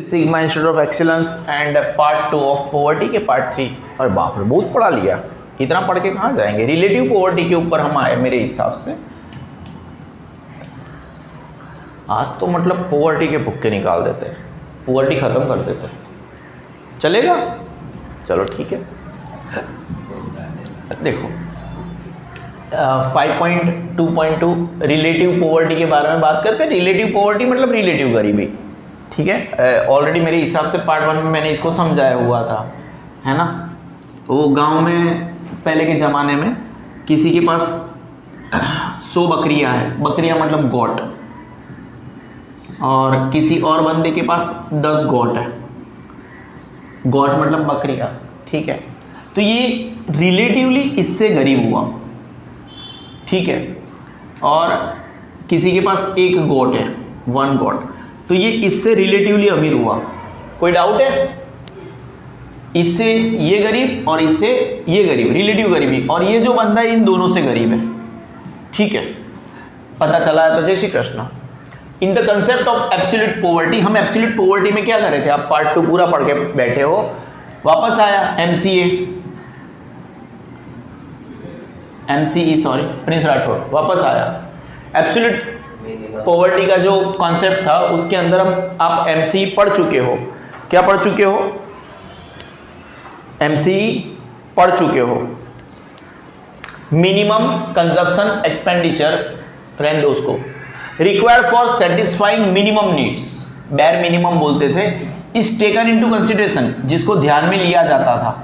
Sigma institute of excellence and part 2 of poverty के part 3। अरे बाप रे, बहुत पढ़ा लिया, इतना पढ़ के कहाँ जाएंगे। रिलेटिव पॉवर्टी के ऊपर हम आए मेरे हिसाब से। आज तो मतलब पॉवर्टी के भुक्के निकाल देते हैं, पॉवर्टी खत्म कर देते हैं। चलेगा? चलो ठीक है। देखो 5.2.2 रिलेटिव पॉवर्टी के बारे में बात करते हैं। रिलेटिव पॉवर्टी मतलब रिलेटिव गरीबी, ठीक है। ऑलरेडी मेरे हिसाब से पार्ट 1 में मैंने इसको समझाया हुआ था, है ना। वो गांव में पहले के ज़माने में किसी के पास 100 बकरियां है, बकरियां मतलब गोट, और किसी और बंदे के पास 10 गोट है, गोट मतलब बकरियां, ठीक है। तो ये रिलेटिवली इससे गरीब हुआ, ठीक है। और किसी के पास 1 गोट है, 1 गोट, तो ये इससे रिलेटिवली अमीर हुआ। कोई डाउट है? इससे ये गरीब और इससे ये गरीब, रिलेटिव गरीबी, और ये जो बंदा है इन दोनों से गरीब है, ठीक है। पता चला है तो जय श्री कृष्ण। इन the concept of absolute poverty, हम एब्सोल्यूट पॉवर्टी में क्या कर रहे थे? आप पार्ट 2 पूरा पढ़ के बैठे हो, वापस आया MCE सॉरी प्रिंस राठौड़ वापस आया। एब्सोल्यूट पॉवर्टी का जो कॉन्सेप्ट था उसके अंदर आप MCE पढ़ चुके हो। क्या पढ़ चुके हो? MCE पढ़ चुके हो। मिनिमम कंजप्शन एक्सपेंडिचर, रहने दो उसको। Required for satisfying minimum needs, bare minimum बोलते थे, इज टेकन इनटू कंसिडरेशन, जिसको ध्यान में लिया जाता था।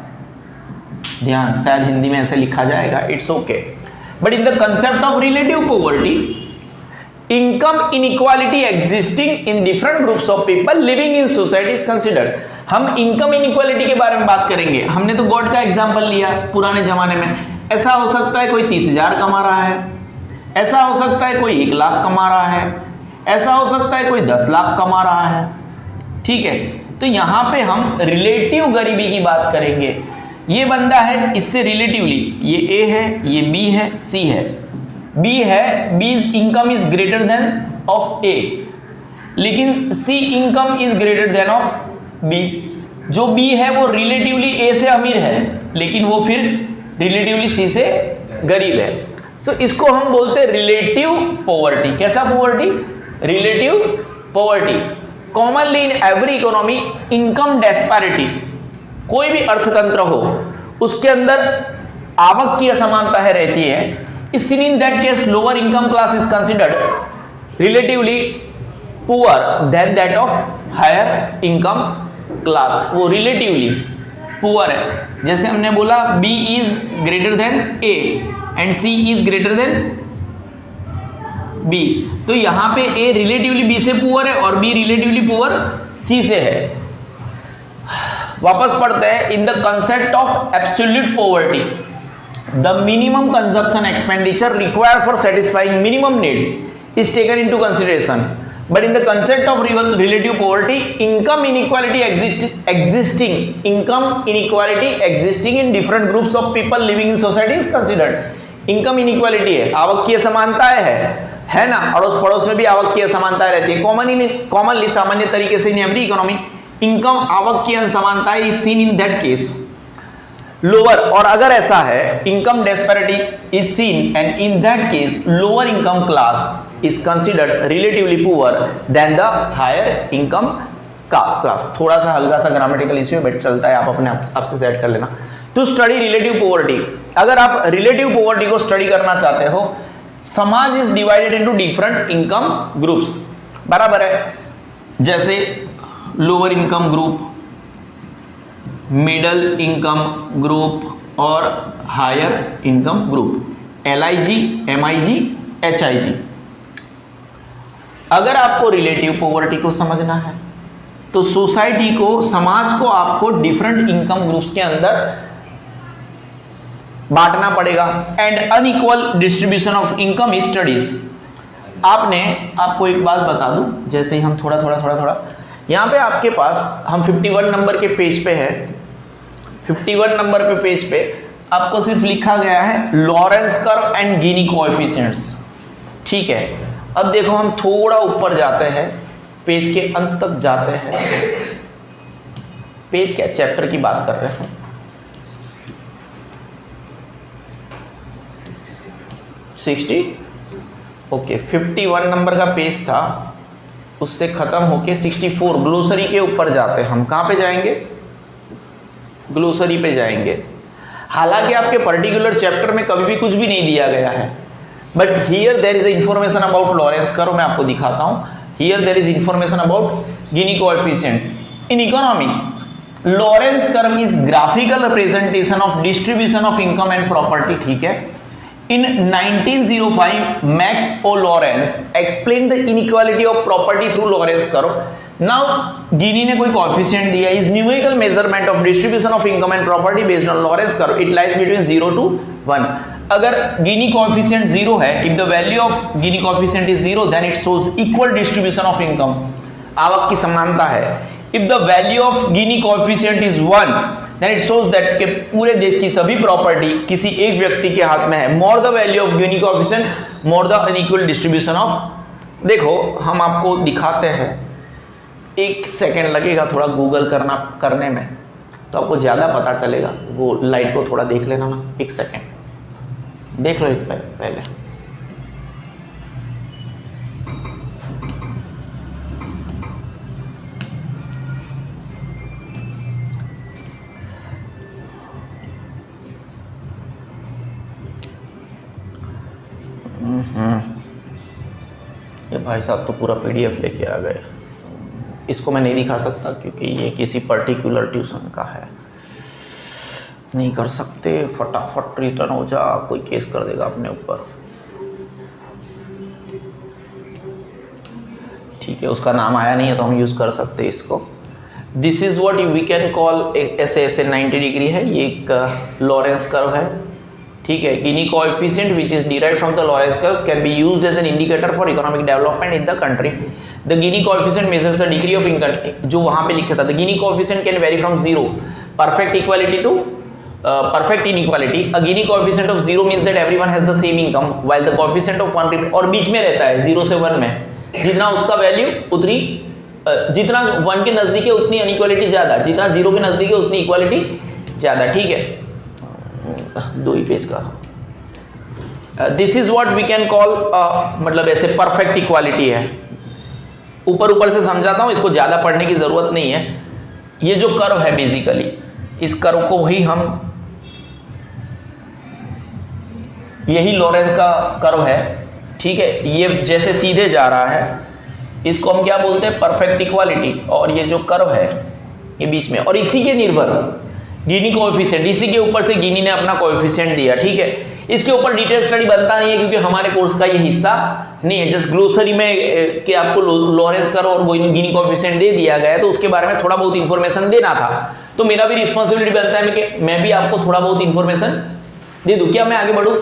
ध्यान, शायद हिंदी में ऐसे लिखा जाएगा, it's okay. But in the concept of relative poverty, income inequality existing in different groups of people living in society is considered. हम इनकम इनइक्वालिटी के बारे में बात करेंगे। हमने तो गॉड का एग्जांपल लिया पुराने जमाने में। ऐसा हो सकता है कोई 30,000 कमा रहा है, ऐसा हो सकता है कोई 1 लाख कमा रहा है, ऐसा हो सकता है कोई 10 लाख कमा रहा है, ठीक है। तो यहां पे हम रिलेटिव गरीबी की बात करेंगे। ये बंदा है, इससे रिलेटिवली ये A है, ये B है, C है। B है, B's income is greater then of A, लेकिन C income is greater then of B। जो B है वो रिलेटिवली A से अमीर है, लेकिन वो फिर रिलेटिवली C से गरीब है। सो इसको हम बोलते हैं रिलेटिव पॉवर्टी। कैसा poverty? Relative poverty. Commonly in every economy income disparity, कोई भी अर्थतंत्र हो उसके अंदर आवक की असमानता है रहती है। Is seen in that case lower income class is considered relatively poor than that of higher income class. वो रिलेटिवली पुअर है। जैसे हमने बोला B is greater than A and C is greater than B, तो यहां पे A relatively B से पुअर है और B रिलेटिवली पुअर C से है। वापस पढ़ते हैं। इन the concept of absolute poverty, the minimum consumption expenditure required for satisfying minimum needs is taken into consideration. But in the concept of relative poverty, income inequality existing, income inequality existing in different groups of people living in society is considered. Income inequality है, आवक की असमानताएं है ना। अड़ोस पड़ोस में भी आवक की असमानताएं रहती है। कॉमनली सामान्य तरीके से इन एवरी इकोनॉमी इनकम आवक की असमानता is seen in that case lower, और अगर ऐसा है income disparity is seen and in that case lower income class is considered relatively poor than the higher income class. थोड़ा सा हल्का सा ग्रामेटिकल इश्यू है, बट चलता है, आप अपने आप से सेट कर लेना। टू स्टडी रिलेटिव पॉवर्टी, अगर आप रिलेटिव पॉवर्टी को स्टडी करना चाहते हो, समाज is divided into different income groups, बराबर है। जैसे lower income group, middle income group और higher income group, LIG, MIG, HIG। अगर आपको रिलेटिव पॉवर्टी को समझना है तो सोसाइटी को, समाज को आपको डिफरेंट इनकम ग्रुप्स के अंदर बांटना पड़ेगा। And unequal distribution of income studies. आपको एक बात बता दूं, जैसे ही हम थोड़ा यहाँ पे आपके पास, हम 51 नंबर के पेज पे है, 51 नंबर पे पेज पे आपको सिर्फ लिखा गया है Lawrence curve and Guinea coefficients, ठीक है। अब देखो हम थोड़ा ऊपर जाते हैं, पेज के अंत तक जाते हैं पेज क्या, चैप्टर की बात कर रहे हैं। ओके 51 नंबर का पेज था, उससे खत्म होके 64 ग्लोसरी के ऊपर जाते हैं हम। कहाँ पे जाएंगे, ग्लोसरी पे जाएंगे। हालांकि आपके पर्टिकुलर चैप्टर में कभी भी कुछ भी नहीं दिया गया है, but here there is information about Lorenz curve. मैं आपको दिखाता हूं। Here there is information about Gini coefficient in economics. Lorenz curve is graphical representation of distribution of income and property. ठीक है। In 1905, Max O. Lawrence explained the inequality of property through Lawrence curve. Now, गिनी ने कोई coefficient दिया, is numerical measurement of distribution of income and property based on Lawrence curve. It lies between 0 to 1. अगर गिनी coefficient 0 है, if the value of Guinea coefficient is 0, then it shows equal distribution of income. आवक की समानता है। If the value of Guinea coefficient is 1, then it shows that कि पूरे देश की सभी प्रॉपर्टी किसी एक व्यक्ति के हाथ में है। More the value of Guinea coefficient, more the unequal distribution of. देखो हम आपको दिखाते हैं, एक सेकेंड लगेगा थोड़ा गूगल करने में, तो आपको ज़्यादा पता चलेगा। वो लाइट को थोड़ा देख लेना ना, एक सेकेंड देख लो एक पहले। ये भाई साहब तो पूरा पीडीएफ लेके आ गए। इसको मैं नहीं दिखा सकता क्योंकि ये किसी पर्टिकुलर ट्यूशन का है, नहीं कर सकते। फटाफट रिटर्न हो जा, कोई केस कर देगा अपने ऊपर। ठीक है, उसका नाम आया नहीं है तो हम यूज़ कर सकते इसको। This is what we can call, ऐसे 90 डिग्री है, ये एक लॉरेंस कर्व है। ठीक है। Gini coefficient which is derived from the Lorenz curve can be used as an indicator for economic development in the country. The Gini coefficient measures the degree of income. जो वहां पे लिखा था, the Gini coefficient can vary from 0 perfect equality to perfect inequality. A Gini coefficient of 0 means that everyone has the same income, while the coefficient of 1 और बीच में रहता है 0 से 1 में। जितना उसका वैल्यू उतनी, जितना 1 के नजदीक है उतनी अनइक्वालिटी ज्यादा, जितना 0 के नजदीक है उतनी इक्वालिटी ज्यादा। ठीक है, दो ही पेज का। This is what we can call, मतलब ऐसे परफेक्ट इक्वालिटी है। ऊपर से समझाता हूं, इसको ज्यादा पढ़ने की जरूरत नहीं है। ये जो कर्व है बेसिकली, इस कर्व को ही हम, यही लॉरेंस का कर्व है। ठीक है, ये जैसे सीधे जा रहा है, इसको हम क्या बोलते हैं, परफेक्ट इक्वालिटी। और ये जो कर्व है ये बीच में, और इसी के निर्भर गिनी कोएफिशिएंट, इसी के ऊपर से गिनी ने अपना कोएफिशिएंट दिया। ठीक है, इसके ऊपर डिटेल स्टडी बनता नहीं है क्योंकि हमारे कोर्स का ये हिस्सा नहीं है। जस्ट ग्लोसरी में कि आपको लॉरेंस कर्व और गिनी कोएफिशिएंट दे दिया गया है, तो उसके बारे में थोड़ा बहुत इंफॉर्मेशन देना था। तो मेरा भी रिस्पॉन्सिबिलिटी बनता है कि मैं भी आपको थोड़ा बहुत इंफॉर्मेशन दे दूं। क्या मैं आगे बढ़ूं?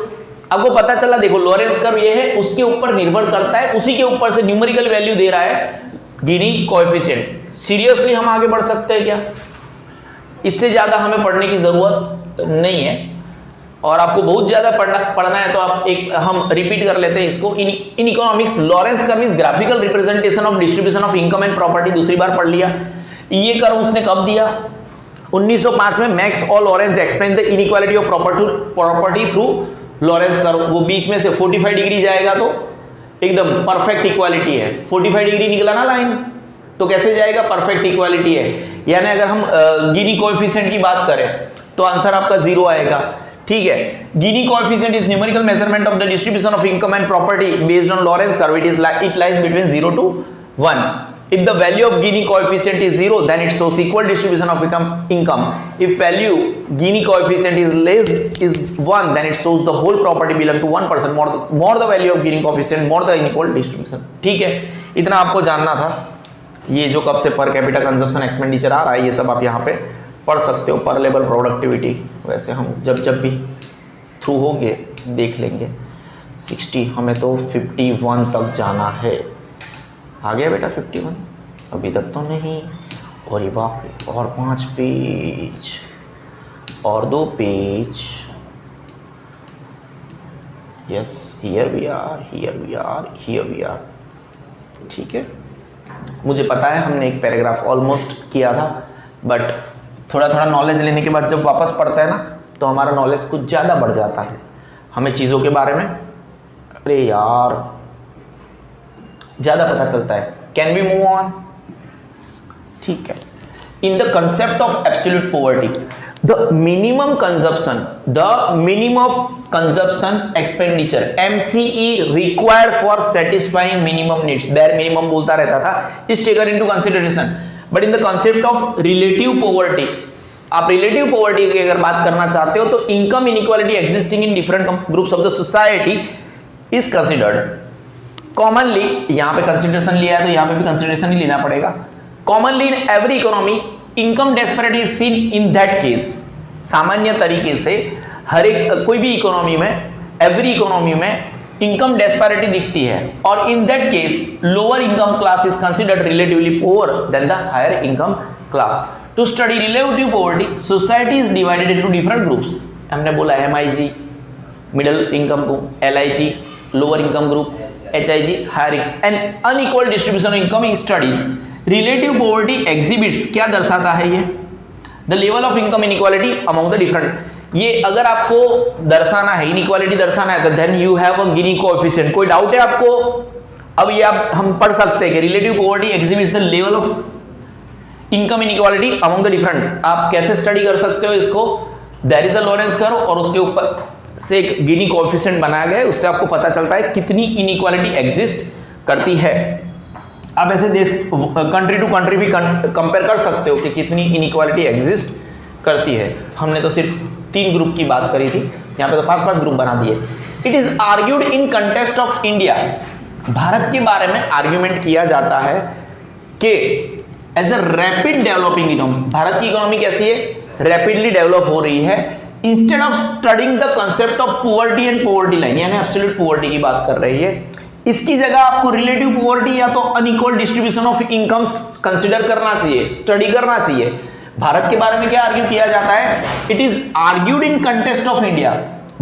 आपको पता चला, देखो लॉरेंस कर्व ये है, उसके ऊपर निर्भर करता है, उसी के ऊपर से न्यूमेरिकल वैल्यू दे रहा है गिनी कोएफिशिएंट। सीरियसली हम आगे बढ़ सकते हैं क्या? इससे ज्यादा हमें पढ़ने की जरूरत नहीं है। और आपको बहुत ज्यादा पढ़ना है तो आप हम रिपीट कर लेते हैं इसको। इन economics Lorenz curve is graphical representation of distribution of income and property. दूसरी बार पढ़ लिया। ये कर्व उसने कब दिया? 1905 में मैक्स और Lawrence explain the inequality of property through Lawrence curve. वो बीच में से 45 डिग्री जाएगा तो एकदम परफेक्ट इक्वालिटी है। 45 डिग्री निकला ना लाइन, तो कैसे जाएगा? परफेक्ट इक्वालिटी है। यानी अगर हम गिनी कोएफिशिएंट की बात करें तो आंसर आपका 0 आएगा। ठीक है, Gini coefficient is numerical measurement of the distribution of income and property based on Lawrence curve. It lies between 0 to 1. If the value of Gini coefficient is 0, then it shows equal distribution of income. If value Gini coefficient is 1, then it shows the whole property belong to one person. More the value of Gini coefficient, more the unequal distribution. ठीक है, इतना आपको जानना था। ये जो कब से पर कैपिटा कंजप्शन एक्सपेंडिचर आ रहा है, ये सब आप यहाँ पे पढ़ सकते हो। पर लेवल प्रोडक्टिविटी वैसे हम जब भी थ्रू होंगे देख लेंगे। 60, हमें तो 51 तक जाना है। आ गया बेटा 51? अभी तक तो नहीं। और ये बाप रे, और 5 पेज और 2 page. Yes, here we are. ठीक है, मुझे पता है हमने एक पैराग्राफ ऑलमोस्ट किया था, बट थोड़ा थोड़ा नॉलेज लेने के बाद जब वापस पढ़ते हैं ना तो हमारा नॉलेज कुछ ज़्यादा बढ़ जाता है, हमें चीज़ों के बारे में अरे यार ज़्यादा पता चलता है। Can we move on? ठीक है। In the concept of absolute poverty, the minimum consumption expenditure MCE required for satisfying minimum needs, bare minimum बोलता रहता था, is taken into consideration. But in the concept of relative poverty, आप relative poverty की अगर बात करना चाहते हो तो income inequality existing in different groups of the society is considered commonly. यहां पे कंसिडरेशन लिया है तो यहां पे भी कंसिडरेशन ही लेना पड़ेगा। Commonly in every economy income disparity is seen in that case, सामान्य तरीके से हर एक कोई भी इकोनॉमी में, एवरी इकोनॉमी में इनकम डिस्पैरिटी दिखती है, और in that case lower income class is considered relatively poor than the higher income class. To study relative poverty society is divided into different groups. हमने बोला MIG middle income group, LIG lower income group, HIG higher, and unequal distribution of income is studied. Relative poverty exhibits क्या दर्शाता है ये? The level of income inequality among the different. ये अगर आपको दर्शाना है, इनइक्वालिटी दर्शाना है, तो then you have a Gini coefficient. कोई डाउट है आपको? अब ये आप हम पढ़ सकते हैं कि relative poverty exhibits the level of income inequality among the different. आप कैसे स्टडी कर सकते हो इसको? There is a Lorenz curve और उसके ऊपर से एक गिनी कोएफिशिएंट बनाया गया है, उससे आपको पता चलता है कितनी इनइक्वालिटी एग्जिस्ट करती है। आप ऐसे देश कंट्री टू कंट्री भी कंपेयर कर सकते हो कि कितनी इनइक्वालिटी एग्जिस्ट करती है। हमने तो सिर्फ 3 ग्रुप की बात करी थी, यहाँ पे तो 5-5 ग्रुप बना दिए। It is argued in contest of India, Bharat के बारे में आर्ग्यूमेंट किया जाता है कि as a rapid developing economy, Bharat की इकोनॉमी कैसी है? रैपिडली डेवलप हो रही है। Instead of studying the concept of poverty and poverty line, यानी एब्सोल्यूट पॉवर्टी की बात कर रही है, इसकी जगह आपको रिलेटिव पॉवर्टी या तो unequal distribution of incomes consider करना चाहिए, स्टडी करना चाहिए। भारत के बारे में क्या आर्ग्यू किया जाता है? It is argued in contest of India,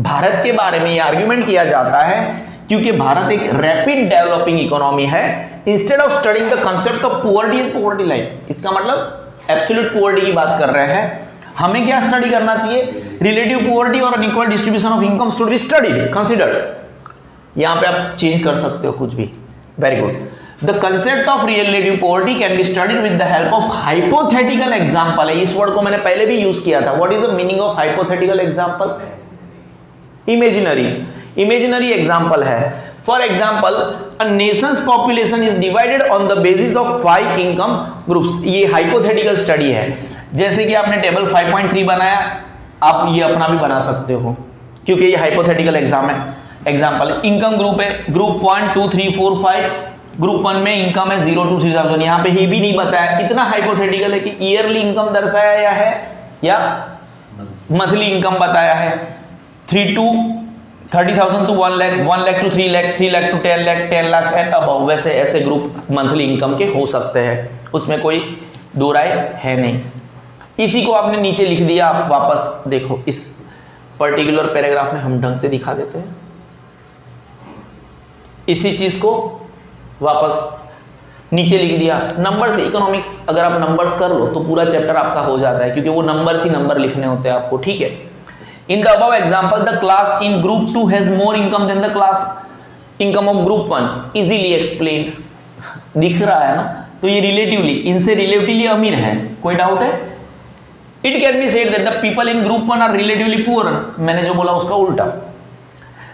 Bharat के बारे में यह आर्ग्यूमेंट किया जाता है क्योंकि भारत एक रैपिड डेवलपिंग इकोनॉमी है। Instead of studying the concept of poverty and poverty line, इसका मतलब एब्सोल्यूट पॉवर्टी की बात कर रहे हैं, हमें क्या स्टडी करना चाहिए? रिलेटिव पॉवर्टी और unequal distribution of income should be studied, considered. यहां पे आप चेंज कर सकते हो कुछ भी, very good. The concept of relative poverty can be studied with the help of hypothetical example. इस वर्ड को मैंने पहले भी यूज किया था। What is the meaning of hypothetical example? Imaginary example है। For example, a nation's population is divided on the basis of 5 income groups. ये hypothetical study है। जैसे कि आपने टेबल 5.3 बनाया, आप ये अपना भी बना सकते हो क्योंकि ये हाइपोथेटिकल एग्जाम्पल इनकम ग्रुप है, ग्रुप 1 2 3 4 5। ग्रुप 1 में इनकम है 0 to 3000। यहाँ पे ही भी नहीं बताया, इतना हाइपोथेटिकल है कि ईयरली इनकम दर्शाया है या मंथली इनकम बताया है। 3 to 30,000 to 1 lakh, 1 lakh to 3 lakh, 3 lakh to 10 lakh, 10 lakh and above. वैसे ऐसे ग्रुप मंथली इनकम के हो सकते हैं, उसमें कोई दो राय है नहीं। इसी को आपने नीचे लिख दिया। आप वापस देखो, इस पर्टिकुलर पैराग्राफ में हम ढंग से दिखा देते हैं। इसी चीज को वापस नीचे लिख दिया। नंबर्स, इकोनॉमिक्स अगर आप नंबर्स कर लो तो पूरा चैप्टर आपका हो जाता है, क्योंकि वो नंबर्स ही नंबर लिखने होते हैं आपको, ठीक है। In the above example, the class in group 2 has more income than the class income of group 1, easily explained. दिख रहा है ना? तो ये रिलेटिवली, इनसे रिलेटिवली अमीर है। कोई डाउट है? It can be said that the people in group 1 are relatively poor. मैंने जो बोला उसका उल्टा।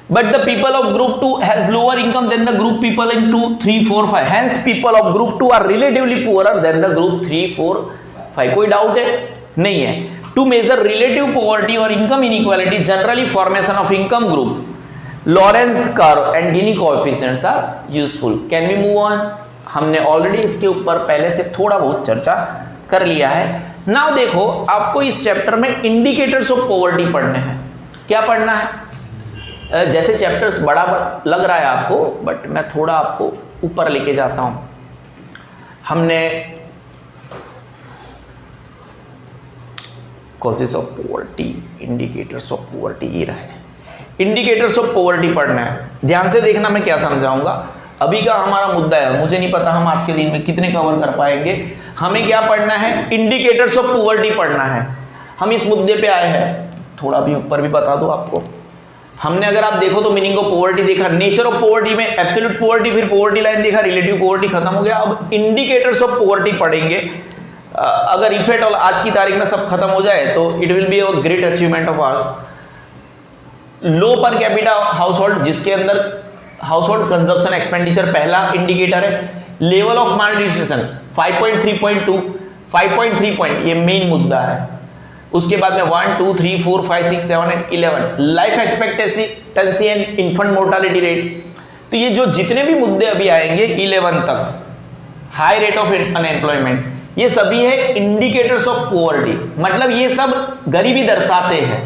But the people of group 2 has lower income than the group people in 2, 3, 4, 5. Hence, people of group 2 are relatively poorer than the group 3, 4, 5. कोई doubt है? नहीं है। To measure relative poverty or income inequality, generally formation of income group, Lorentz curve and Gini coefficients are useful. Can we move on? हमने already इसके ऊपर पहले से थोड़ा बहुत चर्चा कर लिया है। Now देखो, आपको इस चैप्टर में इंडिकेटर्स ऑफ पॉवर्टी पढ़ने हैं। क्या पढ़ना है? जैसे चैप्टर्स बड़ा लग रहा है आपको, बट मैं थोड़ा आपको ऊपर लेके जाता हूं। हमने causes of poverty, indicators of poverty, ये रहा है। इंडिकेटर्स ऑफ पॉवर्टी पढ़ना है। ध्यान से देखना मैं क्या समझाऊंगा। अभी का हमारा मुद्दा है, मुझे नहीं पता हम आज के दिन में कितने कवर कर पाएंगे। हमें क्या पढ़ना है, इंडिकेटर्स ऑफ पॉवर्टी पढ़ना है। हम इस मुद्दे पे आए हैं, थोड़ा भी ऊपर भी बता दो आपको। हमने अगर आप देखो तो मीनिंग ऑफ पॉवर्टी देखा, नेचर ऑफ पॉवर्टी में एब्सोल्यूट पॉवर्टी, फिर पॉवर्टी लाइन देखा, रिलेटिव पॉवर्टी खत्म हो गया। अब इंडिकेटर्स ऑफ पॉवर्टी पढ़ेंगे। अगर इफ एट ऑल आज की तारीख में सब खत्म हो जाए तो it will be a great achievement of hours. Low per capita house hold, जिसके अंदर हाउस होल्ड कंजप्शन एक्सपेंडिचर पहला इंडिकेटर है। Level of mall nutrition 5.3.2, 5.3 point, ये मेन मुद्दा है। उसके बाद में 1, 2, 3, 4, 5, 6, 7 and 11 life expectancy and infant mortality rate. तो ये जो जितने भी मुद्दे अभी आएंगे 11 तक, हाई रेट ऑफ अनएम्प्लॉयमेंट, ये सभी है इंडिकेटर्स ऑफ पॉवर्टी। मतलब ये सब गरीबी दर्शाते हैं।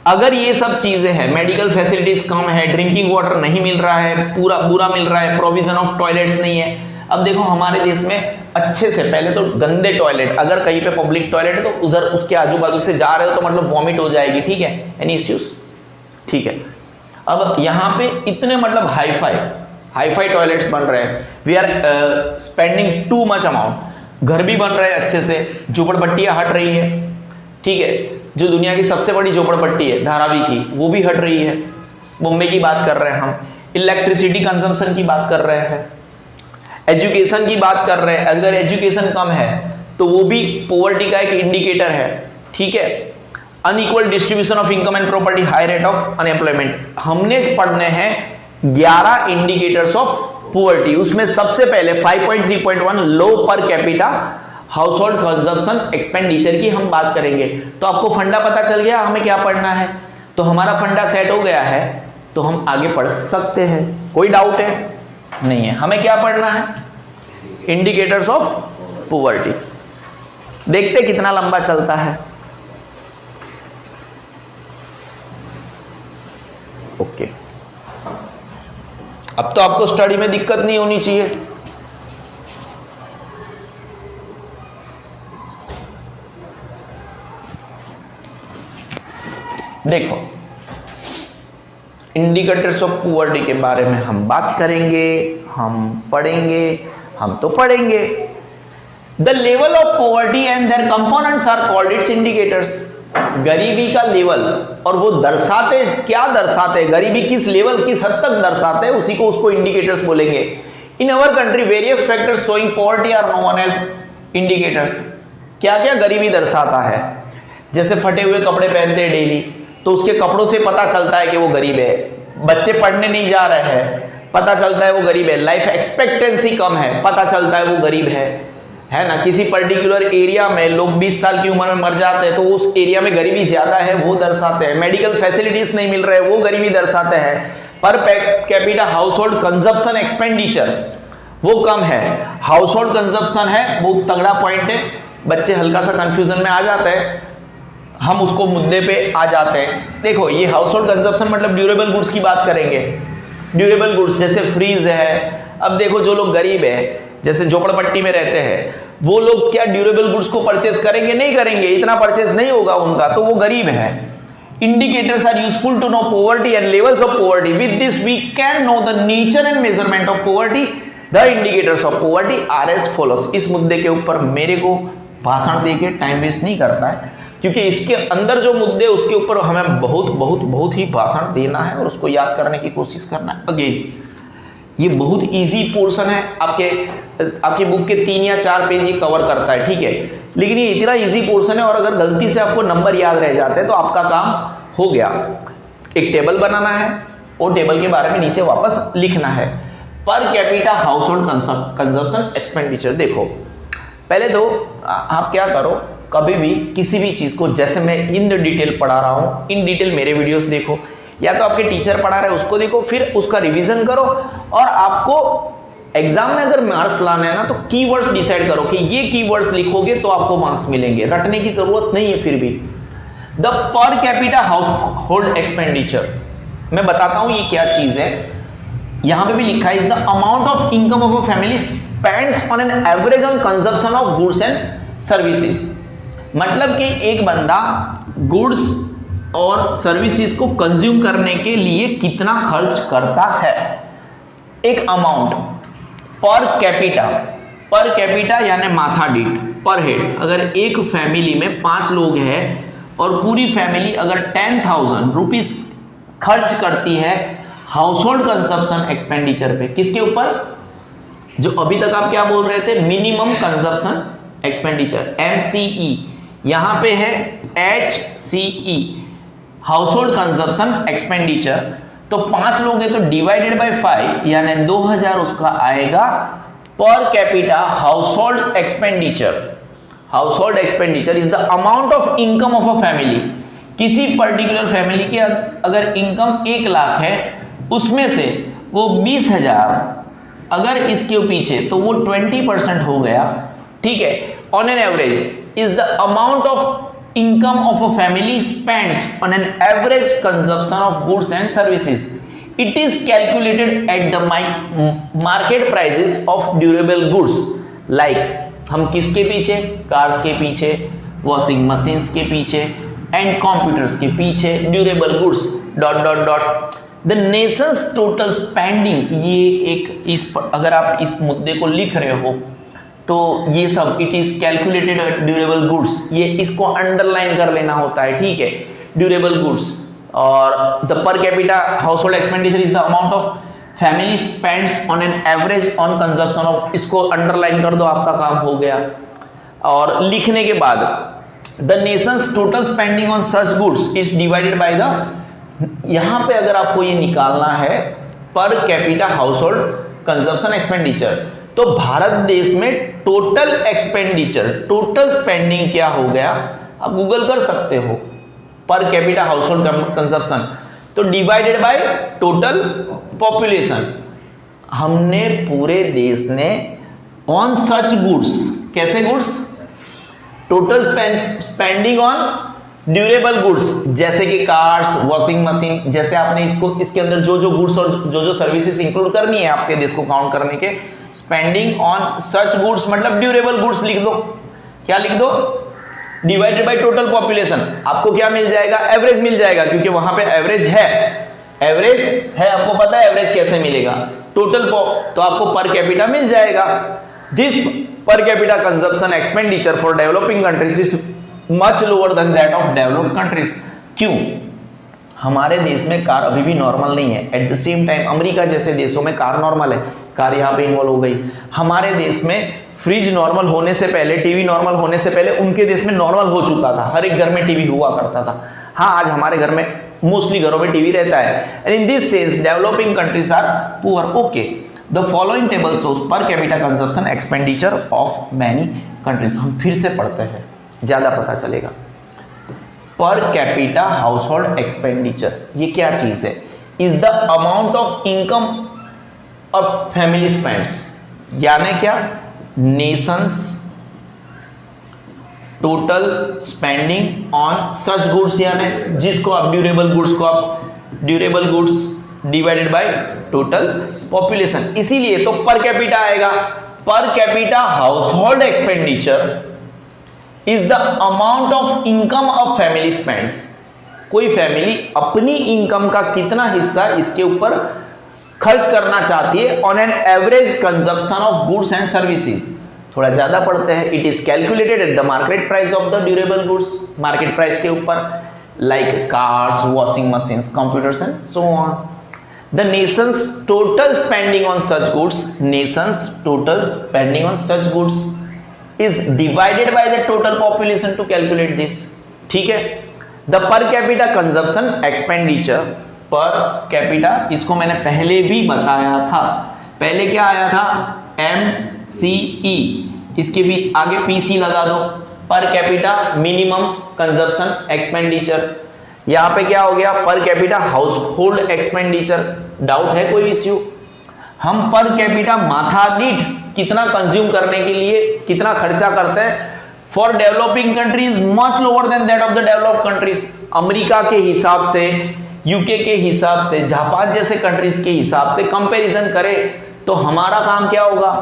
अगर ये सब चीजें हैं, मेडिकल फैसिलिटीज कम है, ड्रिंकिंग वाटर नहीं मिल रहा है, पूरा बुरा मिल रहा है, प्रोविजन ऑफ टॉयलेट्स नहीं है। अब देखो हमारे देश में अच्छे से, पहले तो गंदे टॉयलेट, अगर कहीं पे पब्लिक टॉयलेट है तो उधर उसके आजू बाजू से जा रहे हो तो मतलब वॉमिट हो जाएगी, ठीक है, एनी इश्यूज, ठीक है। अब यहाँ पे इतने मतलब हाईफाई टॉयलेट्स बन रहे हैं, we are spending too much amount. घर भी बन रहे हैं अच्छे से, झोपड़पट्टियाँ हट रही है, ठीक है। जो दुनिया की सबसे बड़ी झोपड़पट्टी है धारावी की, वो भी हट रही है। मुंबई की बात कर रहे हैं हम, इलेक्ट्रिसिटी कंजम्पशन की बात कर रहे हैं, एजुकेशन की बात कर रहे हैं। अगर एजुकेशन कम है तो वो भी पॉवर्टी का एक इंडिकेटर है, ठीक है। Unequal distribution of income and property, high rate of unemployment. हमने पढ़ने हैं 11 इंडिकेटर्स ऑफ पॉवर्टी। उसमें सबसे पहले 5.3.1 low per capita household consumption expenditure की हम बात करेंगे। तो आपको फंडा पता चल गया हमें क्या पढ़ना है, तो हमारा फंडा सेट हो गया है, तो हम आगे पढ़ सकते हैं। कोई डाउट है? नहीं है। हमें क्या पढ़ना है, इंडिकेटर्स ऑफ पॉवर्टी। देखते कितना लंबा चलता है। ओके, अब तो आपको स्टडी में दिक्कत नहीं होनी चाहिए। देखो, इंडिकेटर्स ऑफ पॉवर्टी के बारे में हम बात करेंगे, हम पढ़ेंगे, हम तो पढ़ेंगे। The level of poverty and their components are called its indicators. गरीबी का लेवल, और वो दर्शाते क्या दर्शाते, गरीबी किस लेवल किस हद तक दर्शाते हैं, उसी को उसको इंडिकेटर्स बोलेंगे। In our country various factors showing poverty are known as indicators. क्या क्या गरीबी दर्शाता है, जैसे फटे हुए कपड़े पहनते हैं डेली, तो उसके कपड़ों से पता चलता है कि वो गरीब है। बच्चे पढ़ने नहीं जा रहे हैं, पता चलता है वो गरीब है। लाइफ एक्सपेक्टेंसी कम है, पता चलता है वो गरीब है ना। किसी पर्टिकुलर एरिया में लोग 20 साल की उम्र में मर जाते हैं तो उस एरिया में गरीबी ज्यादा है, वो दर्शाते हैं। मेडिकल फैसिलिटीज नहीं मिल रहे, वो गरीबी दर्शाते हैं। पर capita household consumption expenditure वो कम है, हाउस होल्ड कंजप्शन है, वो तगड़ा पॉइंट है। बच्चे हल्का सा कंफ्यूजन में आ जाते हैं, हम उसको मुद्दे पे आ जाते हैं। देखो, ये हाउस होल्ड कंजप्शन मतलब ड्यूरेबल गुड्स की बात करेंगे। ड्यूरेबल गुड्स जैसे फ्रीज है। अब देखो, जो लोग गरीब है, जैसे झोपड़पट्टी में रहते हैं, वो लोग क्या ड्यूरेबल गुड्स को परचेस करेंगे? नहीं करेंगे, इतना परचेस नहीं होगा उनका, तो वो गरीब है। Indicators are useful to know poverty and levels of poverty. With this we can know the nature and measurement of poverty. The indicators of poverty are as follows. इस मुद्दे के ऊपर मेरे को भाषण देके टाइम वेस्ट नहीं करता है, क्योंकि इसके अंदर जो मुद्दे उसके ऊपर हमें बहुत बहुत बहुत ही भाषण देना है और उसको याद करने की कोशिश करना है। अगेन, ये बहुत इजी पोर्शन है, आपकी बुक के 3 या 4 पेज ही कवर करता है, ठीक है। लेकिन ये इतना इजी पोर्शन है, और अगर गलती से आपको नंबर याद रह जाते हैं तो आपका काम हो गया। एक टेबल बनाना है और टेबल के बारे में नीचे वापस लिखना है। पर capita household consumption expenditure. देखो, पहले तो आप क्या करो, कभी भी किसी भी चीज को, जैसे मैं इन डिटेल पढ़ा रहा हूं, इन डिटेल मेरे वीडियोस देखो, या तो आपके टीचर पढ़ा रहे हैं उसको देखो, फिर उसका रिवीजन करो। और आपको एग्जाम में अगर मार्क्स लाना है ना, तो कीवर्ड्स डिसाइड करो कि ये कीवर्ड्स लिखोगे तो आपको मार्क्स मिलेंगे, रटने की जरूरत नहीं है। फिर भी the per capita house hold expenditure, मैं बताता हूं ये क्या चीज है। यहां पे भी लिखा है, is the amount of income of a family spends on an average on consumption of goods and services. मतलब कि एक बंदा गुड्स और सर्विसेज को कंज्यूम करने के लिए कितना खर्च करता है। एक अमाउंट पर कैपिटा यानी माथा डीठ, पर हेड, अगर एक फैमिली में 5 लोग हैं और पूरी फैमिली अगर 10,000 रुपीज खर्च करती है हाउस होल्ड कंजप्शन एक्सपेंडिचर पे, किसके ऊपर, जो अभी तक आप क्या बोल रहे थे, मिनिमम कंजप्शन एक्सपेंडिचर, MCE, यहां पे है HCE, house hold consumption expenditure. तो 5 लोग हैं तो डिवाइडेड बाय 5 यानी 2000 उसका आएगा per capita house hold expenditure. House hold expenditure is the amount of income of a family. किसी पर्टिकुलर फैमिली की अगर इनकम 1 लाख है, उसमें से वो 20,000 अगर इसके पीछे, तो वो 20% हो गया, ठीक है। On an average is the amount of income of a family spends on an average consumption of goods and services. It is calculated at the market prices of durable goods. Like हम किसके पीछे, cars के पीछे, washing machines के पीछे and computers के पीछे, durable goods dot dot dot. The Nations total spending, ये एक अगर आप इस मुद्दे को लिख रहे हो तो ये सब it is calculated durable goods, ये इसको अंडरलाइन कर लेना होता है, ठीक है। ड्यूरेबल गुड्स और the per capita house hold expenditure is the amount of family spends on an average on consumption of, इसको अंडरलाइन कर दो, आपका काम हो गया। और लिखने के बाद the Nations total spending on such goods is divided by the, यहां पे अगर आपको ये निकालना है पर capita household consumption expenditure, तो भारत देश में टोटल एक्सपेंडिचर, टोटल स्पेंडिंग क्या हो गया, आप गूगल कर सकते हो, पर कैपिटा हाउस होल्ड कंजप्शन, तो डिवाइडेड बाय टोटल पॉपुलेशन। हमने पूरे देश ने ऑन सच गुड्स, कैसे goods, total spending on durable goods, जैसे कि कार्स, वॉशिंग मशीन, जैसे आपने इसके अंदर जो जो गुड्स और जो जो सर्विसेज इंक्लूड करनी है आपके देश को काउंट करने के, स्पेंडिंग ऑन सच गुड्स मतलब ड्यूरेबल गुड्स लिख दो, क्या लिख दो, डिवाइडेड बाय टोटल पॉपुलेशन। आपको क्या मिल जाएगा, एवरेज मिल जाएगा, क्योंकि वहां पे एवरेज है, आपको पता है एवरेज कैसे मिलेगा, टोटल तो आपको पर कैपिटा मिल जाएगा। दिस पर capita consumption expenditure for developing countries is much lower than that of developed countries. क्यों, हमारे देश में कार अभी भी नॉर्मल नहीं है, at the same time America जैसे देशों में कार नॉर्मल है, कार यहाँ पे इन्वॉल्व हो गई। हमारे देश में फ्रिज नॉर्मल होने से पहले, टीवी नॉर्मल होने से पहले उनके देश में नॉर्मल हो चुका था, हर एक घर में टीवी हुआ करता था। हाँ, आज हमारे घर में मोस्टली घरों में टीवी रहता है। And in this sense developing countries are poor. Okay, the following table shows per capita consumption expenditure of many countries. हम फिर से पढ़ते हैं, ज्यादा पता चलेगा। पर कैपिटा हाउस होल्ड एक्सपेंडिचर ये क्या चीज है, is the amount of income of family spends, यानी क्या, Nations total spending on such goods, यानी जिसको आप ड्यूरेबल गुड्स को आप durable goods divided by total population, इसीलिए तो पर कैपिटा आएगा। Per capita house hold expenditure is the amount of income of family spends. कोई फैमिली अपनी इनकम का कितना हिस्सा इसके ऊपर खर्च करना चाहती है on an average consumption of goods and services. थोड़ा ज्यादा पढ़ते हैं, it is calculated at the market price of the durable goods, market price के ऊपर, like cars, washing machines, computers and so on. The Nations total spending on such goods, Nations total spending on such goods is divided by the total population to calculate this, ठीक है। the per capita consumption expenditure, per capita, इसको मैंने पहले भी बताया था, पहले क्या आया था, MCE, इसके भी आगे PC लगा दो, per capita minimum consumption expenditure. यहां पे क्या हो गया, पर capita house hold expenditure. Doubt है कोई इश्यू, हम पर कैपिटा माथा दीठ कितना कंज्यूम करने के लिए कितना खर्चा करते हैं, for developing countries much lower than that of the developed countries. America के हिसाब से, यूके के हिसाब से, जापान जैसे कंट्रीज के हिसाब से कंपैरिजन करें तो हमारा काम क्या होगा,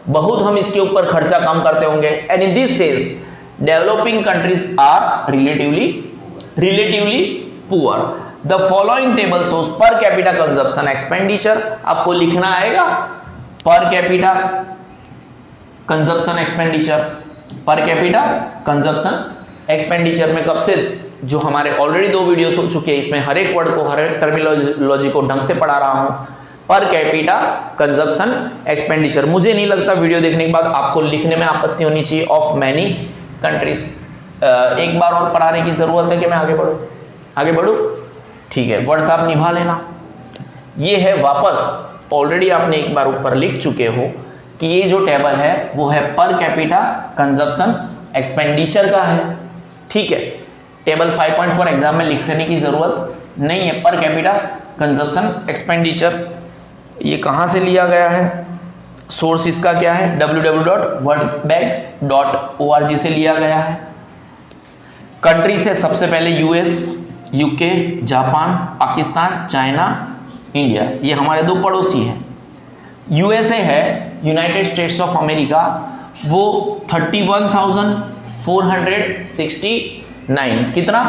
बहुत हम इसके ऊपर खर्चा कम करते होंगे। And in this sense developing countries are relatively poor. The following table shows per capita consumption expenditure, आपको लिखना आएगा per capita consumption expenditure, per capita consumption expenditure में कब से, जो हमारे ऑलरेडी 2 वीडियोस हो चुके हैं, इसमें हर एक वर्ड को, हर एक टर्मिनोलॉजी को ढंग से पढ़ा रहा हूं। पर कैपिटा कंजप्शन एक्सपेंडिचर, मुझे नहीं लगता वीडियो देखने के बाद आपको लिखने में आपत्ति होनी चाहिए, ऑफ मैनी कंट्रीज। एक बार और पढ़ाने की जरूरत है कि मैं आगे बढ़ूं? ठीक है, वर्ड्स आप निभा लेना। ये है वापस, ऑलरेडी आपने एक बार ऊपर लिख चुके हो कि ये जो टेबल है वो है पर कैपिटा कंजप्शन एक्सपेंडिचर का है। ठीक है, टेबल 5.4 एग्जाम में लिखने की जरूरत नहीं है। पर कैपिटा कंजप्शन एक्सपेंडिचर ये कहां से लिया गया है, सोर्स इसका क्या है, www.worldbank.org से लिया गया है। कंट्री से सबसे पहले US, UK, Japan, Pakistan, China, India, ये हमारे 2 पड़ोसी हैं। यूएसए है यूनाइटेड स्टेट्स ऑफ अमेरिका, वो 31,469, कितना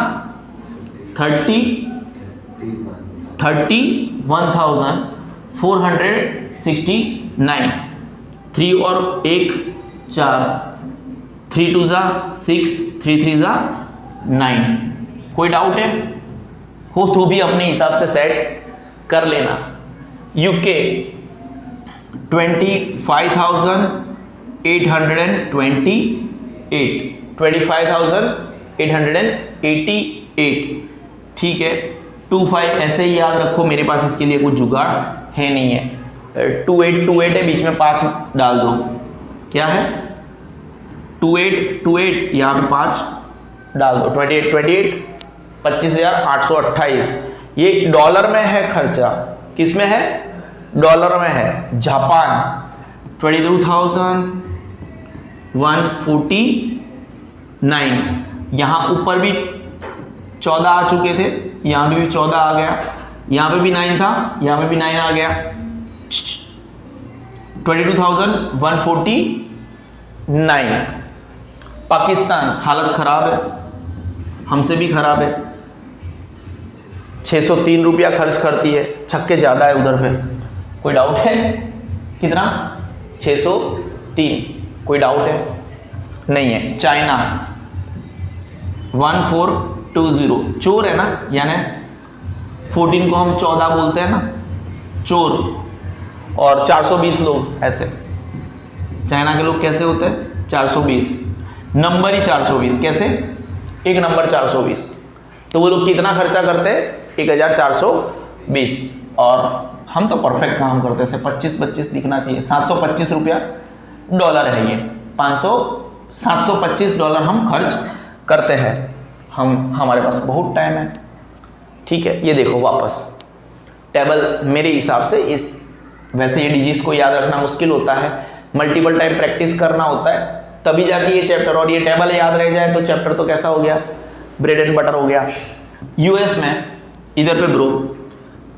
31,469, 3 और 1 4, 3 2 जा 6, 3 3 जा 9। कोई डाउट है हो तो भी अपने हिसाब से सेट कर लेना। यूके 25,828, ठीक है। 25 ऐसे ही याद रखो, मेरे पास इसके लिए कुछ जुगाड़ है नहीं है। 28 है, बीच में 5 डाल दो, क्या है 28 यहाँ पे 5 डाल दो, 28 25,828। ये डॉलर में है खर्चा, किस में है, डॉलर में है। जापान 22,149, यहाँ ऊपर भी 14 आ चुके थे, यहाँ पे भी 14 आ गया, यहाँ पे भी 9 था, यहाँ पे भी 9 आ गया। 22,149। पाकिस्तान हालत खराब है, हमसे भी खराब है, 603 रुपया खर्च करती है, छक्के ज्यादा है उधर पे। कोई डाउट है कितना, 603, कोई डाउट है नहीं है। चाइना 1420, चोर है ना, यानी 14 को हम 14 बोलते हैं ना, चोर। और 420 लोग, ऐसे चाइना के लोग कैसे होते हैं, 420, नंबर ही 420, कैसे, एक नंबर 420। तो वो लोग कितना खर्चा करते हैं, 1420। और हम तो परफेक्ट काम करते हैं, 25 दिखना चाहिए। 725 रुपया डॉलर है ये, 725 डॉलर हम खर्च करते हैं। हमारे पास बहुत टाइम है, ठीक है। ये देखो वापस टेबल, मेरे हिसाब से इस, वैसे ये डिजिट्स को याद रखना मुश्किल होता है, मल्टीपल टाइम प्रैक्टिस करना होता है, तभी जाके ये चैप्टर, और ये टेबल याद रह जाए तो चैप्टर तो कैसा हो गया, ब्रेड एंड बटर हो गया। यूएस में इधर पे ब्रो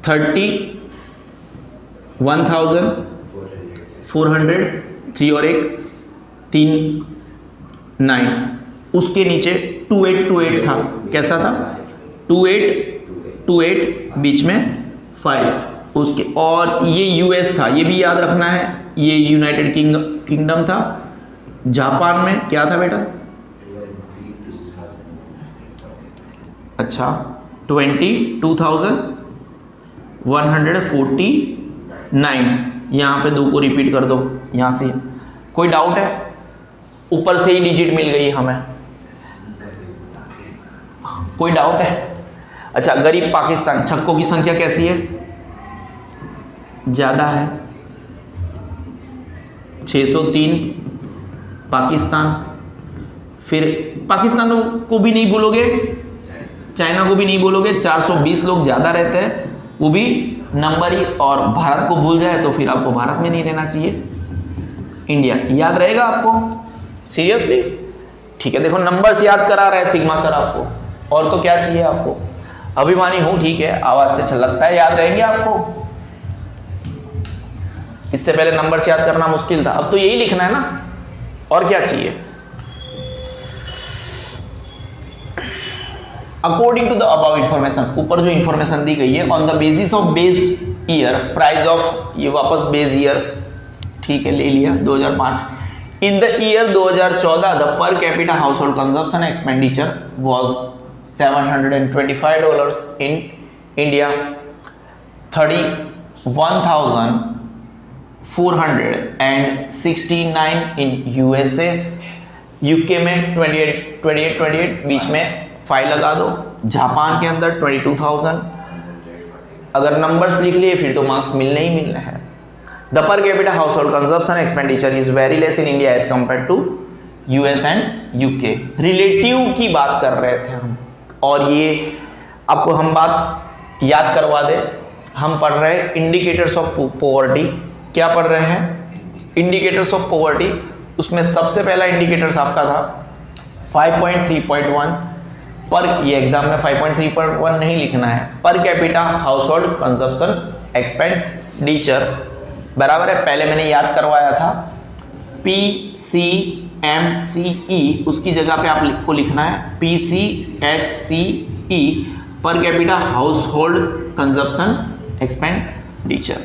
31,400, 3 और 1 3 9, उसके नीचे 2828 था, कैसा था 2828, बीच में 5 उसके, और ये यूएस था, ये भी याद रखना है, ये यूनाइटेड किंगडम था। जापान में क्या था बेटा, अच्छा 22,149, यहाँ पे 2 को रिपीट कर दो यहाँ से। कोई डाउट है, ऊपर से ही डिजिट मिल गई हमें, कोई डाउट है। अच्छा, गरीब पाकिस्तान, छक्कों की संख्या कैसी है, ज्यादा है, 603 पाकिस्तान। फिर पाकिस्तान को भी नहीं बोलोगे, चाइना को भी नहीं बोलोगे, 420 लोग ज्यादा रहते हैं, वो भी नंबर ही। और भारत को भूल जाए तो फिर आपको भारत में नहीं देना चाहिए, इंडिया। याद रहेगा आपको, सीरियसली, ठीक है। देखो नंबर्स याद करा रहा है सिग्मा सर आपको, और तो क्या चाहिए आपको, अभिमानी हूं, ठीक है, आवाज से छलकता है, याद रहेंगे आपको। इससे पहले नंबर्स याद करना मुश्किल था, अब तो यही लिखना है ना, और क्या चाहिए। According to the above information, ऊपर जो इंफॉर्मेशन दी गई है, on the basis of base year price of, ये वापस बेस ईयर, ठीक है, ले लिया 2005। In the year 2014 the per capita household consumption expenditure was $725 in India, 31,469 in USA, UK में 28 बीच में 5 लगा दो, जापान के अंदर 22,000। अगर नंबर्स लिख लिए फिर तो मार्क्स मिलने ही मिलने हैं। The per capita household consumption expenditure is very less in India as compare to US and UK. Relative की बात कर रहे थे हम, और ये आपको हम बात याद करवा दे, हम पढ़ रहे हैं इंडिकेटर्स ऑफ पॉवर्टी। क्या पढ़ रहे हैं? Indicators of poverty. उसमें सबसे पहला इंडिकेटर्स आपका था 5.3.1 पर, ये एग्जाम में 5.3.1 नहीं लिखना है, पर capita household consumption expenditure, बराबर है। पहले मैंने याद करवाया था PCMCE, उसकी जगह पे आपको लिखना है PCHCE, per capita household consumption expenditure.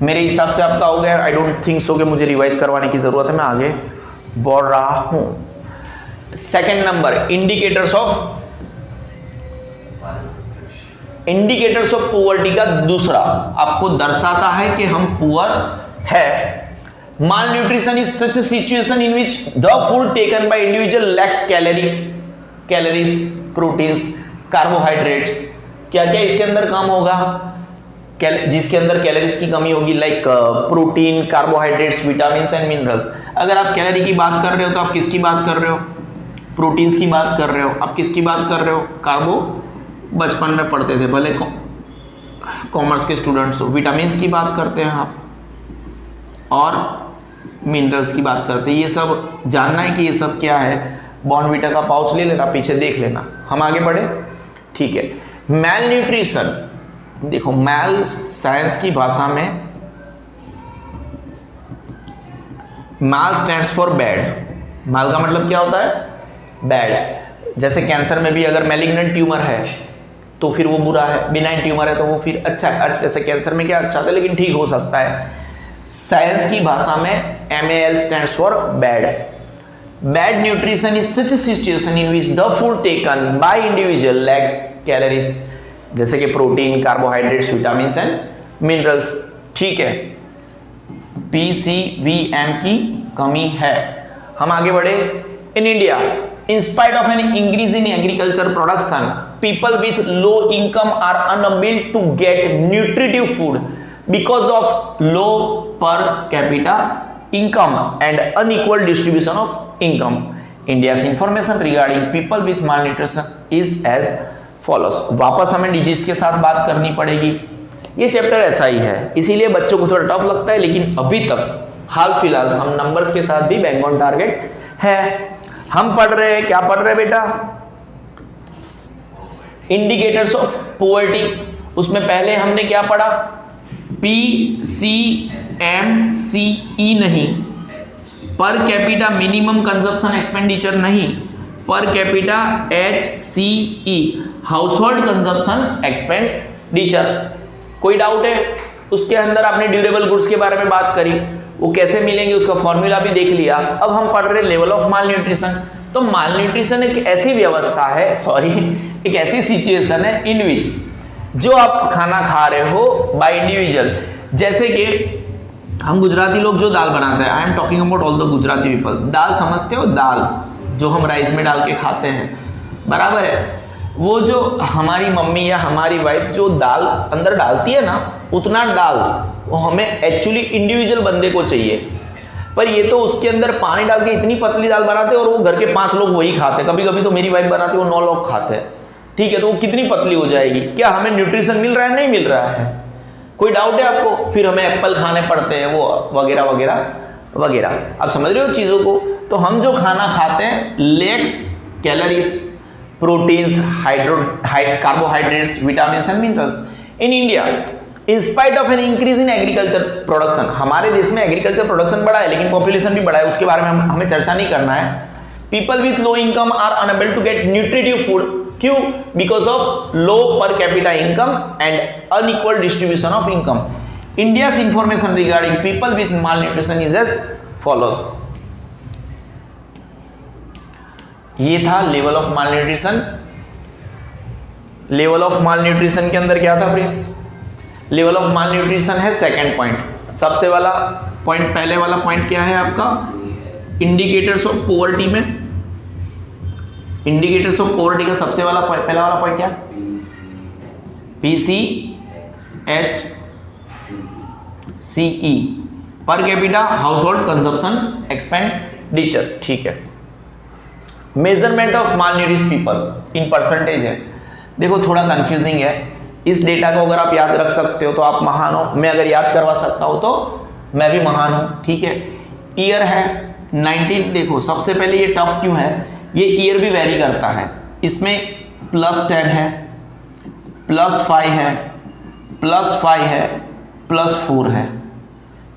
मेरे हिसाब से आपका हो गया। आई डोंट थिंक सो कि मुझे रिवाइज करवाने की जरूरत है, मैं आगे बढ़ रहा हूं। Second number, indicators of poverty का दूसरा आपको दर्शाता है कि हम पुअर है। Malnutrition is such a situation in which the food taken by individual lacks calories, proteins, carbohydrates। क्या क्या इसके अंदर कम होगा? जिसके अंदर कैलोरीज की कमी होगी, like protein, carbohydrates, vitamin and minerals. अगर आप कैलोरी की बात कर रहे हो तो आप किसकी बात कर रहे हो? प्रोटीन्स की बात कर रहे हो। आप किसकी बात कर रहे हो? कार्बो, बचपन में पढ़ते थे, भले कॉमर्स के स्टूडेंट्स हो। विटामिन्स की बात करते हैं आप, और मिनरल्स की बात करते हैं। ये सब जानना है कि ये सब क्या है। बॉर्नवीटा का पाउच ले लेना, पीछे देख लेना। हम आगे बढ़े, ठीक है। मैल न्यूट्रिशन, देखो मैल साइंस की भाषा में मैल स्टैंड्स फॉर बैड। मैल का मतलब क्या होता है? बैड। जैसे कैंसर में भी अगर मैलिग्नेंट ट्यूमर है तो फिर वो बुरा है, बिनाइन ट्यूमर है तो वो फिर अच्छा है। जैसे कैंसर में क्या अच्छा था लेकिन ठीक हो सकता है। साइंस की भाषा में MAL stands for bad. Bad nutrition is such a situation in which the food taken by individual lacks calories, जैसे कि protein, carbohydrates, vitamin and minerals, ठीक है। PCVM की कमी है। हम आगे बढ़े। In India, in spite of an increase in agriculture production, people with low income are unable to get nutritive food because of low per capita income and unequal distribution of income. India's information regarding people with malnutrition is as follows। वापस हमें disease के साथ बात करनी पड़ेगी। ये chapter ऐसा ही है, इसीलिए बच्चों को थोड़ा टफ लगता है, लेकिन अभी तक हाल फिलहाल हम नंबर्स के साथ भी बैंक ऑन टारगेट है। हम पढ़ रहे हैं, क्या पढ़ रहे हैं बेटा? Indicators of poverty. उसमें पहले हमने क्या पढ़ा? PCMCE नहीं, per capita minimum consumption expenditure नहीं, per capita HCE house hold consumption expenditure. कोई डाउट है? उसके अंदर आपने ड्यूरेबल गुड्स के बारे में बात करी, वो कैसे मिलेंगे उसका फॉर्मूला भी देख लिया। अब हम पढ़ रहे लेवल ऑफ माल न्यूट्रिशन। तो माल न्यूट्रिशन एक ऐसी व्यवस्था है, एक ऐसी सिचुएशन है इन विच जो आप खाना खा रहे हो बाय इंडिविजुअल। जैसे कि हम गुजराती लोग जो दाल बनाते हैं, I am talking about all the Gujarati people. दाल समझते हो? दाल जो हम राइस में डाल के खाते हैं, बराबर है। वो जो हमारी मम्मी या हमारी वाइफ जो दाल अंदर डालती है ना, उतना दाल वो हमें एक्चुअली इंडिविजुअल बंदे को चाहिए, पर ये तो उसके अंदर पानी डाल के इतनी पतली दाल बनाते हैं और वो घर के 5 लोग वही खाते हैं। कभी कभी तो मेरी वाइफ बनाती है, वो 9 लोग खाते हैं, ठीक है। तो वो कितनी पतली हो जाएगी? क्या हमें न्यूट्रिशन मिल रहा है? नहीं मिल रहा है। कोई डाउट है आपको? फिर हमें एप्पल खाने पड़ते हैं, वो वगैरह वगैरह वगैरह। आप समझ रहे हो चीज़ों को? तो हम जो खाना खाते हैं lacks calories, proteins, carbohydrates, vitamin and minerals. In India, in spite of an increase in agriculture production, हमारे देश में एग्रीकल्चर प्रोडक्शन बढ़ा है लेकिन पॉपुलेशन भी बढ़ा है, उसके बारे में हमें चर्चा नहीं करना है। People with low income are unable to get nutritive food, क्यों? Because of low per capita income and unequal distribution of income. India's information regarding people with malnutrition is as follows. ये था level of malnutrition. Level of malnutrition के अंदर क्या था friends? Level of malnutrition है second point. सबसे वाला point, पहले वाला पॉइंट क्या है आपका? इंडिकेटर्स ऑफ पॉवर्टी में, इंडिकेटर्स ऑफ पॉवर्टी का सबसे वाला पहला वाला पॉइंट क्या? PCHCE, per capita household consumption expenditure. ठीक है। Measurement of malnourished people in percentage है। देखो थोड़ा कंफ्यूजिंग है, इस डेटा को अगर आप याद रख सकते हो तो आप महान हो, मैं अगर याद करवा सकता हूं तो मैं भी महान हूं। ठीक है। ईयर है 19, देखो सबसे पहले ये टफ क्यों है, ये ईयर भी वेरी करता है। इसमें +10 है, +5 है, +5 है, +4 है।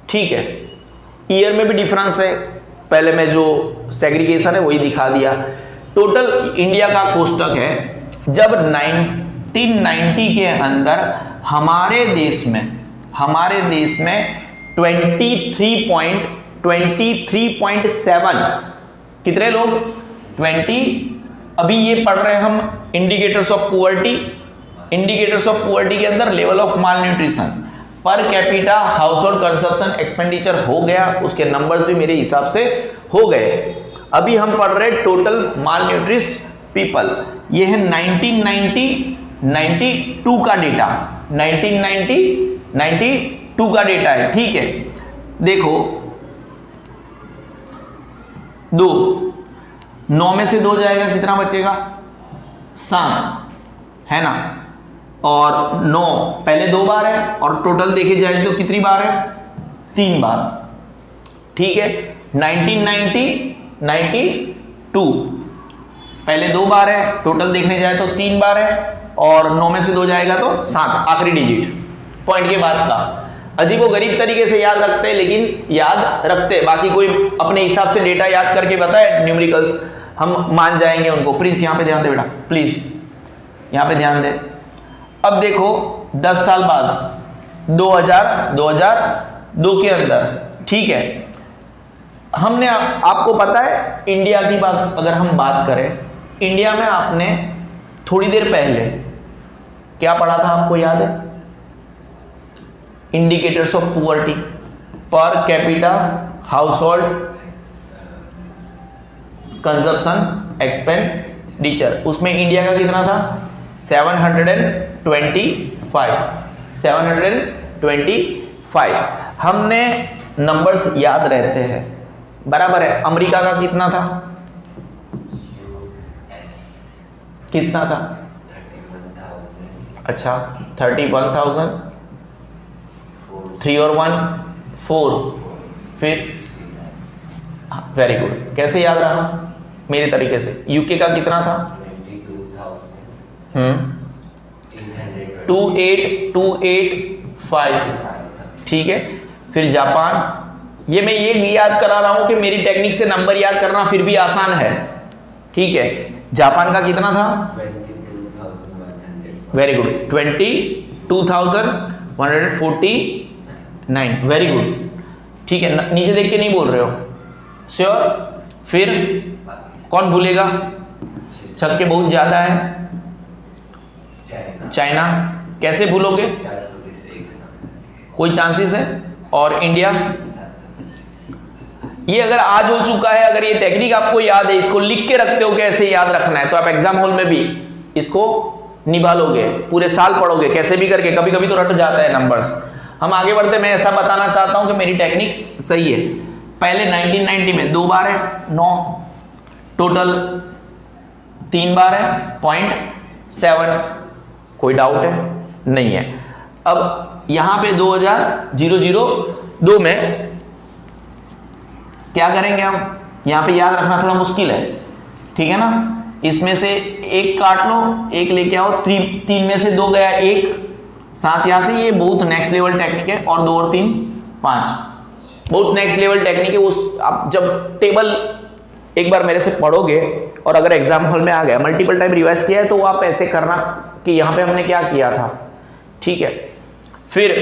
ठीक है। ईयर में भी डिफरेंस है, पहले मैं जो सेग्रीगेशन है वही दिखा दिया। टोटल इंडिया का कोष्टक है, जब 1990 के अंदर हमारे देश में 23.7 कितने लोग? 20। अभी ये पढ़ रहे हैं हम indicators of poverty. Indicators of poverty के अंदर लेवल ऑफ माल न्यूट्रिशन, पर capita household consumption expenditure हो गया, उसके नंबर्स भी मेरे हिसाब से हो गए। अभी हम पढ़ रहे हैं टोटल माल न्यूट्रिश्ड पीपल। ये है 1992 का डेटा, 1992 का डेटा है। ठीक है। देखो 2, 9 में से 2 जाएगा, कितना बचेगा? 7 है ना। और 9 पहले 2 बार है, और टोटल देखे जाए तो कितनी बार है? 3 बार। ठीक है। 1992 पहले 2 बार है, टोटल देखने जाए तो 3 बार है, और 9 में से 2 जाएगा तो 7, आखिरी डिजिट पॉइंट के बाद का। अजीबो गरीब तरीके से याद रखते हैं, लेकिन याद रखते हैं। बाकी कोई अपने हिसाब से डेटा याद करके बताए न्यूमेरिकल्स, हम मान जाएंगे उनको। प्लीज यहां पे ध्यान दे बेटा, प्लीज यहां पे ध्यान दे। अब देखो 10 साल बाद 2002 के अंदर, ठीक है, हमने आपको पता है इंडिया की बात अगर हम बात करें, इंडिया में आपने थोड़ी देर पहले क्या पढ़ा था, आपको याद है? इंडिकेटर्स ऑफ पुअर्टी, पर capita household consumption expenditure, उसमें इंडिया का कितना था? 725। हमने नंबर्स याद रहते हैं, बराबर है। अमेरिका का कितना था? कितना था? 31,000। अच्छा 31,000, 3 और 1 4, फिर वेरी गुड। कैसे याद रहा? मेरे तरीके से। यूके का कितना था? 2825। ठीक है। फिर जापान, ये मैं ये याद करा रहा हूं कि मेरी टेक्निक से नंबर याद करना फिर भी आसान है। ठीक है। जापान का कितना था? 22,100। Very good, 22,149। Very good. ठीक है, नीचे देख के नहीं बोल रहे हो, श्योर? फिर कौन भूलेगा? छक्के बहुत ज्यादा है। चाइना कैसे भूलोगे? कोई चांसेस है? और इंडिया? ये अगर आज हो चुका है, अगर ये टेक्निक आपको याद है, इसको लिख के रखते हो कैसे याद रखना है, तो आप एग्जाम हॉल में भी इसको निभा लोगे, पूरे साल पढ़ोगे कैसे भी करके। कभी कभी तो रट जाता है नंबर्स। हम आगे बढ़ते, मैं ऐसा बताना चाहता हूं कि मेरी टेक्निक सही है। पहले 1990 में 2 बार है 9, टोटल 3 बार है 0.7। कोई डाउट है? नहीं है। अब यहां पे 2002 में क्या करेंगे हम? यहां पे याद रखना थोड़ा मुश्किल है, ठीक है ना। इसमें से एक काट लो, एक लेके आओ, 3 में से 2 गया, 1 7 यहां से। ये बहुत नेक्स्ट लेवल टेक्निक है। और 2 और 3 5, बहुत नेक्स्ट लेवल टेक्निक है। उस आप जब टेबल एक बार मेरे से पढ़ोगे और अगर एग्जाम हॉल में आ गया, मल्टीपल टाइम रिवाइज किया है, तो आप ऐसे करना कि यहाँ पे हमने क्या किया था, ठीक है। फिर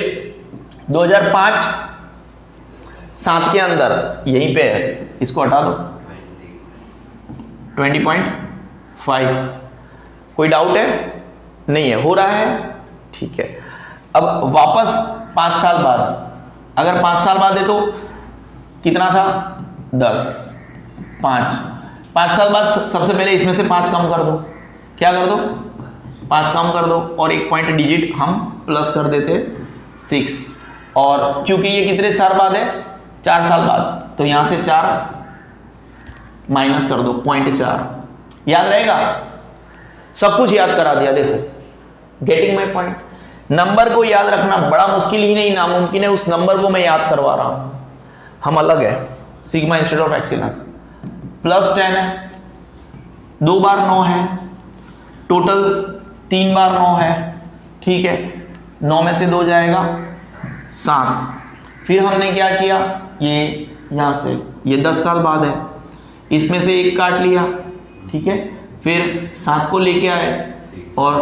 2005-7 के अंदर यहीं पे है, इसको हटा दो, 20.5। कोई डाउट है? नहीं है, हो रहा है, ठीक है। अब वापस 5 साल बाद, अगर 5 साल बाद है तो कितना था, 10, 5 साल बाद सबसे पहले इसमें से 5 कम कर दो, क्या कर दो, 5 कम कर दो और एक पॉइंट डिजिट हम प्लस कर देते 6, और क्योंकि ये कितने साल बाद है, 4 साल बाद, तो यहां से 4 माइनस कर दो, 0.4। याद रहेगा? सब कुछ याद करा दिया, देखो, गेटिंग माई पॉइंट। नंबर को याद रखना बड़ा मुश्किल ही नहीं, नामुमकिन है, उस नंबर को मैं याद करवा रहा हूं। हम अलग है, सिग्मा इंस्टीट्यूट ऑफ एक्सीलेंस। +10 है, 2 बार 9 है, टोटल 3 बार 9 है, ठीक है। 9 में से 2 जाएगा 7। फिर हमने क्या किया, ये यहां से ये 10 साल बाद है, इसमें से 1 काट लिया, ठीक है। फिर 7 को लेके आए और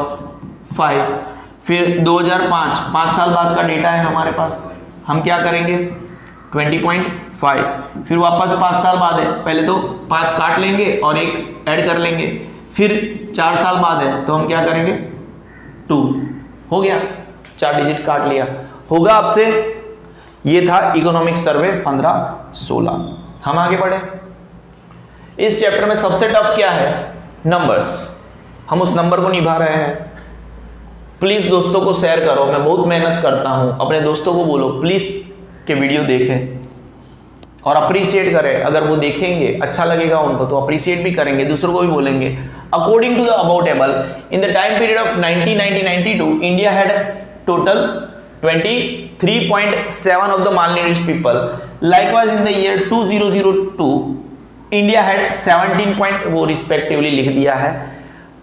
5। फिर 2005, 5 साल बाद का डेटा है हमारे पास, हम क्या करेंगे, 20.5। फिर वापस 5 साल बाद है, पहले तो 5 काट लेंगे और 1 ऐड कर लेंगे। फिर 4 साल बाद है तो हम क्या करेंगे, 2। हो गया, 4 डिजिट काट लिया। होगा आपसे, ये था इकोनॉमिक सर्वे 15-16। हम आगे बढ़े। इस चैप्टर में सबसे टफ क्या है, नंबर्स। हम उस नंबर को निभा रहे हैं। प्लीज दोस्तों को शेयर करो, मैं बहुत मेहनत करता हूं, अपने दोस्तों को बोलो प्लीज के वीडियो देखें और अप्रिशिएट करें। अगर वो देखेंगे, अच्छा लगेगा उनको, तो अप्रिशिएट भी करेंगे, दूसरों को भी बोलेंगे। According to the about table, in the time period of 1990-92, India had total 23.7 of the malnourished people. Likewise, in the year 2002, India had 17 वो रिस्पेक्टिवली लिख दिया है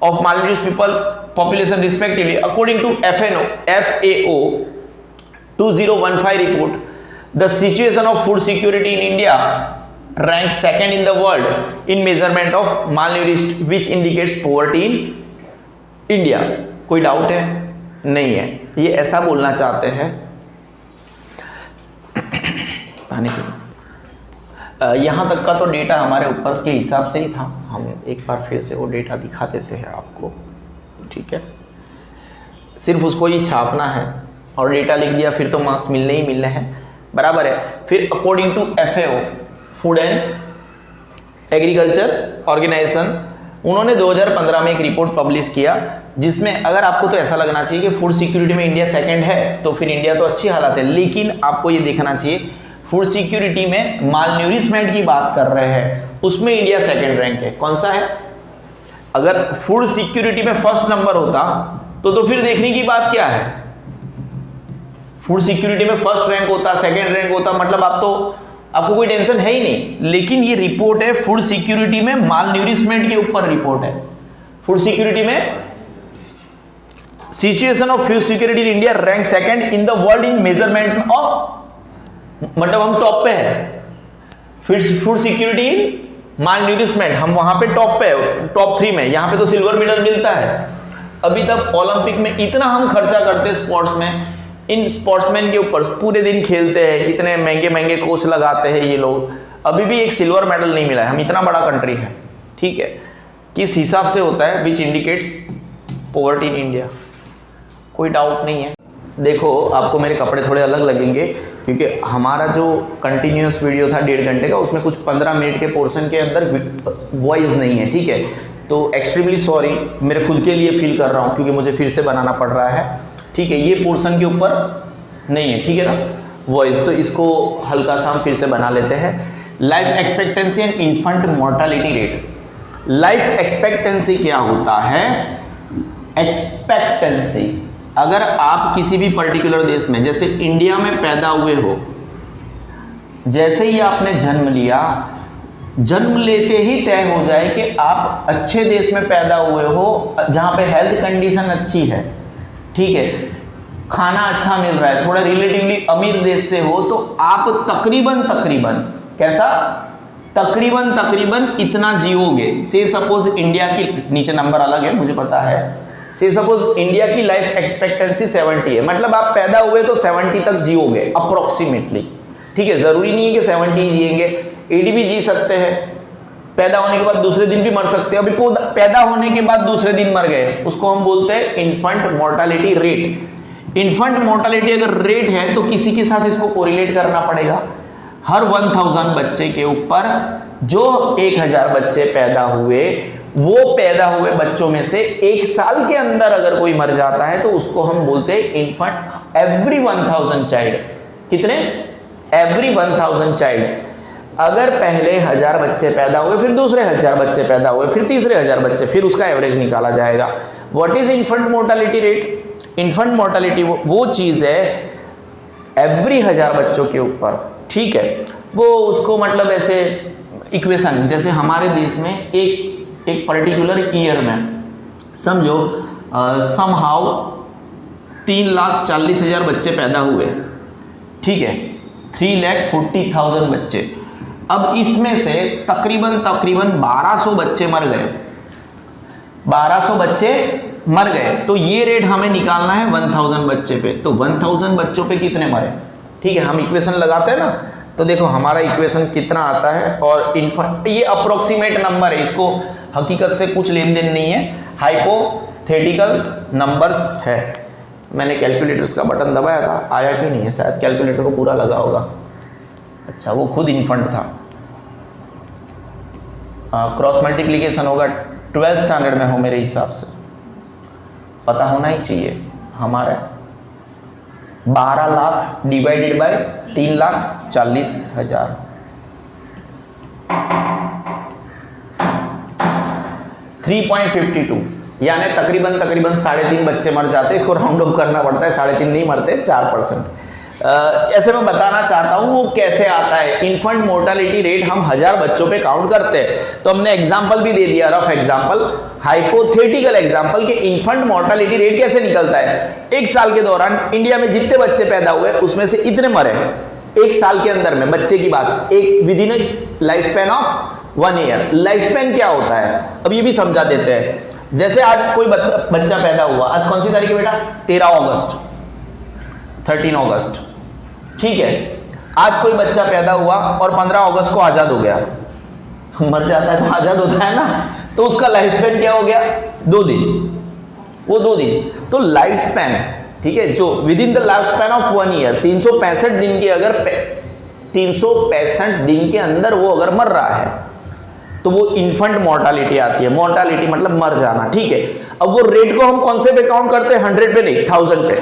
of malnourished people population respectively. According to FAO 2015 report, the situation of food security in India ranked second in the world in measurement of malnourished, which indicates poverty in India. कोई doubt है? नहीं है। ये ऐसा बोलना चाहते हैं, पानी पी। यहाँ तक का तो डेटा हमारे ऊपर के हिसाब से ही था। हम एक बार फिर से वो डेटा दिखा देते हैं आपको, ठीक है। सिर्फ उसको ही छापना है और डेटा लिख दिया, फिर तो मार्क्स मिलने ही मिलने हैं, बराबर है। फिर according to FAO food and agriculture organization, उन्होंने 2015 में एक रिपोर्ट पब्लिश किया, जिसमें अगर आपको तो ऐसा लगना चाहिए कि फूड सिक्योरिटी में इंडिया सेकंड है, तो फिर इंडिया तो अच्छी हालत है, लेकिन आपको ये देखना चाहिए फूड सिक्योरिटी में मालन्यूरिशमेंट की बात कर रहे हैं, उसमें इंडिया सेकंड रैंक है। कौन सा है? अगर फूड सिक्योरिटी में फर्स्ट नंबर होता तो फिर देखने की बात क्या है, फूड सिक्योरिटी में फर्स्ट रैंक होता, सेकंड रैंक होता, मतलब आपको कोई टेंशन है ही नहीं। लेकिन ये रिपोर्ट है फूड सिक्योरिटी में मालन्यूरिशमेंट के ऊपर रिपोर्ट है। फूड सिक्योरिटी में situation of food security in India rank second in the world in measurement of, मतलब हम टॉप पे है। फूड सिक्योरिटी इन मालन्यूरिशमेंट हम वहां पे टॉप पे है, टॉप 3 में। यहां पे तो सिल्वर मेडल मिलता है। अभी तक ओलंपिक में इतना हम खर्चा करते हैं स्पोर्ट्स में, इन स्पोर्ट्समैन के ऊपर, पूरे दिन खेलते हैं, इतने महंगे महंगे कोच लगाते हैं ये लोग, अभी भी एक सिल्वर मेडल नहीं मिला है। हम इतना बड़ा कंट्री है, ठीक है। किस हिसाब से होता है, which indicates poverty in India. कोई डाउट नहीं है। देखो, आपको मेरे कपड़े थोड़े अलग लगेंगे क्योंकि हमारा जो कंटिन्यूअस वीडियो था 1.5 घंटे का, उसमें कुछ 15 मिनट के पोर्शन के अंदर वॉइस नहीं है, ठीक है। तो एक्सट्रीमली सॉरी, मेरे खुद के लिए फील कर रहा हूँ क्योंकि मुझे फिर से बनाना पड़ रहा है, ठीक है। ये पोर्शन के ऊपर नहीं है, ठीक है ना, वॉइस, तो इसको हल्का सा हम फिर से बना लेते हैं। Life expectancy and infant mortality rate. Life expectancy क्या होता है? एक्सपेक्टेंसी, अगर आप किसी भी पर्टिकुलर देश में, जैसे इंडिया में पैदा हुए हो, जैसे ही आपने जन्म लिया, जन्म लेते ही तय हो जाए कि आप अच्छे देश में पैदा हुए हो, जहां पे हेल्थ कंडीशन अच्छी है, ठीक है, खाना अच्छा मिल रहा है, थोड़ा रिलेटिवली अमीर देश से हो, तो आप तकरीबन कैसा तकरीबन तकरीबन इतना जियोगे। से सपोज इंडिया की, नीचे नंबर अलग है मुझे पता है, से सपोज इंडिया की लाइफ एक्सपेक्टेंसी 70 है, मतलब आप पैदा हुए तो 70 तक जियोगे अप्रोक्सीमेटली, ठीक है। जरूरी नहीं है कि 70 ही जिएंगे, 80 भी जी सकते हैं। पैदा होने के बाद दूसरे दिन भी मर सकते हैं। अभी पैदा होने के बाद दूसरे दिन मर गए, उसको हम बोलते हैं infant mortality rate. Infant mortality अगर रेट है तो किसी के साथ इसको कोरिलेट करना पड़ेगा। हर 1000 बच्चे के ऊपर जो 1000 बच्चे पैदा हुए, वो पैदा हुए बच्चों में से 1 साल के अंदर अगर कोई मर जाता है तो उसको हम बोलते हैं इन्फेंट एवरी 1000 चाइल्ड। कितने? Every 1000 child. अगर पहले 1000 बच्चे पैदा हुए, फिर दूसरे 1000 बच्चे पैदा हुए, फिर तीसरे 1000 बच्चे, फिर उसका एवरेज निकाला जाएगा। What is infant mortality rate? Infant mortality वो चीज है एवरी 1000 बच्चों के ऊपर, ठीक है। वो उसको मतलब ऐसे इक्वेशन, जैसे हमारे देश में एक पर्टिकुलर ईयर में समझो समहाउ 3,40,000 बच्चे पैदा हुए, ठीक है, 3,40,000 बच्चे। अब इसमें से तकरीबन 1200 बच्चे मर गए, 1200 बच्चे मर गए, तो ये रेट हमें निकालना है 1000 बच्चे पे। तो 1000 बच्चों पे कितने मरे, ठीक है। हम इक्वेशन लगाते हैं ना, तो देखो हमारा इक्वेशन कितना आता है, और ये अप्रोक्सीमेट नंबर है, इसको हकीकत से कुछ लेन देन नहीं है, हाइपोथेटिकल नंबर्स है। मैंने कैलकुलेटर्स का बटन दबाया था, आया क्यों नहीं है? शायद कैलकुलेटर को पूरा लगा होगा। अच्छा, वो खुद इन्फेंट था। क्रॉस मल्टीप्लीकेशन होगा 12th स्टैंडर्ड में हो मेरे हिसाब से, पता होना ही चाहिए हमारा। 12 लाख डिवाइडेड बाय 3,40,000, 3.52, यानी तकरीबन 3.5 बच्चे मर जाते। इसको राउंड ऑफ करना पड़ता है, 3.5 नहीं मरते, 4%। ऐसे मैं बताना चाहता हूं वो कैसे आता है। इन्फेंट मोर्टालिटी रेट हम 1000 बच्चों पे काउंट करते हैं, तो हमने एग्जांपल भी दे दिया, रफ एग्जांपल, हाइपोथेटिकल एग्जांपल कि इन्फेंट मोर्टालिटी रेट कैसे निकलता है। 1 साल के दौरान इंडिया में जितने बच्चे पैदा हुए उसमें से इतने मरे 1 साल के अंदर में, बच्चे की बात, एक with in life span of 1 year. Life span क्या होता है अब ये भी समझा देते हैं। जैसे आज कोई बच्चा पैदा हुआ, आज कौन सी तारीख है बेटा? 13 अगस्त, 13 अगस्त, ठीक है। आज कोई बच्चा पैदा हुआ और 15 अगस्त को आजाद हो गया, मर जाता है तो आजाद होता है ना, तो उसका लाइफ स्पैन क्या हो गया? 2 दिन, वो 2 दिन। तो लाइफ स्पैन, ठीक है, जो with in the life span of 1 year, 365 दिन के, अगर 365 दिन के अंदर वो अगर मर रहा है तो वो इन्फेंट मोर्टालिटी आती है। मोर्टालिटी मतलब मर जाना, ठीक है। अब वो रेट को हम कौन से पे काउंट करते हैं? 100 पे नहीं, 1000 पे।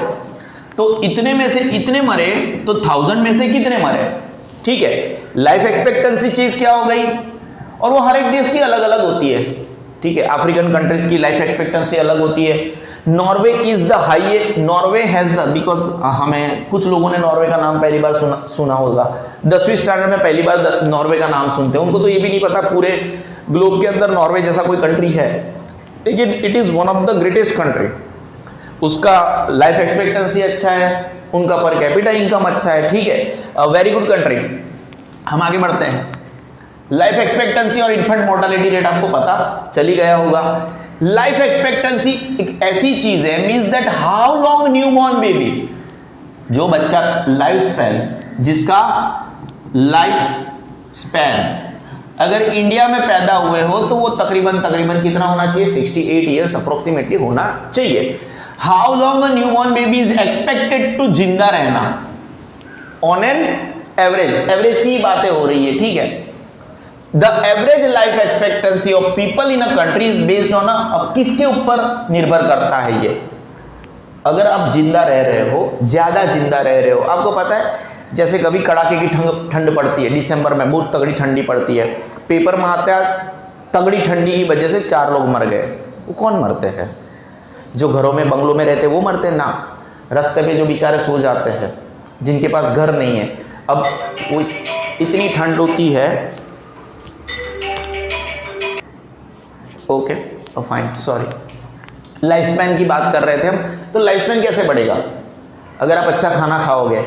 तो इतने में से इतने मरे तो 1000 में से कितने मरे, ठीक है। लाइफ एक्सपेक्टेंसी चीज क्या हो गई, और वो हर एक देश की अलग अलग होती है, ठीक है। अफ्रीकन कंट्रीज की लाइफ एक्सपेक्टेंसी अलग होती है। Norway is the highest, Norway has the, because हमें कुछ लोगों ने नॉर्वे का नाम पहली बार सुना होगा, 10वीं स्टैंडर्ड में पहली बार नॉर्वे का नाम सुनते हैं। उनको तो ये भी नहीं पता पूरे ग्लोब के अंदर नॉर्वे जैसा कोई कंट्री है, लेकिन it is one of the greatest country. उसका लाइफ एक्सपेक्टेंसी अच्छा है, उनका पर कैपिटा इनकम अच्छा है, ठीक है, वेरी गुड कंट्री। हम आगे बढ़ते हैं। लाइफ एक्सपेक्टेंसी और इन्फेंट मोर्टालिटी रेट आपको पता चली गया होगा। लाइफ एक्सपेक्टेंसी एक ऐसी चीज है, means that how long newborn baby, जो बच्चा लाइफ स्पैन, जिसका लाइफ स्पैन अगर इंडिया में पैदा हुए हो तो वो तकरीबन कितना होना चाहिए? 68 ईयर्स अप्रोक्सीमेटली होना चाहिए। How long a newborn baby is expected to जिंदा रहना ऑन एन एवरेज, एवरेज की बातें हो रही है, ठीक है। The average life expectancy of people in a country is based on, अब किसके ऊपर निर्भर करता है ये? अगर आप जिंदा रह रहे हो, ज्यादा जिंदा रह रहे हो, आपको पता है जैसे कभी कड़ाके की ठंड पड़ती है, दिसंबर में बहुत तगड़ी ठंडी पड़ती है, पेपर में आता है तगड़ी ठंडी की वजह से 4 लोग मर गए। वो कौन मरते हैं? जो घरों में बंगलों में रहते वो मरते ना, रास्ते पे जो बेचारे सो जाते हैं, जिनके पास घर नहीं है। अब वो इतनी ठंड होती है, okay fine, sorry, life span की बात कर रहे थे हम। तो लाइफ स्पैन कैसे बढ़ेगा? अगर आप अच्छा खाना खाओगे,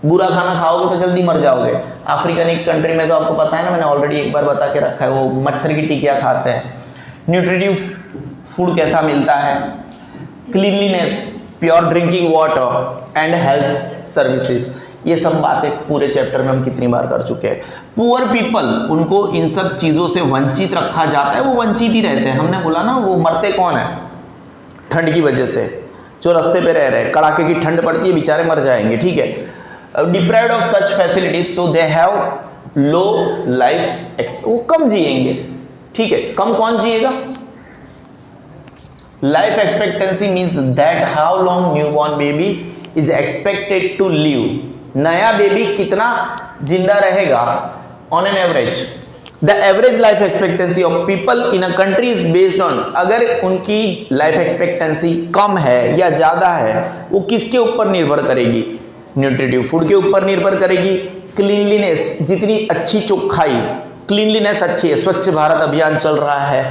बुरा खाना खाओगे तो जल्दी मर जाओगे। अफ्रीकन एक कंट्री में तो आपको पता है ना, मैंने ऑलरेडी एक बार बता के रखा है, वो मच्छर की टिकिया खाते हैं। न्यूट्रिटिव फूड कैसा मिलता है, cleanliness, pure drinking water and health services, ये सब बातें पूरे चैप्टर में हम कितनी बार कर चुके हैं। पुअर पीपल, उनको इन सब चीज़ों से वंचित रखा जाता है, वो वंचित ही रहते हैं। हमने बोला ना, वो मरते कौन है, ठंड की वजह से। जो रास्ते पे रह रहे हैं, कड़ाके की ठंड पड़ती है, बेचारे मर जाएंगे, ठीक है। Deprived of such facilities, so they have low life, वो कम जिएंगे, ठीक है। कम कौन जिएगा? Life expectancy means that how long newborn baby is expected to live. नया बेबी कितना जिंदा रहेगा on an average. The average life expectancy of people in a country is based on, अगर उनकी लाइफ एक्सपेक्टेंसी कम है या ज्यादा है, वो किसके ऊपर निर्भर करेगी? न्यूट्रिटिव फूड के ऊपर निर्भर करेगी। क्लीनलीनेस, जितनी अच्छी चोखाई, क्लीनलीनेस अच्छी है, स्वच्छ भारत अभियान चल रहा है,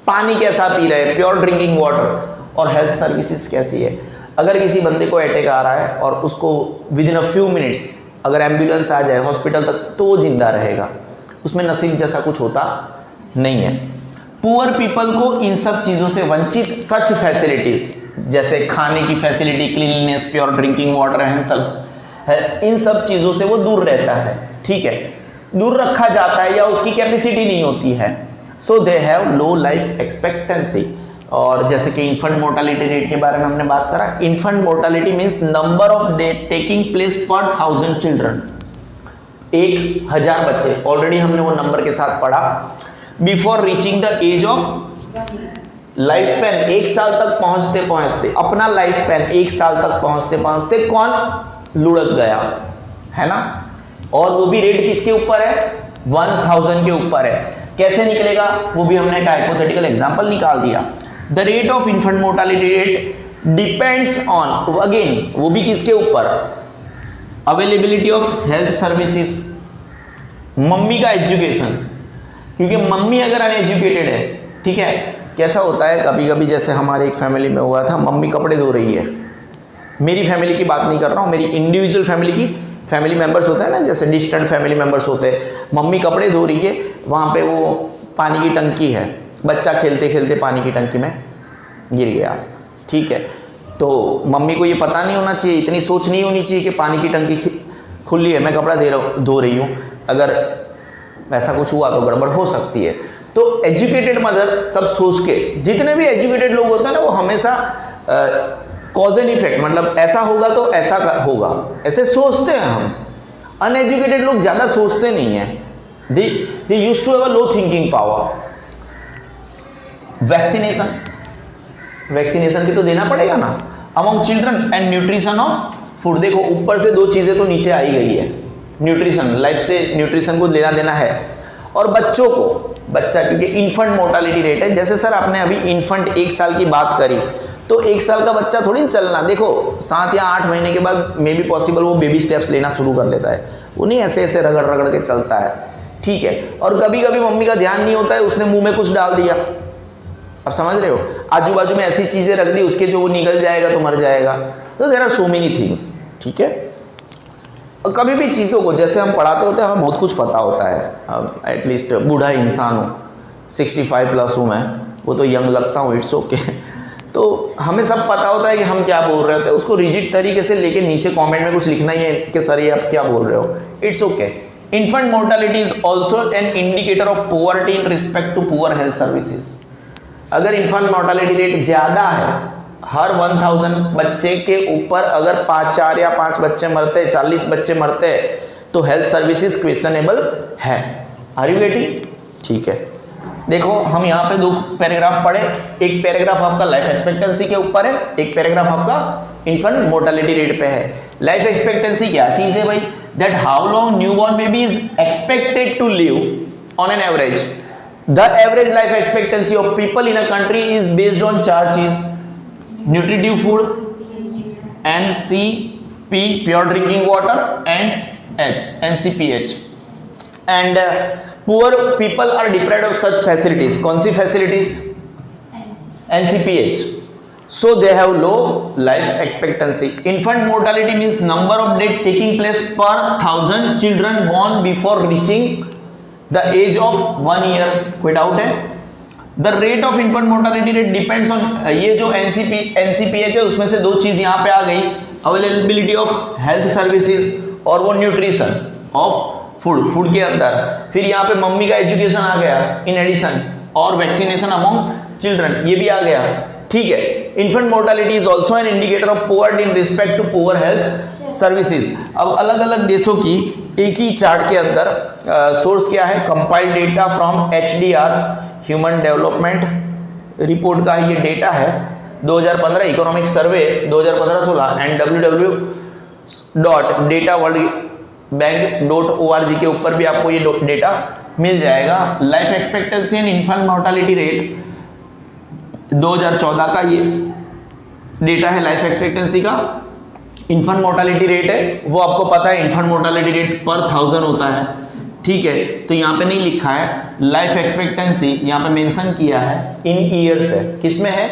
पानी कैसा पी रहे हैं, प्योर ड्रिंकिंग वाटर, और हेल्थ सर्विसेज कैसी है। अगर किसी बंदे को अटैक आ रहा है और उसको with in a few minutes अगर एम्बुलेंस आ जाए हॉस्पिटल तक, तो वो जिंदा रहेगा, उसमें नसीब जैसा कुछ होता नहीं है। पुअर पीपल को इन सब चीज़ों से वंचित, सच फैसिलिटीज जैसे खाने की facility, cleanliness, pure drinking water and in सब चीज़ों से वो दूर रहता है, ठीक है, दूर रखा जाता है या उसकी कैपेसिटी नहीं होती है। So they have low life expectancy. और जैसे कि इन्फेंट मोर्टालिटी रेट के बारे में हमने बात करा, infant mortality means number of death taking place पर 1000 चिल्ड्रन, 1000 बच्चे, ऑलरेडी हमने वो नंबर के साथ पढ़ा। Before reaching the age of life span, 1 साल तक पहुंचते पहुंचते, अपना लाइफ स्पैन 1 साल तक पहुंचते पहुंचते कौन लुढ़क गया, है ना। और वो भी रेट किसके ऊपर है? 1000 के ऊपर है। कैसे निकलेगा? वो भी हमने एक हाइपोथेटिकल एग्जांपल निकाल दिया। The rate of infant mortality rate depends on, again वो भी किसके ऊपर? Availability of health services, mummy का एजुकेशन, क्योंकि मम्मी अगर अनएजुकेटेड है, ठीक है, कैसा होता है कभी कभी, जैसे हमारे एक फैमिली में हुआ था, मम्मी कपड़े धो रही है, मेरी फैमिली की बात नहीं कर रहा हूँ, मेरी इंडिविजुअल फैमिली की, फैमिली मेंबर्स होता है ना, जैसे डिस्टेंट फैमिली मेंबर्स होते हैं, मम्मी कपड़े धो रही है, वहाँ पे वो पानी की टंकी है, बच्चा खेलते खेलते पानी की टंकी में गिर गया, ठीक है। तो मम्मी को ये पता नहीं होना चाहिए, इतनी सोच नहीं होनी चाहिए कि पानी की टंकी खुली है, मैं कपड़ा धो रही हूँ, अगर ऐसा कुछ हुआ तो गड़बड़ हो सकती है। तो एजुकेटेड मदर सब सोच के, जितने भी एजुकेटेड लोग होते हैं ना, वो हमेशा कॉज एंड इफेक्ट, मतलब ऐसा होगा तो ऐसा होगा, ऐसे सोचते हैं हम। अनएजुकेटेड लोग ज़्यादा सोचते नहीं हैं, they used to have a low thinking power. Vaccination की तो देना पड़ेगा ना, among children and nutrition of food. देखो ऊपर से 2 चीज़ें तो नीचे आई गई है, न्यूट्रिशन, लाइफ से न्यूट्रिशन को लेना देना है, और बच्चों को, बच्चा क्योंकि इन्फेंट मोर्टालिटी रेट है, जैसे सर आपने अभी इन्फेंट 1 साल की बात करी, तो 1 साल का बच्चा थोड़ी चलना, देखो 7 या 8 महीने के बाद मे बी पॉसिबल वो बेबी स्टेप्स लेना शुरू कर लेता है, वो नहीं ऐसे ऐसे रगड़ रगड़ के चलता है, ठीक है। और कभी कभी मम्मी का ध्यान नहीं होता है, उसने मुंह में कुछ डाल दिया, आप समझ रहे हो, आजू बाजू में ऐसी चीज़ें रख दी उसके, जो वो निकल जाएगा तो मर जाएगा। तो there are so many things, ठीक है। और कभी भी चीज़ों को, जैसे हम पढ़ाते होते हैं, हमें बहुत कुछ पता होता है, एटलीस्ट बूढ़ा इंसान हूँ, 65 प्लस हूँ मैं, वो तो यंग लगता हूँ, इट्स ओके। तो हमें सब पता होता है कि हम क्या बोल रहे होते हैं, उसको रिजिड तरीके से लेके नीचे कमेंट में कुछ लिखना ही है कि सर ये आप क्या बोल रहे हो, it's okay. Infant mortality is also an indicator of poverty in respect to poor health services. अगर इन्फेंट मोर्टालिटी रेट ज़्यादा है, हर 1000 बच्चे के ऊपर अगर 4 या 5 बच्चे मरते, 40 बच्चे मरते, तो हेल्थ सर्विसेज क्वेश्चनेबल है। Are you getting? ठीक है। देखो हम यहाँ पे 2 पैराग्राफ पढ़े, एक पैराग्राफ आपका लाइफ एक्सपेक्टेंसी के ऊपर है, एक पैराग्राफ आपका इन्फेंट मोर्टालिटी रेट पे है। लाइफ एक्सपेक्टेंसी क्या चीज़ है भाई? That how long newborn baby is expected to live on an average. The average life expectancy of people in a country is based on 4 चीज, nutritive food, NCP, pure drinking water, and H, NCPH. And poor people are deprived of such facilities. कौन सी facilities? NCPH. so they have low life expectancy. Infant mortality means number of death taking place per 1000 children born before reaching the age of 1 year. कोई doubt है? The rate of infant mortality rate depends on ये जो NCPH है उसमें से दो चीज यहाँ पे आ गई, अवेलेबिलिटी ऑफ हेल्थ सर्विसेज और वो न्यूट्रिशन ऑफ फूड के अंदर, फिर यहाँ पे मम्मी का एजुकेशन आ गया इन एडिशन, और वैक्सीनेशन अमंग चिल्ड्रन ये भी आ गया, ठीक है। Infant mortality is also an indicator of poverty in respect to poor health services. अब अलग अलग देशों की एक ही चार्ट के अंदर सोर्स क्या है, compiled data from HDR human development report का ये डेटा है 2015 इकोनॉमिक सर्वे 2015-16 एंड www.dataworldbank.org के ऊपर भी आपको ये डेटा मिल जाएगा। Life expectancy and infant mortality rate 2014 का ये डेटा है लाइफ एक्सपेक्टेंसी का। इन्फेंट मोर्टालिटी रेट है वो आपको पता है, इन्फेंट मोर्टालिटी रेट पर 1000 होता है, ठीक है। तो यहाँ पे नहीं लिखा है लाइफ एक्सपेक्टेंसी, यहाँ पे मेंशन किया है इन ईयर्स है। किसमें है?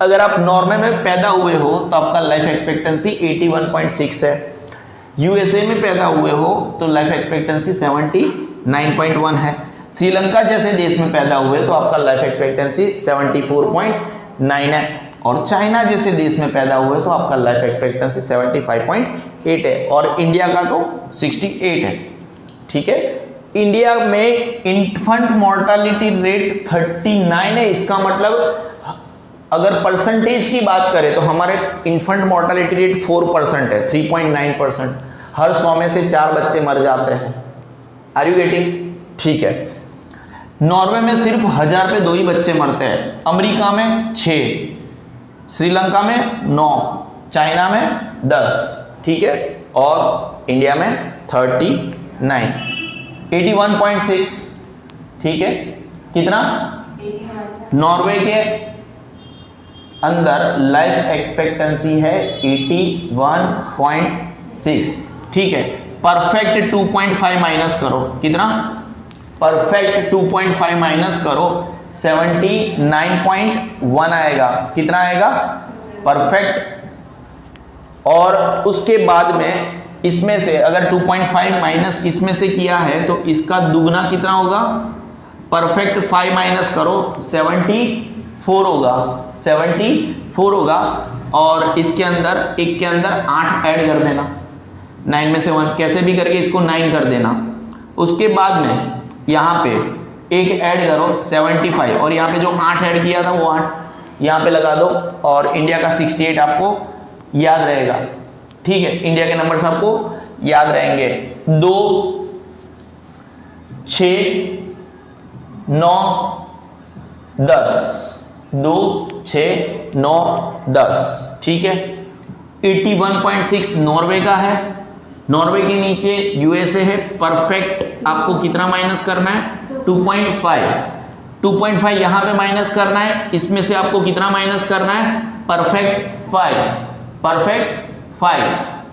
अगर आप नॉर्वे में पैदा हुए हो तो आपका लाइफ एक्सपेक्टेंसी 81.6 है, USA में पैदा हुए हो तो लाइफ एक्सपेक्टेंसी 79.1 है, श्रीलंका जैसे देश में पैदा हुए तो आपका लाइफ एक्सपेक्टेंसी 74.9 है, और चाइना जैसे देश में पैदा हुए तो आपका लाइफ एक्सपेक्टेंसी 75.8 है, और इंडिया का तो 68 है, ठीक है। इंडिया में इन्फेंट मोर्टालिटी रेट 39 है। इसका मतलब अगर परसेंटेज की बात करें तो हमारे इन्फेंट मोर्टालिटी रेट 4% है, 3.9%। हर 100 में से 4 बच्चे मर जाते हैं। Are you getting? ठीक है। नॉर्वे में सिर्फ 1000 पे 2 ही बच्चे मरते हैं, अमेरिका में 6, श्रीलंका में 9, चाइना में 10, ठीक है, और इंडिया में 39, 81.6, ठीक है। कितना? नॉर्वे के अंदर लाइफ एक्सपेक्टेंसी है 81.6, ठीक है। परफेक्ट 2.5 माइनस करो, कितना? परफेक्ट 2.5 माइनस करो 79.1 आएगा। कितना आएगा? परफेक्ट। और उसके बाद में इसमें से अगर 2.5 माइनस इसमें से किया है तो इसका दुगना कितना होगा? परफेक्ट 5 माइनस करो 74 होगा, 74 होगा, और इसके अंदर एक के अंदर 8 ऐड कर देना, 9 में से 1 कैसे भी करके इसको 9 कर देना। उसके बाद में यहाँ पे एक ऐड करो 75, और यहाँ पे जो 8 ऐड किया था वो 8 यहाँ पे लगा दो, और इंडिया का 68 आपको याद रहेगा, ठीक है। इंडिया के नंबर्स आपको याद रहेंगे 2, 6, 9, 10, 2, 6, 9, 10, ठीक है। 81.6 नॉर्वे का है, नॉर्वे के नीचे USA है। परफेक्ट आपको कितना माइनस करना है? 2.5 यहाँ पे माइनस करना है, इसमें से आपको कितना माइनस करना है? परफेक्ट 5,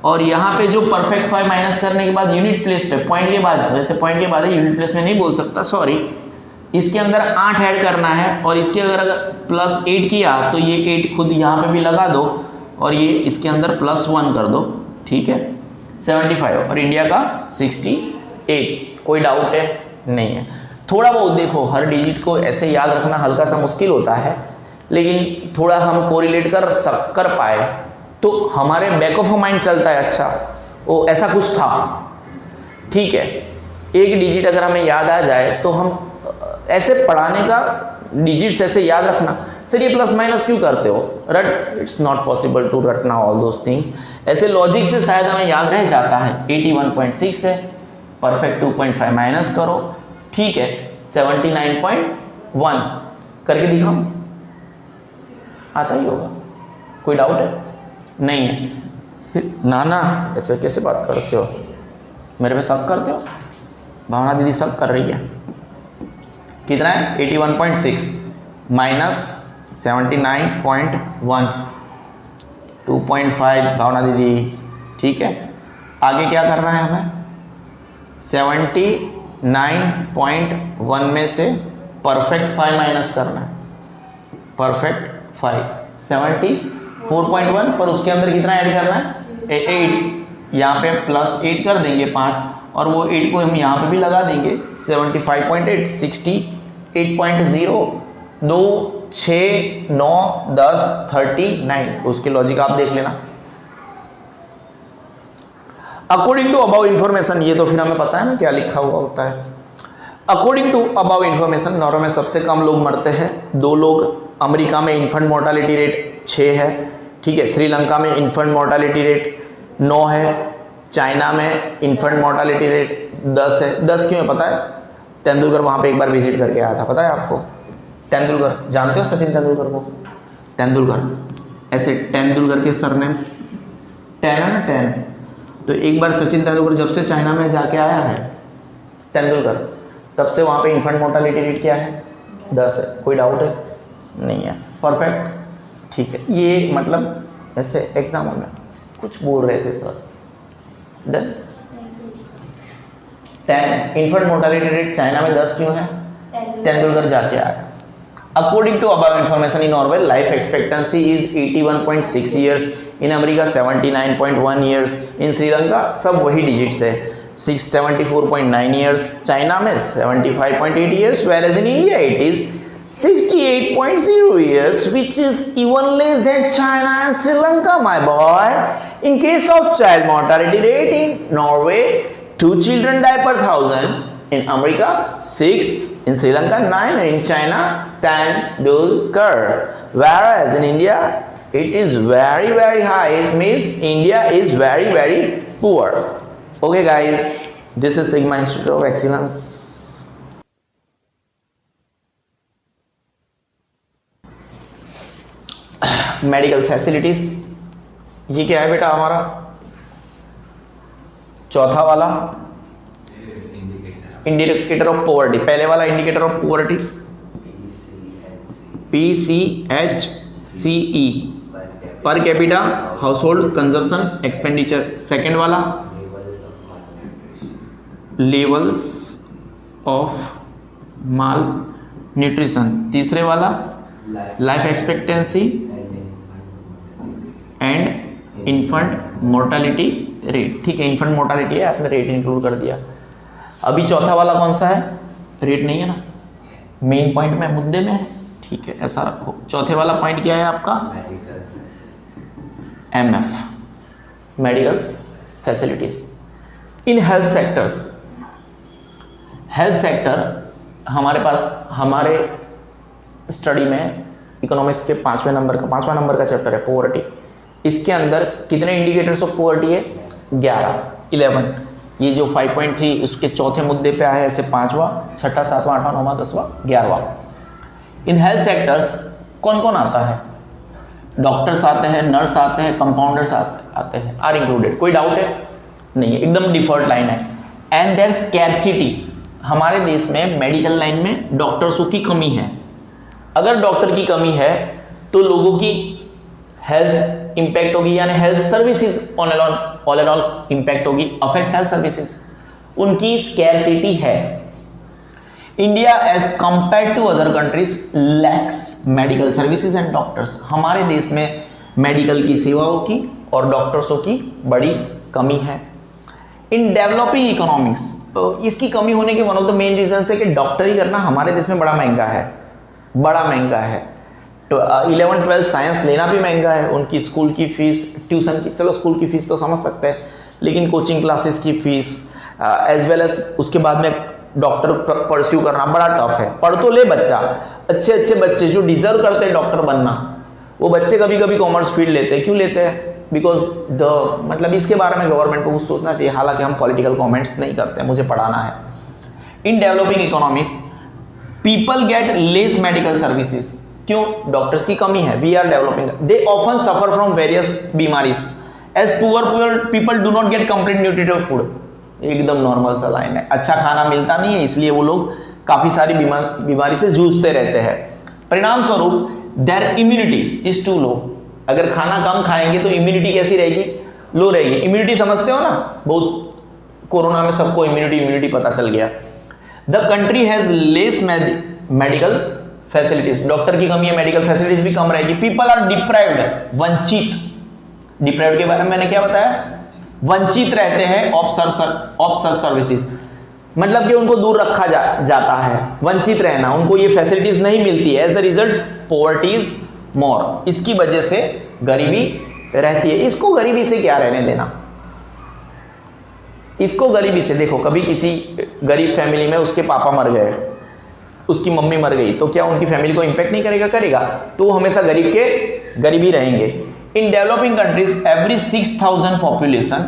और यहाँ पे जो परफेक्ट 5 माइनस करने के बाद यूनिट प्लेस पे पॉइंट के बाद, वैसे पॉइंट के बाद है, यूनिट प्लेस में नहीं बोल सकता, सॉरी, इसके अंदर 8 ऐड करना है, और इसके अगर प्लस 8 किया तो ये 8 खुद यहाँ पे भी लगा दो, और ये इसके अंदर +1 कर दो, ठीक है। 75 और इंडिया का 68। कोई डाउट है? नहीं है। थोड़ा बहुत देखो, हर डिजिट को ऐसे याद रखना हल्का सा मुश्किल होता है, लेकिन थोड़ा हम कोरिलेट कर पाए तो हमारे बैक ऑफ माइंड चलता है, अच्छा वो ऐसा कुछ था, ठीक है। एक डिजिट अगर हमें याद आ जाए तो हम ऐसे पढ़ाने का, डिजिट्स ऐसे याद रखना, सर ये प्लस माइनस क्यों करते हो, रट, इट्स नॉट पॉसिबल टू रटना ऑल दोज थिंग्स। ऐसे लॉजिक से शायद हमें याद रह जाता है। 81.6 है, परफेक्ट 2.5 माइनस करो, ठीक है, 79.1 करके दिखाओ, आता ही होगा। कोई डाउट है? नहीं है। ना ऐसे कैसे बात करते हो, मेरे पे शक करते हो? भावना दीदी शक कर रही है। कितना है? 81.6 माइनस 79.1, 2.5 भावना दीदी, ठीक है। आगे क्या करना है हमें? 79.1 में से परफेक्ट 5 माइनस करना है, परफेक्ट 5, 74.1, पर उसके अंदर कितना ऐड करना है? 8। यहाँ पे +8 कर देंगे 5, और वो 8 को हम यहाँ पे भी लगा देंगे। 75.8, 68.0, 2, 6, 9, 10, 39। उसके लॉजिक आप देख लेना। अकॉर्डिंग टू अबाउ इंफॉर्मेशन, ये तो फिर हमें पता है ना क्या लिखा हुआ होता है। According to above information, Norway में सबसे कम लोग मरते हैं 2 लोग। अमेरिका में इन्फेंट मोर्टालिटी रेट 6 है, ठीक है। श्रीलंका में इन्फेंट मोर्टालिटी रेट 9 है। चाइना में इन्फेंट मोर्टालिटी रेट 10 है। 10 क्यों है पता है? तेंदुलकर वहाँ पे एक बार विजिट करके आया था, पता है आपको? तेंदुलकर, जानते हो सचिन तेंदुलकर को? तेंदुलकर, ऐसे तेंदुलकर के सरनेम 10 है ना, 10। तो एक बार सचिन तेंदुलकर जब से चाइना में जाके आया है तेंदुलकर, तब से वहाँ पे इन्फेंट मोर्टालिटी रेट क्या है? 10 है। कोई डाउट है? नहीं है। परफेक्ट, ठीक है। ये मतलब ऐसे एग्जाम में कुछ बोल रहे थे sir. Done. 10 infant mortality rate China में 10 क्यों है? तेंदुलकर जाके आया। According to above information, in Norway life expectancy is 81.6 years, in America 79.1 years, in Sri Lanka सब वही डिजिट्स है 74.9 ईयर्स, चाइना में 75.8 years, whereas in India it is 68.0 years, which is even less than China and Sri Lanka, my boy. In case of child mortality rate in Norway, 2 children die per 1,000. In America, 6. In Sri Lanka, 9. And in China, 10 Dulkar. Whereas in India, it is very, very high. It means India is very, very poor. Okay, guys. This is Sigma Institute of Excellence. Medical facilities, ये क्या है बेटा हमारा? चौथा वाला indicator of poverty. पहले वाला indicator of poverty PCHCE, per capita household consumption expenditure. Second वाला लेवल्स ऑफ माल न्यूट्रिशन। तीसरे वाला life expectancy and infant mortality rate. ठीक है, इन्फेंट मोर्टालिटी है, आपने रेट इंक्लूड कर दिया। अभी चौथा वाला कौन सा है? रेट नहीं है ना, मेन पॉइंट में, मुद्दे में है। ठीक है, ऐसा रखो। चौथे वाला पॉइंट क्या है आपका? MF, medical facilities. In health sectors, health sector हमारे पास, हमारे स्टडी में इकोनॉमिक्स के 5वां नंबर का चैप्टर है पॉवर्टी। इसके अंदर कितने इंडिकेटर्स ऑफ पॉवर्टी है? 11। ये जो 5.3 उसके चौथे मुद्दे पे आया है, ऐसे 5वां, 6वां, 7वां, 8वां, 9वां, 10वां, 11वां। इन हेल्थ सेक्टर्स कौन कौन आता है? डॉक्टर्स आते हैं, नर्स आते हैं, कंपाउंडर्स आते हैं, आर इंक्लूडेड। कोई डाउट है? नहीं है, एकदम डिफॉल्ट लाइन है। एंड देयर स्कैर्सिटी, हमारे देश में मेडिकल लाइन में डॉक्टर्सों की कमी है। अगर डॉक्टर की कमी है तो लोगों की हेल्थ इंपैक्ट होगी, यानी health services all and all impact होगी, अफेक्ट्स हेल्थ सर्विसेज, उनकी स्कैर्सिटी है। India as compare to other countries lacks medical services and doctors. हमारे देश में मेडिकल की सेवाओं की और डॉक्टर्सों की बड़ी कमी है। इन डेवलपिंग इकोनॉमिक्स, तो इसकी कमी होने के one of the main reason है कि डॉक्टरी करना हमारे देश में बड़ा महंगा है, बड़ा महंगा है। तो 11-12 साइंस लेना भी महंगा है। उनकी स्कूल की फीस, ट्यूशन की, चलो स्कूल की फीस तो समझ सकते हैं, लेकिन कोचिंग क्लासेस की फीस एज वेल एज उसके बाद में डॉक्टर परस्यू करना बड़ा टफ है। पढ़ तो ले बच्चा, अच्छे अच्छे बच्चे जो डिजर्व करते हैं डॉक्टर बनना, वो बच्चे कभी कभी कॉमर्स फील्ड लेते हैं। क्यों लेते हैं? बिकॉज मतलब इसके बारे में गवर्नमेंट को कुछ सोचना चाहिए। हालांकि हम पॉलिटिकल कमेंट्स नहीं करते, मुझे पढ़ाना है। In developing economies people get less medical services. क्यों? डॉक्टर्स की कमी है। We are developing, they often suffer from various बीमारीज as poor people do not get complete nutritive food. एकदम नॉर्मल सा लाइन है। अच्छा खाना मिलता नहीं है, इसलिए वो लोग काफी सारी बीमारी से जूझते रहते हैं। परिणाम स्वरूप there immunity is to low. अगर खाना कम खाएंगे तो इम्यूनिटी कैसी रहेगी? लो रहेगी। इम्यूनिटी समझते हो ना, बहुत कोरोना में सबको इम्यूनिटी पता चल गया। The country has less medical facilities, doctor की कमी है, मेडिकल फैसिलिटीज भी कम रहेगी। पीपल आर डिप्राइव्ड, वंचित, डिप्राइव्ड के बारे में मैंने क्या बताया, वंचित रहते हैं ऑफ सच सर्विसेज, मतलब कि उनको दूर रखा जाता है, वंचित रहना, उनको ये फैसिलिटीज नहीं मिलती है। As a result poverty is more, इसकी वजह से गरीबी रहती है। इसको गरीबी से क्या रहने देना, इसको गरीबी से, देखो कभी किसी गरीब फैमिली में उसके पापा मर गए, उसकी मम्मी मर गई, तो क्या उनकी फैमिली को इंपैक्ट नहीं करेगा, करेगा, तो वो हमेशा गरीबी रहेंगे। In developing countries every 6000 population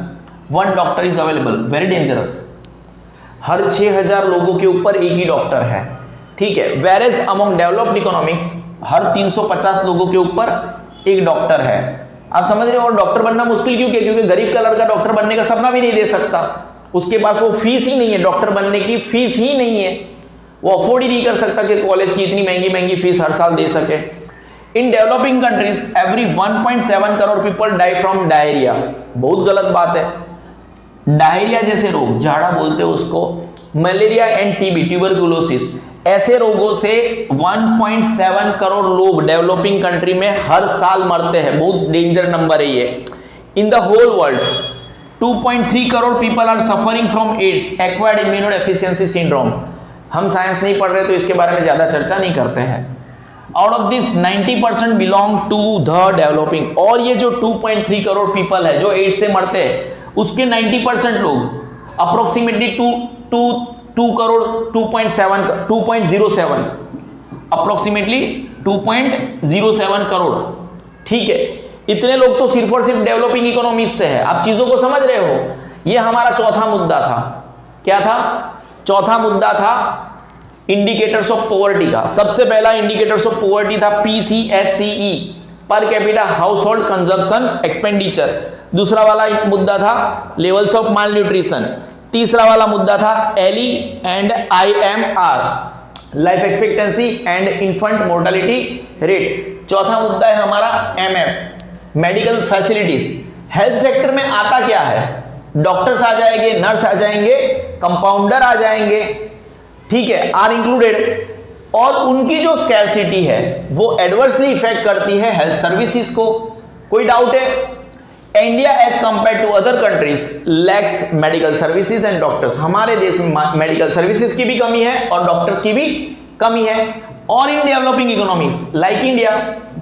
1 doctor is available, very dangerous, हर 6000 लोगों के ऊपर एक ही डॉक्टर है, ठीक है। वेरेज अमंग डेवलप्ड इकोनॉमिक्स हर 350 लोगों के ऊपर एक डॉक्टर है। आप समझ रहे हो, और डॉक्टर बनना मुश्किल क्यों, क्योंकि गरीब का लड़का डॉक्टर बनने का सपना भी नहीं दे सकता, उसके पास वो फीस ही नहीं है, डॉक्टर बनने की फीस ही नहीं है, वो अफोर्ड ही नहीं कर सकता कि कॉलेज की इतनी महंगी महंगी फीस हर साल दे सके। In developing countries every 1.7 crore people die from diarrhoea, बहुत गलत बात है, डायरिया जैसे रोग, झाड़ा बोलते हैं उसको, मलेरिया एंड टीबी, ट्यूबरकुलोसिस, ऐसे रोगों से 1.7 करोड़ लोग डेवलपिंग कंट्री में हर साल मरते हैं, बहुत डेंजर नंबर है ये। In the whole world 2.3 crore people are suffering from AIDS, acquired immunodeficiency syndrome. हम साइंस नहीं पढ़ रहे तो इसके बारे में ज्यादा चर्चा नहीं करते हैं। Out of this 90% belong to the developing, और ये जो 2.3 करोड़ पीपल है जो एड्स से मरते हैं, उसके 90% लोग अप्रोक्सीमेटली 2 करोड़ 2.07 अप्रोक्सीमेटली 2.07 करोड़, ठीक है। इतने लोग तो सिर्फ और सिर्फ डेवलपिंग इकोनॉमीज से है। आप चीजों को समझ रहे हो, ये हमारा चौथा मुद्दा था। क्या था? चौथा मुद्दा था इंडिकेटर्स ऑफ पॉवर्टी का। सबसे पहला इंडिकेटर्स ऑफ पॉवर्टी था PCSCE, पर capita house hold consumption expenditure. दूसरा वाला मुद्दा था लेवल्स ऑफ माल न्यूट्रिशन। तीसरा वाला मुद्दा था LE and IMR, life expectancy and infant mortality rate. चौथा मुद्दा है हमारा MF, medical facilities. Health sector में आता क्या है? डॉक्टर्स आ जाएंगे, नर्स आ जाएंगे, कंपाउंडर आ जाएंगे, ठीक है, आर इंक्लूडेड, और उनकी जो स्कैरसिटी है वो एडवर्सली इफेक्ट करती है हेल्थ सर्विसेज को। कोई डाउट है? India as compare to other countries lacks medical services and doctors. हमारे देश में मेडिकल सर्विसेज की भी कमी है और डॉक्टर्स की भी कमी है। और इन developing economies like India,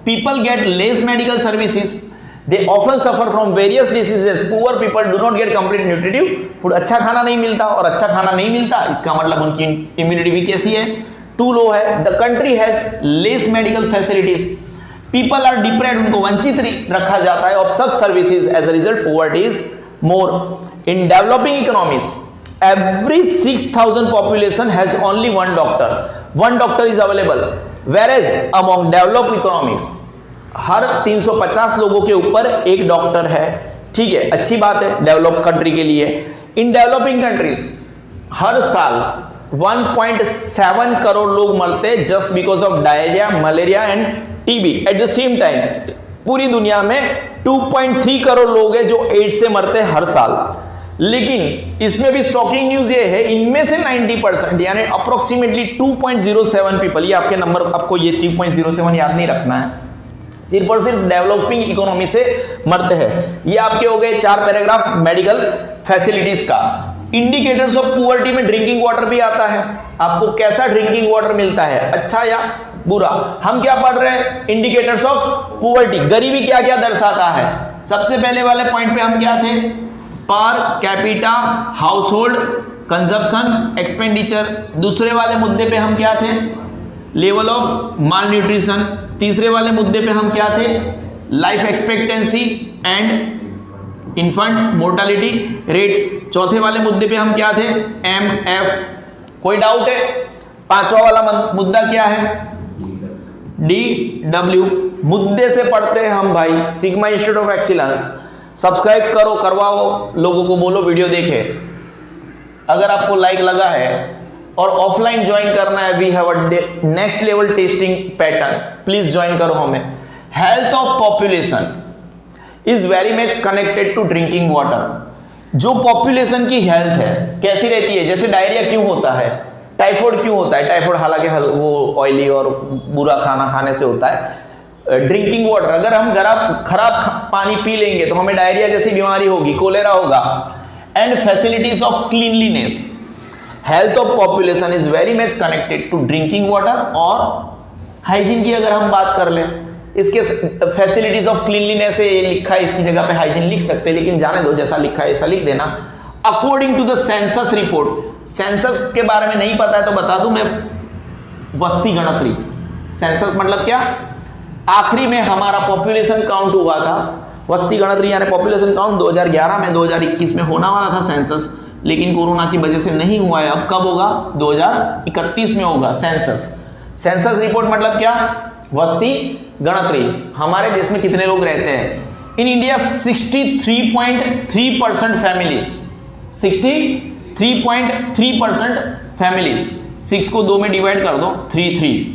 people get less medical services, they often suffer from various diseases, poor people do not get complete nutritive food। अच्छा खाना नहीं मिलता, और अच्छा खाना नहीं मिलता इसका मतलब उनकी इम्यूनिटी भी कैसी है? टू लो है। The country has less medical facilities, people are deprived, उनको वंचित रखा जाता है of such services, as a result poverty is more. In developing economies every 6000 population has only 1 doctor, 1 doctor is available, whereas among developed economies हर 350 लोगों के ऊपर एक डॉक्टर है, ठीक है, अच्छी बात है डेवलप कंट्री के लिए। इन डेवलपिंग कंट्रीज हर साल 1.7 करोड़ लोग मरते just because of diarrhoea, malaria end TB. At the same time पूरी दुनिया में 2.3 करोड़ लोग हैं जो एड्स से मरते हर साल। लेकिन इसमें भी शॉकिंग न्यूज ये है, इनमें से 90% यानी अप्रोक्सीमेटली 2.07 पीपल, ये आपके नंबर, आपको ये 3.07 याद नहीं रखना है, सिर्फ और सिर्फ डेवलपिंग इकोनॉमी से मरते हैं। ये आपके हो गए 4 पैराग्राफ मेडिकल फैसिलिटीज का। इंडिकेटर्स ऑफ पुअर्टी में ड्रिंकिंग वाटर भी आता है। आपको कैसा ड्रिंकिंग वाटर मिलता है, अच्छा या बुरा? हम क्या पढ़ रहे हैं? इंडिकेटर्स ऑफ पुअर्टी, गरीबी क्या क्या दर्शाता है। सबसे पहले वाले पॉइंट पे हम क्या थे? पर capita household consumption expenditure. दूसरे वाले मुद्दे पे हम क्या थे? Level of mall nutrition. तीसरे वाले मुद्दे पे हम क्या थे? Life expectancy and infant mortality rate. चौथे वाले मुद्दे पे हम क्या थे? MF। कोई डाउट है? पांचवा वाला मुद्दा क्या है? DW। मुद्दे से पढ़ते हैं हम भाई, sigma institute of excellence. Subscribe करो, करवाओ, लोगों को बोलो वीडियो देखे। अगर आपको लाइक लगा है और ऑफलाइन ज्वाइन करना है, we have a next level testing pattern, please join करो हमें। Health of population is very much connected to drinking water. जो पॉपुलेशन की हेल्थ है कैसी रहती है? जैसे डायरिया क्यों होता है? टाइफाइड क्यों होता है? टाइफाइड हालांकि वो ऑयली और बुरा खाना खाने से होता है। ड्रिंकिंग वाटर, अगर हम खराब पानी पी लेंगे तो हमें डायरिया जैसी बीमारी होगी, कोलेरा होगा। And facilities of cleanliness, health of population is very much connected to drinking water. और हाइजीन की अगर हम बात कर लें, इसके फैसिलिटीज ऑफ क्लीनलीनेस से लिखा है, इसकी जगह पे हाइजीन लिख सकते हैं, लेकिन जाने दो, जैसा लिखा है ऐसा लिख देना। According to the census report, census के बारे में नहीं पता है तो बता दूं मैं, वस्ती गणतरी। सेंसस मतलब क्या? आखिरी में हमारा पॉपुलेशन काउंट हुआ था, वस्ती गणतरी यानी पॉपुलेशन काउंट 2011 में, 2021 में होना वाला था सेंसस, लेकिन कोरोना की वजह से नहीं हुआ है। अब कब होगा? 2031 में होगा सेंसस। सेंसस रिपोर्ट मतलब क्या? वस्ती गणतरी। हमारे देश में कितने लोग रहते हैं? इन इंडिया 63.3% फैमिलीज, 63.3% फैमिलीज, 6 को 2 में डिवाइड कर दो, 3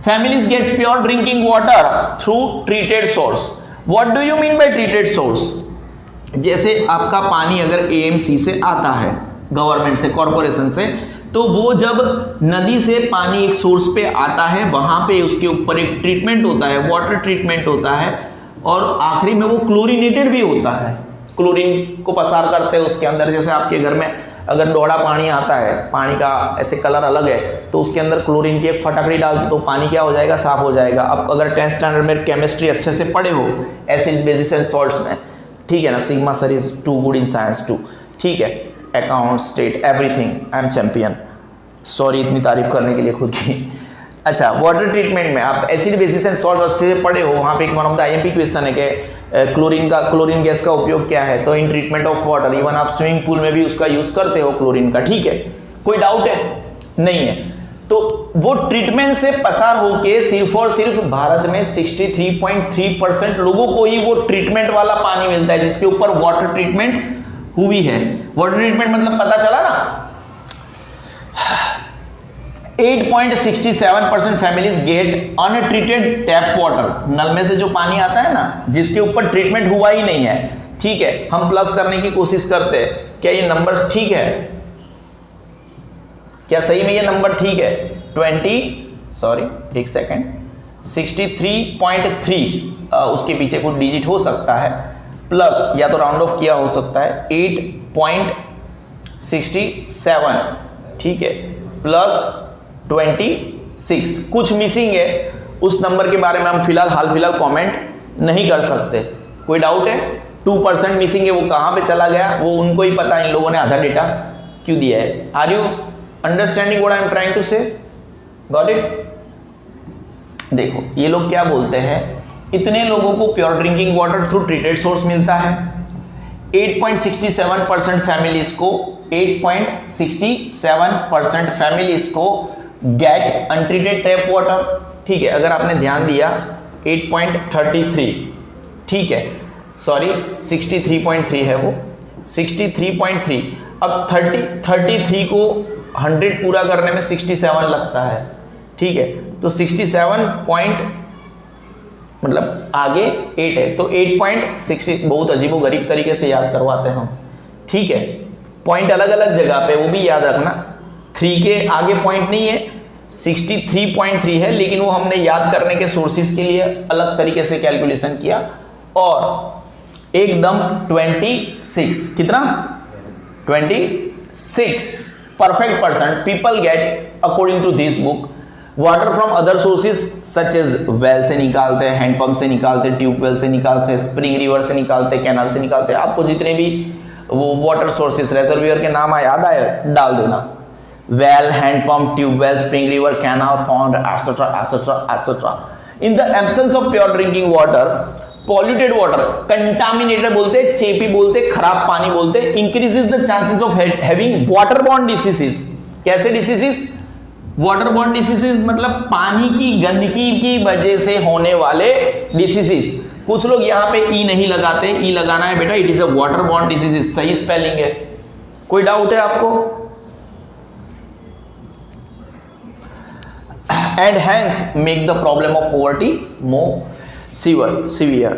families get pure drinking water through treated source. What do you mean by treated source? जैसे आपका पानी अगर एएमसी से आता है, गवर्नमेंट से, कॉर्पोरेशन से, तो वो जब नदी से पानी एक सोर्स पे आता है, वहां पे उसके ऊपर एक ट्रीटमेंट होता है, वाटर ट्रीटमेंट होता है, और आखिरी में वो क्लोरीनेटेड भी होता है। क्लोरीन को पसार करते हैं उसके अंदर। जैसे आपके घर में अगर डोड़ा पानी आता है, पानी का ऐसे कलर अलग है, तो उसके अंदर क्लोरीन की एक फटकड़ी डाल दो तो पानी क्या हो जाएगा? साफ हो जाएगा। अब अगर 10th स्टैंडर्ड में केमिस्ट्री अच्छे से पढ़े हो, एसिड्स बेसिस एंड सॉल्ट्स में, ठीक है ना, sigma sir is too good in science too, ठीक है, account, state, everything, I am champion. Sorry इतनी तारीफ करने के लिए खुद की। अच्छा, वाटर ट्रीटमेंट में आप एसिड बेसिस एंड सॉल्ट अच्छे से पढ़े हो, वहाँ पे एक one of the IMP question है कि क्लोरीन गैस का उपयोग क्या है, तो in treatment of water, even आप स्विमिंग पूल में भी उसका यूज करते हो क्लोरीन का, ठीक है, कोई डाउट है? नहीं है। तो वो ट्रीटमेंट से पसार होके सिर्फ और सिर्फ भारत में 63.3% लोगों को ही वो ट्रीटमेंट वाला पानी मिलता है, जिसके ऊपर वाटर ट्रीटमेंट हुई है। वाटर ट्रीटमेंट मतलब पता चला ना, 8.67% families get untreated tap water. नल में से जो पानी आता है ना, जिसके ऊपर ट्रीटमेंट हुआ ही नहीं है, ठीक है, हम प्लस करने की कोशिश करते हैं। क्या ये नंबर्स ठीक है? क्या सही में ये नंबर ठीक है? 63.3 उसके पीछे कुछ डिजिट हो सकता है, प्लस या तो राउंड ऑफ किया हो सकता है 8.67, ठीक है, प्लस 26, कुछ मिसिंग है। उस नंबर के बारे में हम हाल फिलहाल कमेंट नहीं कर सकते। कोई डाउट है? 2% मिसिंग है, वो कहां पे चला गया वो उनको ही पता, इन लोगों ने आधा डेटा क्यों दिया है। Are you understanding what I am trying to say? Got it? देखो ये लोग क्या बोलते हैं, इतने लोगों को pure drinking water through treated source मिलता है। 8.67% फैमिलीज को 8.67% फैमिलीज को गेट अनट्रीटेड टैप वाटर, ठीक है। अगर आपने ध्यान दिया 8.33, ठीक है, सॉरी 63.3 है वो, 63.3। अब 33 को 100 पूरा करने में 67 लगता है, ठीक है, तो 67 पॉइंट मतलब आगे 8 है, तो 8.60, बहुत अजीबोगरीब तरीके से याद करवाते हैं हम, ठीक है। पॉइंट अलग अलग जगह पे, वो भी याद रखना। 3 के आगे पॉइंट नहीं है, 63.3 है, लेकिन वो हमने याद करने के सोर्सेज के लिए अलग तरीके से कैलकुलेशन किया, और एकदम 26, कितना 26 perfect percent people get according to this book water from other sources such as well से निकालते हैं, हैंडपंप से निकालते हैं, ट्यूबवेल से निकालते हैं, स्प्रिंग रिवर से निकालते हैं, कैनाल से निकालते हैं। आपको जितने भी वो वाटर सोर्सेज रेजर्वियर के नाम याद आए डाल देना, well, handpump, tubewell, spring river, canal, pond, etcetera etcetera etcetera. In the absence of pure drinking water, polluted water, contaminated बोलते, चेपी बोलते, खराब पानी बोलते, increases the chances of having water borne diseases. कैसे डिसीजेस? वाटर बॉर्न डिसीजेस मतलब पानी की गंदगी की वजह से होने वाले डिसीजेस। कुछ लोग यहाँ पे ई नहीं लगाते, ई लगाना है बेटा, it is a water borne diseases, सही स्पेलिंग है। कोई डाउट है आपको? And hence make the problem of poverty more severe.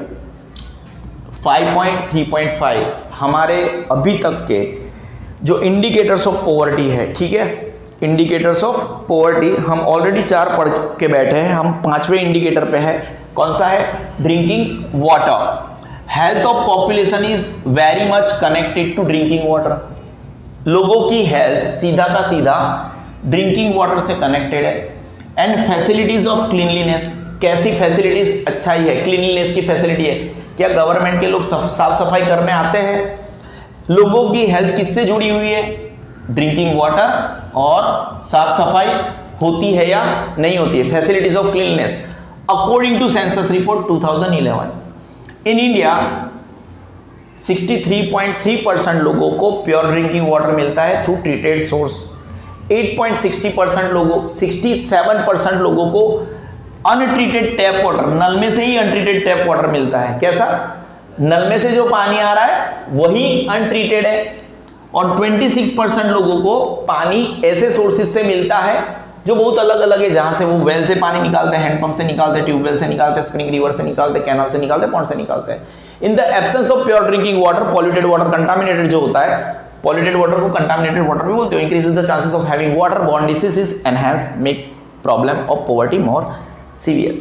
5.3.5 हमारे अभी तक के जो इंडिकेटर्स ऑफ पॉवर्टी है, ठीक है, इंडिकेटर्स ऑफ पॉवर्टी, हम ऑलरेडी 4 पढ़ के बैठे हैं, हम 5वें इंडिकेटर पे है। कौन सा है? Drinking water. Health of population is very much connected to drinking water. लोगों की हेल्थ सीधा का सीधा ड्रिंकिंग वाटर से कनेक्टेड है। एंड फैसिलिटीज ऑफ क्लीनलीनेस, कैसी फैसिलिटीज? अच्छा ही है, क्लीनलीनेस की फैसिलिटी है। क्या गवर्नमेंट के लोग साफ सफाई करने आते हैं? लोगों की हेल्थ किससे जुड़ी हुई है? ड्रिंकिंग वाटर और साफ सफाई होती है या नहीं होती है? Facilities of cleanliness according to census report 2011 in India 63.3% लोगों को प्योर ड्रिंकिंग वाटर मिलता है थ्रू ट्रीटेड सोर्स। 8.60% लोगों 67% लोगों को अनट्रीटेड टैप वाटर, नल में से ही अनट्रीटेड टैप वाटर मिलता है। कैसा? नल में से जो पानी आ रहा है वही अनट्रीटेड है। और 26% लोगों को पानी ऐसे सोर्सेज से मिलता है जो बहुत अलग अलग है, जहां से वो वेल से पानी निकालते हैं, हैंडपंप से निकालते हैं, ट्यूबवेल से निकालते हैं, स्प्रिंग रिवर से निकालते हैं, कैनाल से निकालते हैं, पॉन्ड से निकालते हैं। इन the absence of pure drinking water, polluted water, contaminated जो होता है, पॉल्यूटेड वाटर को कंटामिनेटेड वाटर भी बोलते हैं, increases the chances of having water borne diseases and has make problem of poverty more severe.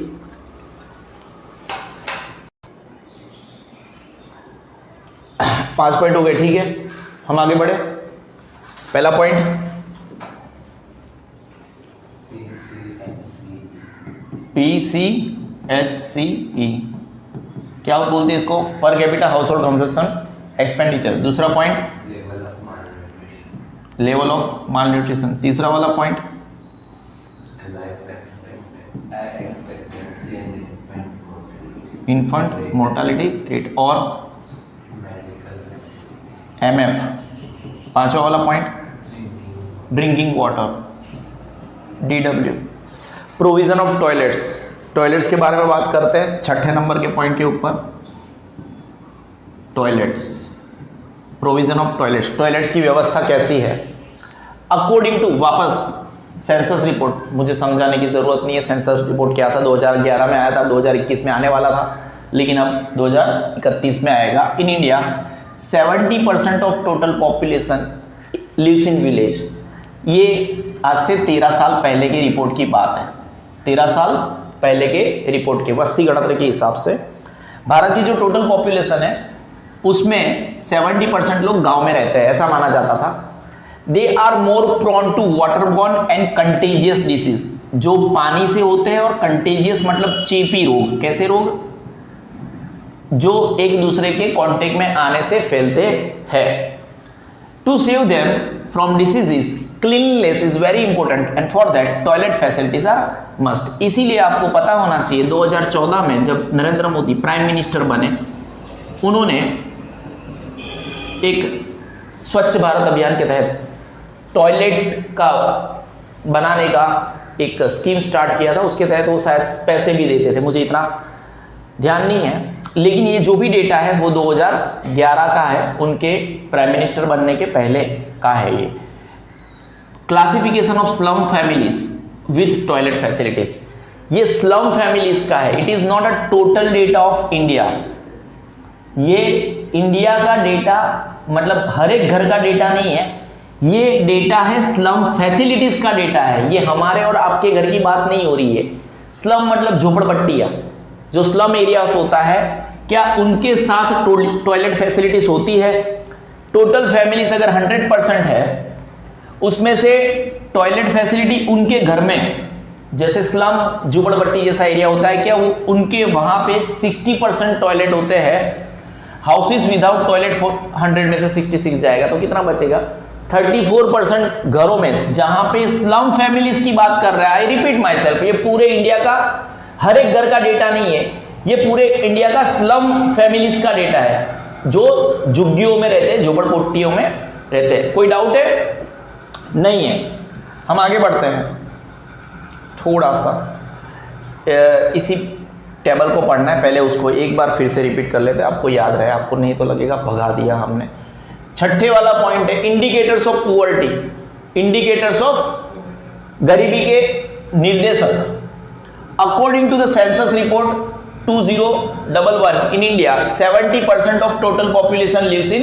5 point हो गए, ठीक है। हम आगे बढ़े। पहला पॉइंट PCHCE, क्या बोलते हैं इसको? Per capita household consumption expenditure. दूसरा point level of malnutrition. तीसरा वाला पॉइंट इन्फेंट मोर्टालिटी रेट और MF। पांचवा वाला point drinking water DW। Provision of toilets, toilets के बारे में बात करते हैं 6ठे नंबर के पॉइंट के ऊपर। Toilets, provision of toilets, toilets की व्यवस्था कैसी है अकॉर्डिंग टू, वापस सेंसस रिपोर्ट, मुझे समझाने की जरूरत नहीं है सेंसस रिपोर्ट क्या था। 2011 में आया था, 2021 में आने वाला था, लेकिन अब 2031 में आएगा। In India 70% of total population lives in village. ये आज से 13 साल पहले की रिपोर्ट की बात है, 13 साल पहले के रिपोर्ट के वस्ती गणतंत्र के हिसाब से भारत की जो टोटल पॉपुलेशन है उसमें 70% लोग गांव में रहते हैं, ऐसा माना जाता था। They are more prone to waterborne and contagious disease, जो पानी से होते हैं, और कंटेजियस मतलब चेपी रोग। कैसे रोग? जो एक दूसरे के कांटेक्ट में आने से फैलते हैं। To save them from diseases cleanliness is very important and for that toilet facilities are must. इसीलिए आपको पता होना चाहिए 2014 में जब नरेंद्र मोदी प्राइम मिनिस्टर बने, उन्होंने एक स्वच्छ भारत अभियान के तहत टॉयलेट का बनाने का एक स्कीम स्टार्ट किया था। उसके तहत वो शायद पैसे भी देते थे, मुझे इतना ध्यान नहीं है, लेकिन ये जो भी डेटा है वो 2011 का है, उनके प्राइम मिनिस्टर बनने के पहले का है। ये classification of slum families with toilet facilities, ये स्लम फैमिलीज का है। It is not a total data of India, ये इंडिया का डेटा मतलब हर एक घर का डेटा नहीं है, ये डेटा है स्लम फैसिलिटीज का डेटा है। ये हमारे और आपके घर की बात नहीं हो रही है। स्लम मतलब झोपड़पट्टियां, जो स्लम एरियाज होता है, क्या उनके साथ टॉयलेट फैसिलिटीज होती है? टोटल फैमिलीज अगर 100% है, उसमें से टॉयलेट फैसिलिटी उनके घर में, जैसे स्लम झोपड़पट्टी जैसा एरिया होता है, क्या वो उनके वहां पे 60% टॉयलेट होते हैं। हाउसेस विदाउट टॉयलेट 100 में से 66 जाएगा, तो कितना बचेगा? 34% घरों में, जहां पे स्लम फैमिलीज की बात कर रहा है। आई रिपीट माई सेल्फ, ये पूरे इंडिया का हर एक घर का डेटा नहीं है, ये पूरे इंडिया का स्लम फैमिलीज का डेटा है, जो झुग्गियों में रहते हैं, झोपड़पट्टियों में रहते हैं। कोई डाउट है? नहीं है। हम आगे बढ़ते हैं, थोड़ा सा इसी टेबल को पढ़ना है, पहले उसको एक बार फिर से रिपीट कर लेते हैं, आपको याद रहे, आपको नहीं तो लगेगा भगा दिया हमने। 6ठे वाला पॉइंट है indicators of poverty, indicators of गरीबी के निर्देशक। According to the census report 2011 in India 70% of total population lives in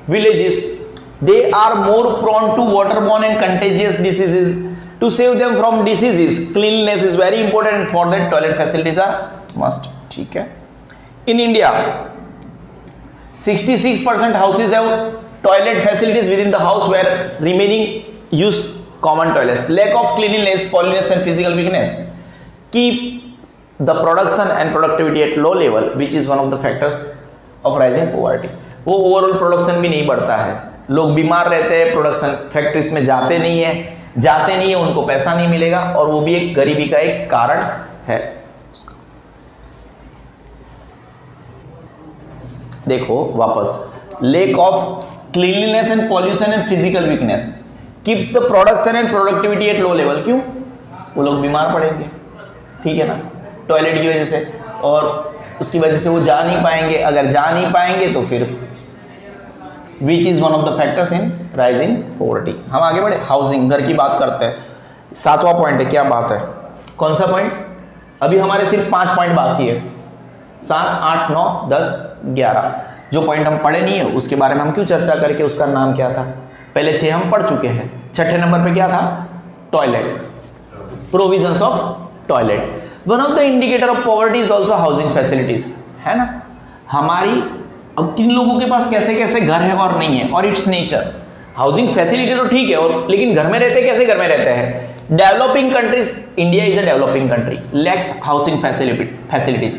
villages They are more prone to waterborne and contagious diseases. To save them from diseases, cleanliness is very important. For that, toilet facilities are must. ठीक है. In India, 66% houses have toilet facilities within the house, where remaining use common toilets. Lack of cleanliness, pollution, and physical weakness keep the production and productivity at low level, which is one of the factors of rising poverty. वो overall production भी नहीं बढ़ता है, लोग बीमार रहते हैं, production factories में जाते नहीं है, उनको पैसा नहीं मिलेगा, और वो भी एक गरीबी का एक कारण है. देखो वापस, lake of cleanliness and pollution and physical weakness keeps the production and productivity at low level. क्यों? वो लोग बीमार पड़ेंगे, ठीक है ना, टॉयलेट की वजह से, और उसकी वजह से वो जा नहीं पाएंगे. अगर जा नहीं पाएंगे तो फिर विच is one of the factors in rising poverty. हम आगे बढ़े, हाउसिंग, घर की बात करते हैं. 7वां पॉइंट है. क्या बात है? कौन सा पॉइंट? अभी हमारे सिर्फ 5 पॉइंट बाकी है. 7, 8, 9, 10, 11. जो पॉइंट हम पढ़े नहीं है उसके बारे में हम क्यों चर्चा करके, उसका नाम क्या था? पहले 6 हम पढ़ चुके हैं. 6ठे नंबर पे क्या था? Toilet, provisions of toilet. One of the indicator of poverty is also housing facilities, है ना. हमारी अब किन लोगों के पास कैसे कैसे घर है और नहीं है, और इट्स नेचर. हाउसिंग फैसिलिटी तो ठीक है, और लेकिन घर में रहते कैसे घर में रहते हैं? Developing countries, India is a developing country, lacks housing facilities.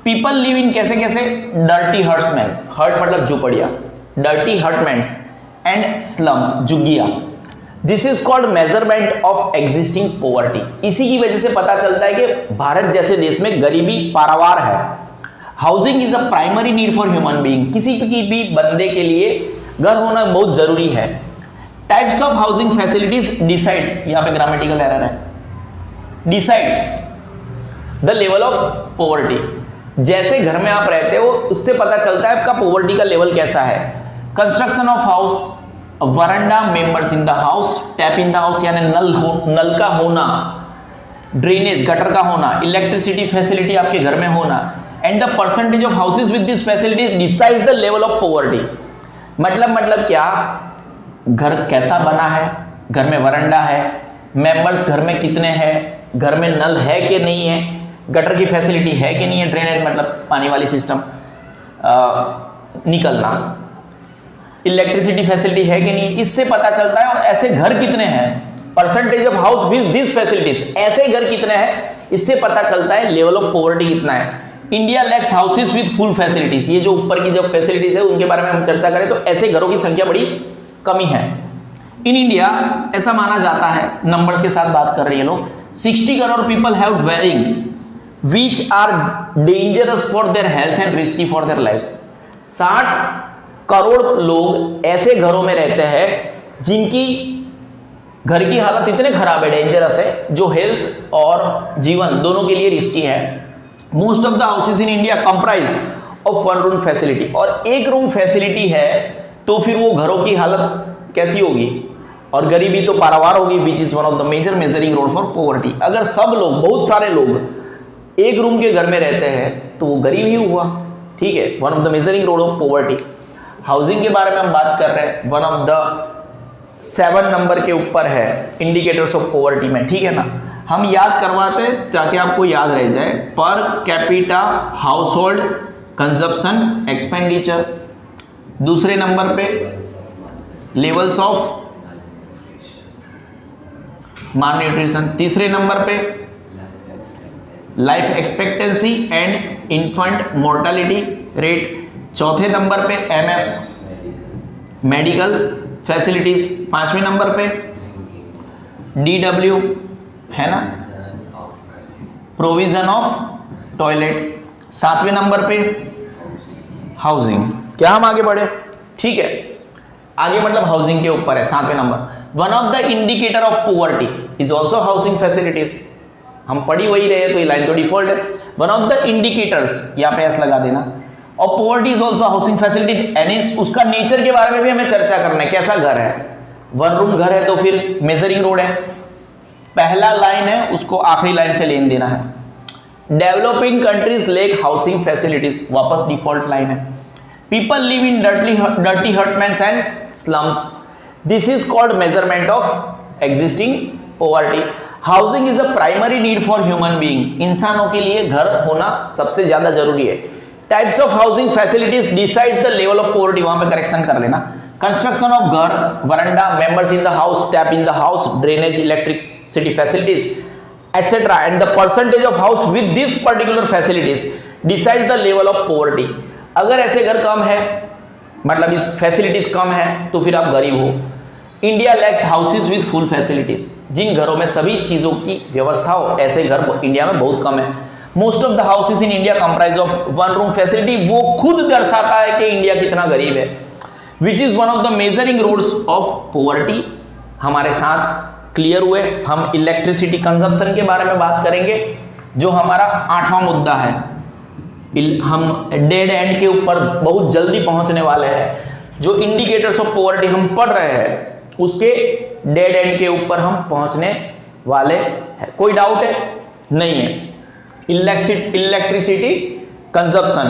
People live in कैसे कैसे? डर्टी हर्ट्समैन, हर्ट मतलब झुपड़िया, डर्टी हर्टमैन्स एंड स्लम्स, झुग्गियां. This is called measurement of existing poverty. इसी की वजह से पता चलता है कि भारत जैसे देश में गरीबी पारावार है. Housing is a primary need for human being. किसी की भी बंदे के लिए घर होना बहुत जरूरी है. Types of housing facilities decides, यहां पे ग्रामेटिकल एरर है, decides the level of poverty. जैसे घर में आप रहते हो उससे पता चलता है आपका पॉवर्टी का लेवल कैसा है. Construction of house, veranda, members in the house, tap in the house यानी नल का होना, ड्रेनेज गटर का होना, इलेक्ट्रिसिटी फैसिलिटी आपके घर में होना, and the percentage of houses with this facility decides the level of poverty. मतलब क्या, घर कैसा बना है, घर में वरांडा है, मेंबर्स घर में कितने हैं, घर में नल है कि नहीं है, गटर की फैसिलिटी है कि नहीं है, ड्रेनेज मतलब पानी वाली सिस्टम निकलना, इलेक्ट्रिसिटी फैसिलिटी है कि नहीं, इससे पता चलता है. और ऐसे घर कितने हैं, percentage of house with this facilities, ऐसे घर कितने हैं, इससे पता चलता है लेवल ऑफ पॉवर्टी कितना है. India lakhs houses with full facilities. ये जो ऊपर की जो फैसिलिटीज है उनके बारे में हम चर्चा करें तो ऐसे घरों की संख्या बड़ी कमी है. इन इंडिया ऐसा माना जाता है, नंबर्स के साथ बात कर रही है लोग, 60 crore people have dwellings which are dangerous for their health and risky for their lives. 60 crore लोग ऐसे घरों में रहते हैं जिनकी घर की हालत इतने खराब है, डेंजरस है, जो हेल्थ और जीवन दोनों के लिए रिस्की है. Most of the houses in India comprise of 1 room facility. और 1 रूम फैसिलिटी है तो फिर वो घरों की हालत कैसी होगी, और गरीबी तो पारावार होगी, which is one of the major measuring road for poverty. अगर सब लोग, बहुत सारे लोग 1 रूम के घर में रहते हैं तो वो गरीब ही हुआ, ठीक है, one of the measuring road of poverty. Housing के बारे में हम बात कर रहे हैं, वन ऑफ द 7 नंबर के ऊपर है इंडिकेटर्स ऑफ पॉवर्टी में, ठीक है ना. हम याद करवाते हैं ताकि आपको याद रह जाए. पर capita household consumption expenditure, दूसरे नंबर पे लेवल्स ऑफ माल न्यूट्रिशन, तीसरे नंबर पे life expectancy and infant mortality rate, चौथे नंबर पे एमएफ मेडिकल फैसिलिटीज, 5वें नंबर पे डीडब्ल्यू है ना, प्रोविजन ऑफ टॉयलेट, 7वें नंबर पे हाउसिंग. क्या हम आगे बढ़े? ठीक है, आगे मतलब हाउसिंग के ऊपर है 7वें number. One of the indicator of poverty is also housing facilities. हम पढ़ी वही रहे तो ये लाइन तो डिफॉल्ट है. वन ऑफ द इंडिकेटर्स, यहाँ पे एस लगा देना, और poverty is also housing facility. And उसका नेचर के बारे में भी हमें चर्चा करना है, कैसा घर है. 1 रूम घर है तो फिर मेजरिंग रोड है, पहला लाइन है उसको आखिरी लाइन से लेन देना है. Developing countries lake housing facilities, वापस डिफॉल्ट लाइन है. People live in dirty hutments and slums. This is called measurement of existing poverty. Housing is a primary need for human being. इंसानों के लिए घर होना सबसे ज्यादा जरूरी है. Types of housing facilities decides the level of poverty. वहां पे करेक्शन कर लेना. Construction of घर, veranda, members in the house, tap in the house, drainage, electricity facilities, etc. And the percentage of house with this particular facilities decides the level of poverty. अगर ऐसे घर कम है, मतलब इस फैसिलिटीज कम है, तो फिर आप गरीब हो. India lacks houses with full facilities. जिन घरों में सभी चीजों की व्यवस्था हो, ऐसे घर इंडिया में बहुत कम है. Most of the houses in India comprise of one room facility. वो खुद दर्शाता है कि इंडिया कितना गरीब है. Which is one of the measuring roots of poverty. हमारे साथ क्लियर हुए. हम इलेक्ट्रिसिटी कंजप्शन के बारे में बात करेंगे, जो हमारा 8वां मुद्दा है. हम डेड एंड के ऊपर बहुत जल्दी पहुंचने वाले हैं. जो इंडिकेटर्स ऑफ पोवर्टी हम पढ़ रहे हैं, उसके डेड एंड के ऊपर हम पहुंचने वाले हैं. कोई डाउट है? नहीं है. Electricity consumption.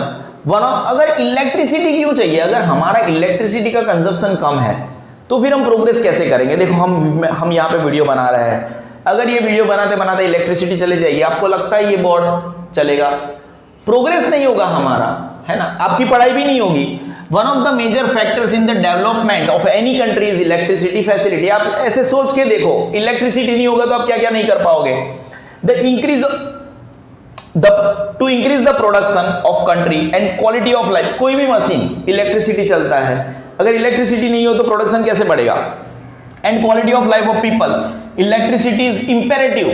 अगर इलेक्ट्रिसिटी क्यों चाहिए? अगर हमारा इलेक्ट्रिसिटी का कंजप्शन कम है, तो फिर हम प्रोग्रेस कैसे करेंगे? देखो, हम यहाँ पे वीडियो बना रहे हैं. अगर ये वीडियो बनाते बनाते इलेक्ट्रिसिटी चले जाएगी, आपको लगता है ये बोर्ड चलेगा? प्रोग्रेस नहीं होगा हमारा, है ना. आपकी पढ़ाई भी नहीं होगी. One of the major factors in the development of any country is electricity facility. आप ऐसे सोच के देखो, इलेक्ट्रिसिटी नहीं होगा तो आप क्या क्या नहीं कर पाओगे. To increase the production of country and quality of life. कोई भी मशीन इलेक्ट्रिसिटी चलता है. अगर इलेक्ट्रिसिटी नहीं हो तो प्रोडक्शन कैसे बढ़ेगा? And quality of life of people. Electricity is imperative.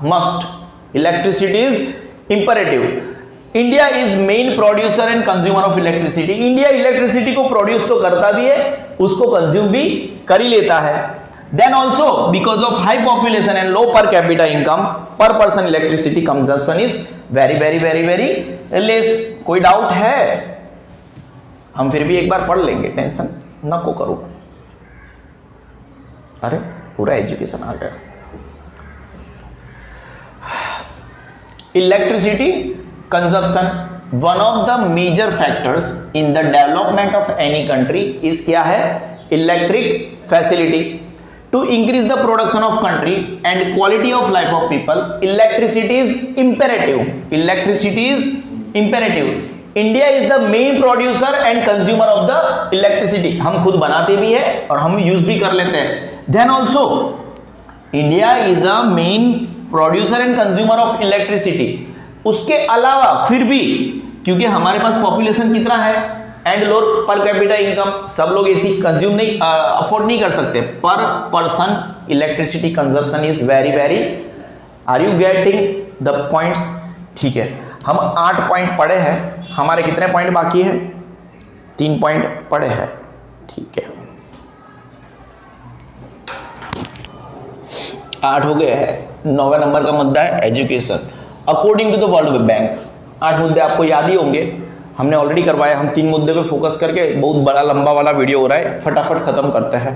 Must. Electricity is imperative. India is main producer and consumer of electricity. India electricity को प्रोड्यूस तो करता भी है, उसको कंज्यूम भी कर ही लेता है. Then also because of high population and low per capita income, per person electricity consumption is very very very very less. कोई डाउट है? हम फिर भी एक बार पढ़ लेंगे, टेंशन न को करो. अरे पूरा एजुकेशन आ गया. Electricity consumption, one of the major factors in the development of any country is क्या है? Electric facility. To increase the production of country and quality of life of people, electricity is imperative. Electricity is imperative. India is the main producer and consumer of the electricity. हम खुद बनाते भी है और हम use भी कर लेते हैं. Then also India is a main producer and consumer of electricity. उसके अलावा फिर भी, क्योंकि हमारे पास पॉपुलेशन कितना है and low per capita income, सब लोग ऐसी कंज्यूम नहीं अफोर्ड नहीं कर सकते. Per person electricity consumption is very very. Are you getting the points? ठीक है, हम 8 पॉइंट पढ़े हैं. हमारे कितने पॉइंट बाकी है? 3 पॉइंट पढ़े हैं. ठीक है, 8 हो गए हैं. 9वें नंबर का मुद्दा है education according to the world bank. 8 मुद्दे आपको याद ही होंगे, हमने ऑलरेडी करवाए. हम 3 मुद्दे पे फोकस करके, बहुत बड़ा लंबा वाला वीडियो हो रहा है, फटाफट खत्म करते हैं.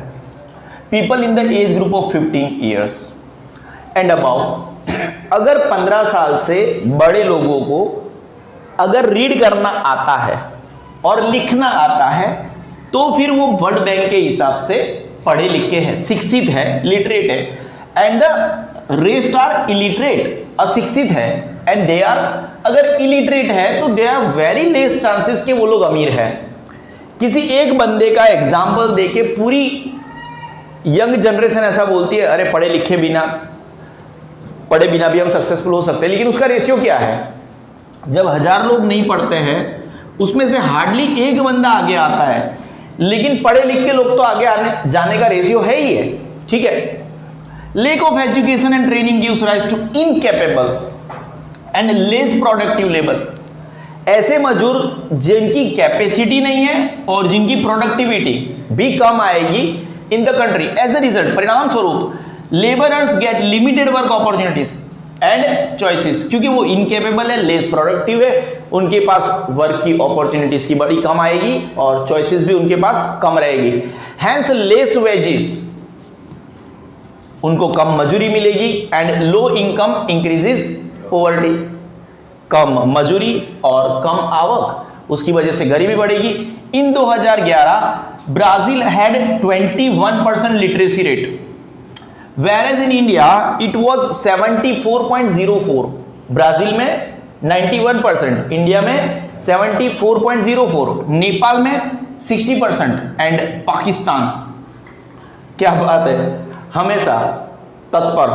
People in the age group of 15 years and above. अगर 15 साल से बड़े लोगों को अगर रीड करना आता है और लिखना आता है, तो फिर वो वर्ल्ड बैंक के हिसाब से पढ़े लिखे हैं, शिक्षित है, लिटरेट है. And the rest are illiterate. अशिक्षित है एंड दे आर, अगर इलिटरेट है तो they are very less chances कि वो लोग अमीर है. किसी एक बंदे का एग्जाम्पल देके पूरी यंग जनरेशन ऐसा बोलती है, अरे पढ़े बिना भी हम सक्सेसफुल हो सकते हैं. लेकिन उसका रेशियो क्या है? जब 1000 लोग नहीं पढ़ते हैं, उसमें से हार्डली एक बंदा आगे आता है. लेकिन पढ़े लिखे लोग तो आगे आने जाने का रेशियो है ही है. ठीक है. Lack of education and training gives rise to incapable and less productive labor. ऐसे मजदूर जिनकी कैपेसिटी नहीं है और जिनकी प्रोडक्टिविटी भी कम आएगी in the country. As a result, परिणाम स्वरूप, labourers get limited work opportunities and choices. क्योंकि वो इनकेपेबल है, लेस प्रोडक्टिव है, उनके पास वर्क की अपॉर्चुनिटीज की बड़ी कम आएगी और चॉइसेस भी उनके पास कम रहेगी. हैंस लेस वेजेस, उनको कम मजूरी मिलेगी. And low income increases poverty. कम मजूरी और कम आवक उसकी वजह से गरीबी बढ़ेगी। In 2011 Brazil had 21% literacy rate, whereas in India it was 74.04। Brazil में 91%, इंडिया में 74.04, नेपाल में 60% एंड पाकिस्तान, क्या बात है, हमेशा तत्पर।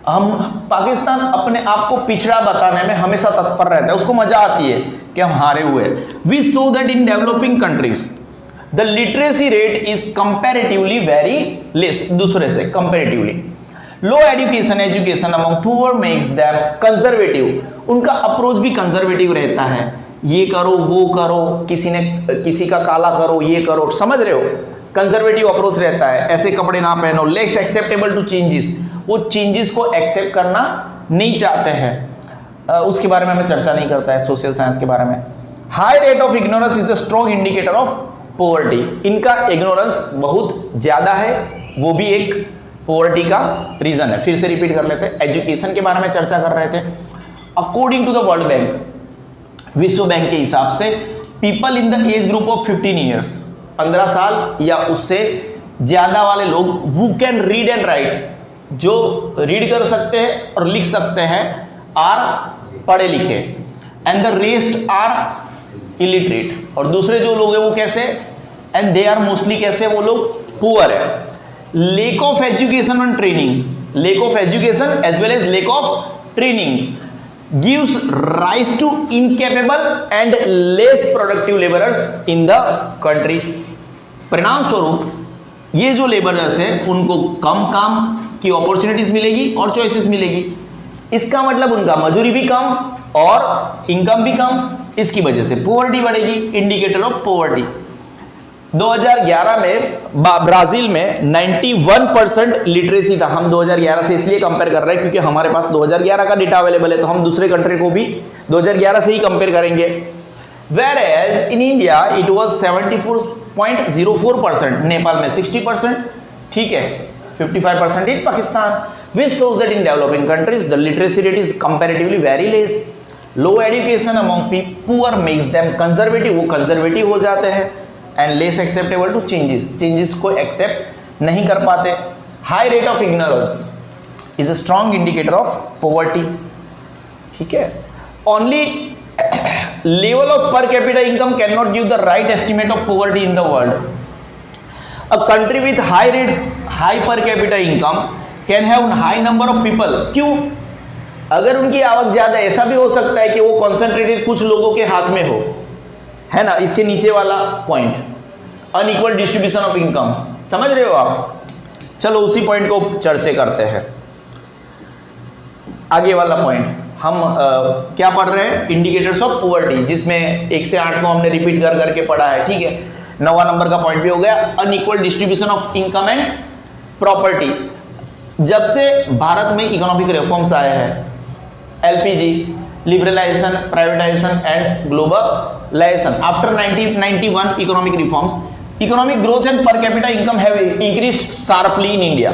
हम पाकिस्तान अपने आप को पिछड़ा बताने में हमेशा तत्पर रहता है, उसको मजा आती है कि हम हारे हुए। We saw that in developing countries the literacy rate is comparatively very less, दूसरे से comparatively. Low education among poor makes them conservative, उनका अप्रोच भी कंजर्वेटिव रहता है, ये करो वो करो, किसी का काला करो, ये करो, समझ रहे हो, कंजर्वेटिव अप्रोच रहता है, ऐसे कपड़े ना पहनो, लेस एक्सेप्टेबल टू चेंजेस, वो चेंजेस को एक्सेप्ट करना नहीं चाहते हैं। उसके बारे में हमें चर्चा नहीं करता है सोशल साइंस के बारे में। High rate of ignorance is a strong indicator of poverty, इनका इग्नोरेंस बहुत ज्यादा है, वो भी एक पॉवर्टी का रीजन है। फिर से रिपीट कर लेते हैं, एजुकेशन के बारे में चर्चा कर रहे थे। According to the world bank, विश्व बैंक के हिसाब से, people in the age group of 15 years, 15 साल या उससे ज्यादा वाले लोग, who can read and write, जो रीड कर सकते हैं और लिख सकते हैं, आर पढ़े लिखे, and the rest are illiterate, और दूसरे जो लोग हैं वो कैसे, एंड दे आर मोस्टली कैसे, वो लोग पुअर है। Lack of education and training, lack of education as well as lack of training gives rise to incapable and less productive labourers in the country. परिणाम स्वरूप ये जो लेबरर्स है उनको कम काम की अपॉर्चुनिटीज मिलेगी और चॉइसेस मिलेगी। इसका मतलब उनका मजूरी भी कम और इनकम भी कम, इसकी वजह से पॉवर्टी बढ़ेगी, इंडिकेटर ऑफ पॉवर्टी। 2011 में ब्राजील में 91% लिटरेसी था। हम 2011 से इसलिए कंपेयर कर रहे हैं क्योंकि हमारे पास 2011 का डेटा अवेलेबल है, तो हम दूसरे कंट्री को भी 2011 से ही कंपेयर करेंगे। Whereas in India it was 74.04%, Nepal में 60%, ठीक है, 55% in Pakistan, which shows that in developing countries the literacy rate is comparatively very less. Low education among poor makes them conservative, वो conservative हो जाते हैं, and less acceptable to changes, changes को accept नहीं कर पाते। High rate of ignorance is a strong indicator of poverty, ठीक है। Only level of per capita income cannot give the right estimate of poverty in the world. A country with high per capita income can have high number of people. क्यों? अगर उनकी आवक ज्यादा, ऐसा भी हो सकता है कि वो कॉन्सेंट्रेटेड कुछ लोगों के हाथ में हो, है ना। इसके नीचे वाला point, unequal distribution of income, समझ रहे हो आप। चलो उसी पॉइंट को चर्चा करते हैं। आगे वाला पॉइंट हम क्या पढ़ रहे हैं, इंडिकेटर्स ऑफ पॉवर्टी, जिसमें 1 से 8 को हमने रिपीट कर करके पढ़ा है, ठीक है। 9वां नंबर का पॉइंट भी हो गया, unequal distribution of income and property. जब से भारत में इकोनॉमिक रिफॉर्म्स आए हैं, LPG, liberalisation, privatisation and globalisation, after 1991 economic reforms, economic growth and per capita income have increased sharply in India.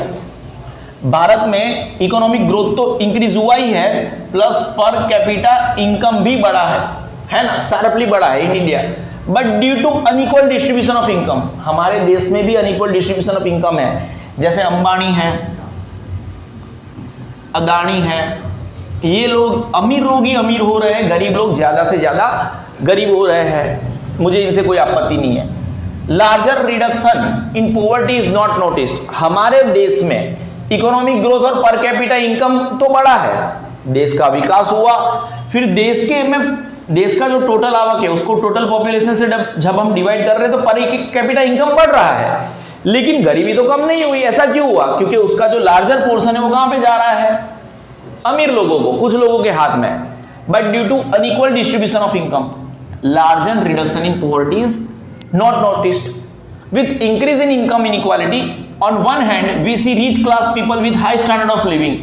Bharat में इकोनॉमिक ग्रोथ तो इंक्रीज हुआ ही है, प्लस पर कैपिटा इनकम भी बढ़ा है ना, शार्पली बढ़ा है in India. But due to unequal distribution of income, हमारे देश में भी अनइक्वल डिस्ट्रीब्यूशन ऑफ इनकम है। जैसे अंबानी है, अदानी है, ये लोग, अमीर लोग ही अमीर हो रहे हैं, गरीब लोग ज्यादा से ज्यादा गरीब हो रहे हैं, मुझे इनसे कोई आपत्ति नहीं है। Larger reduction in poverty is not noticed. हमारे देश में इकोनॉमिक ग्रोथ और पर कैपिटा इनकम तो बढ़ा है, देश का विकास हुआ, फिर देश का जो टोटल आवक है उसको टोटल पॉपुलेशन से जब हम डिवाइड कर रहे हैं तो पर कैपिटा इनकम बढ़ रहा है, लेकिन गरीबी तो कम नहीं हुई। ऐसा क्यों हुआ? क्योंकि उसका जो लार्जर पोर्शन है वो कहां पे जा रहा है, अमीर लोगों को, कुछ लोगों के हाथ में। But due to unequal distribution of income, larger reduction in poverty is not noticed. With increase in income inequality, on one hand we see rich class people with high standard of living.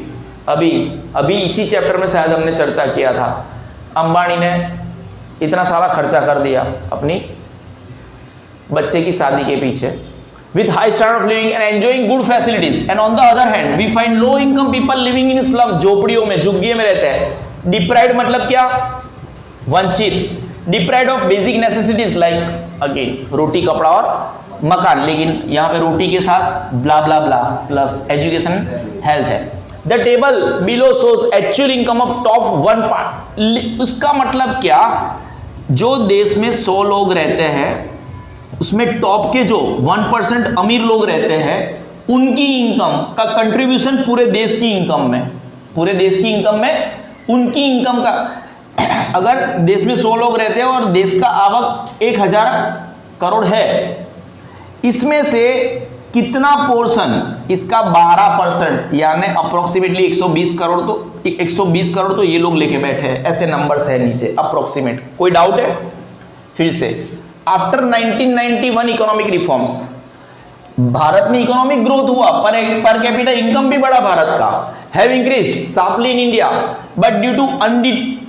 अभी इसी chapter में शायद हमने चर्चा किया था, अंबानी ने इतना सारा खर्चा कर दिया अपनी बच्चे की शादी के पीछे, with high standard of living and enjoying good facilities, and on the other hand we find low income people living in slum, झोपड़ियों में, झुग्गियों में रहते हैं। deprived मतलब क्या? वंचित। Deprived of basic necessities like again रोटी कपड़ा और मकान, लेकिन यहाँ पे रोटी के साथ blah blah blah plus education health है। The table below shows actual income of top 1 part. उसका मतलब क्या, जो देश में 100 लोग रहते हैं उसमें टॉप के जो 1% अमीर लोग रहते हैं उनकी इनकम का कंट्रीब्यूशन पूरे देश की इनकम में, पूरे देश की इनकम में उनकी इनकम का, अगर देश में 100 लोग रहते हैं और देश का आवक 1000 करोड़ है, इसमें से कितना पोर्शन, इसका 12% यानी अप्रोक्सीमेटली 120 करोड़, तो 120 करोड़ तो ये लोग लेके बैठे हैं। ऐसे नंबर्स है नीचे अप्रोक्सीमेट। कोई डाउट है? फिर से, आफ्टर 1991 इकोनॉमिक रिफॉर्म्स, भारत में इकोनॉमिक ग्रोथ हुआ, पर कैपिटा इनकम भी बढ़ा भारत का, have increased sharply in India but due to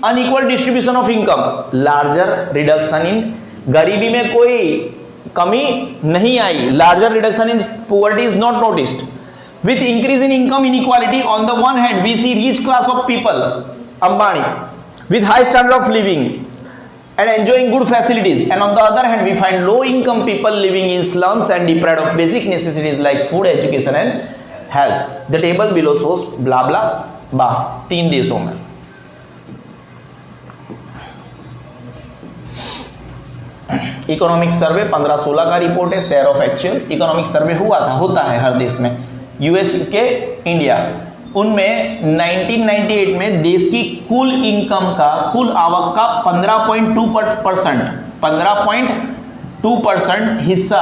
unequal distribution of income, larger reduction in, गरीबी में कोई कमी नहीं आई, larger reduction in poverty is not noticed, with increase in income inequality on the one hand we see rich class of people, Ambani, with high standard of living and enjoying good facilities, and on the other hand we find low income people living in slums and deprived of basic necessities like food, education and health. The table below shows blah blah blah 3 देशों में। Economic survey 15-16 का report है, share of actual economic survey हुआ था, होता है हर देश में, यूएस, यूके, इंडिया। उनमें 1998 में देश की कुल इनकम का, कुल आवक का 15.2% हिस्सा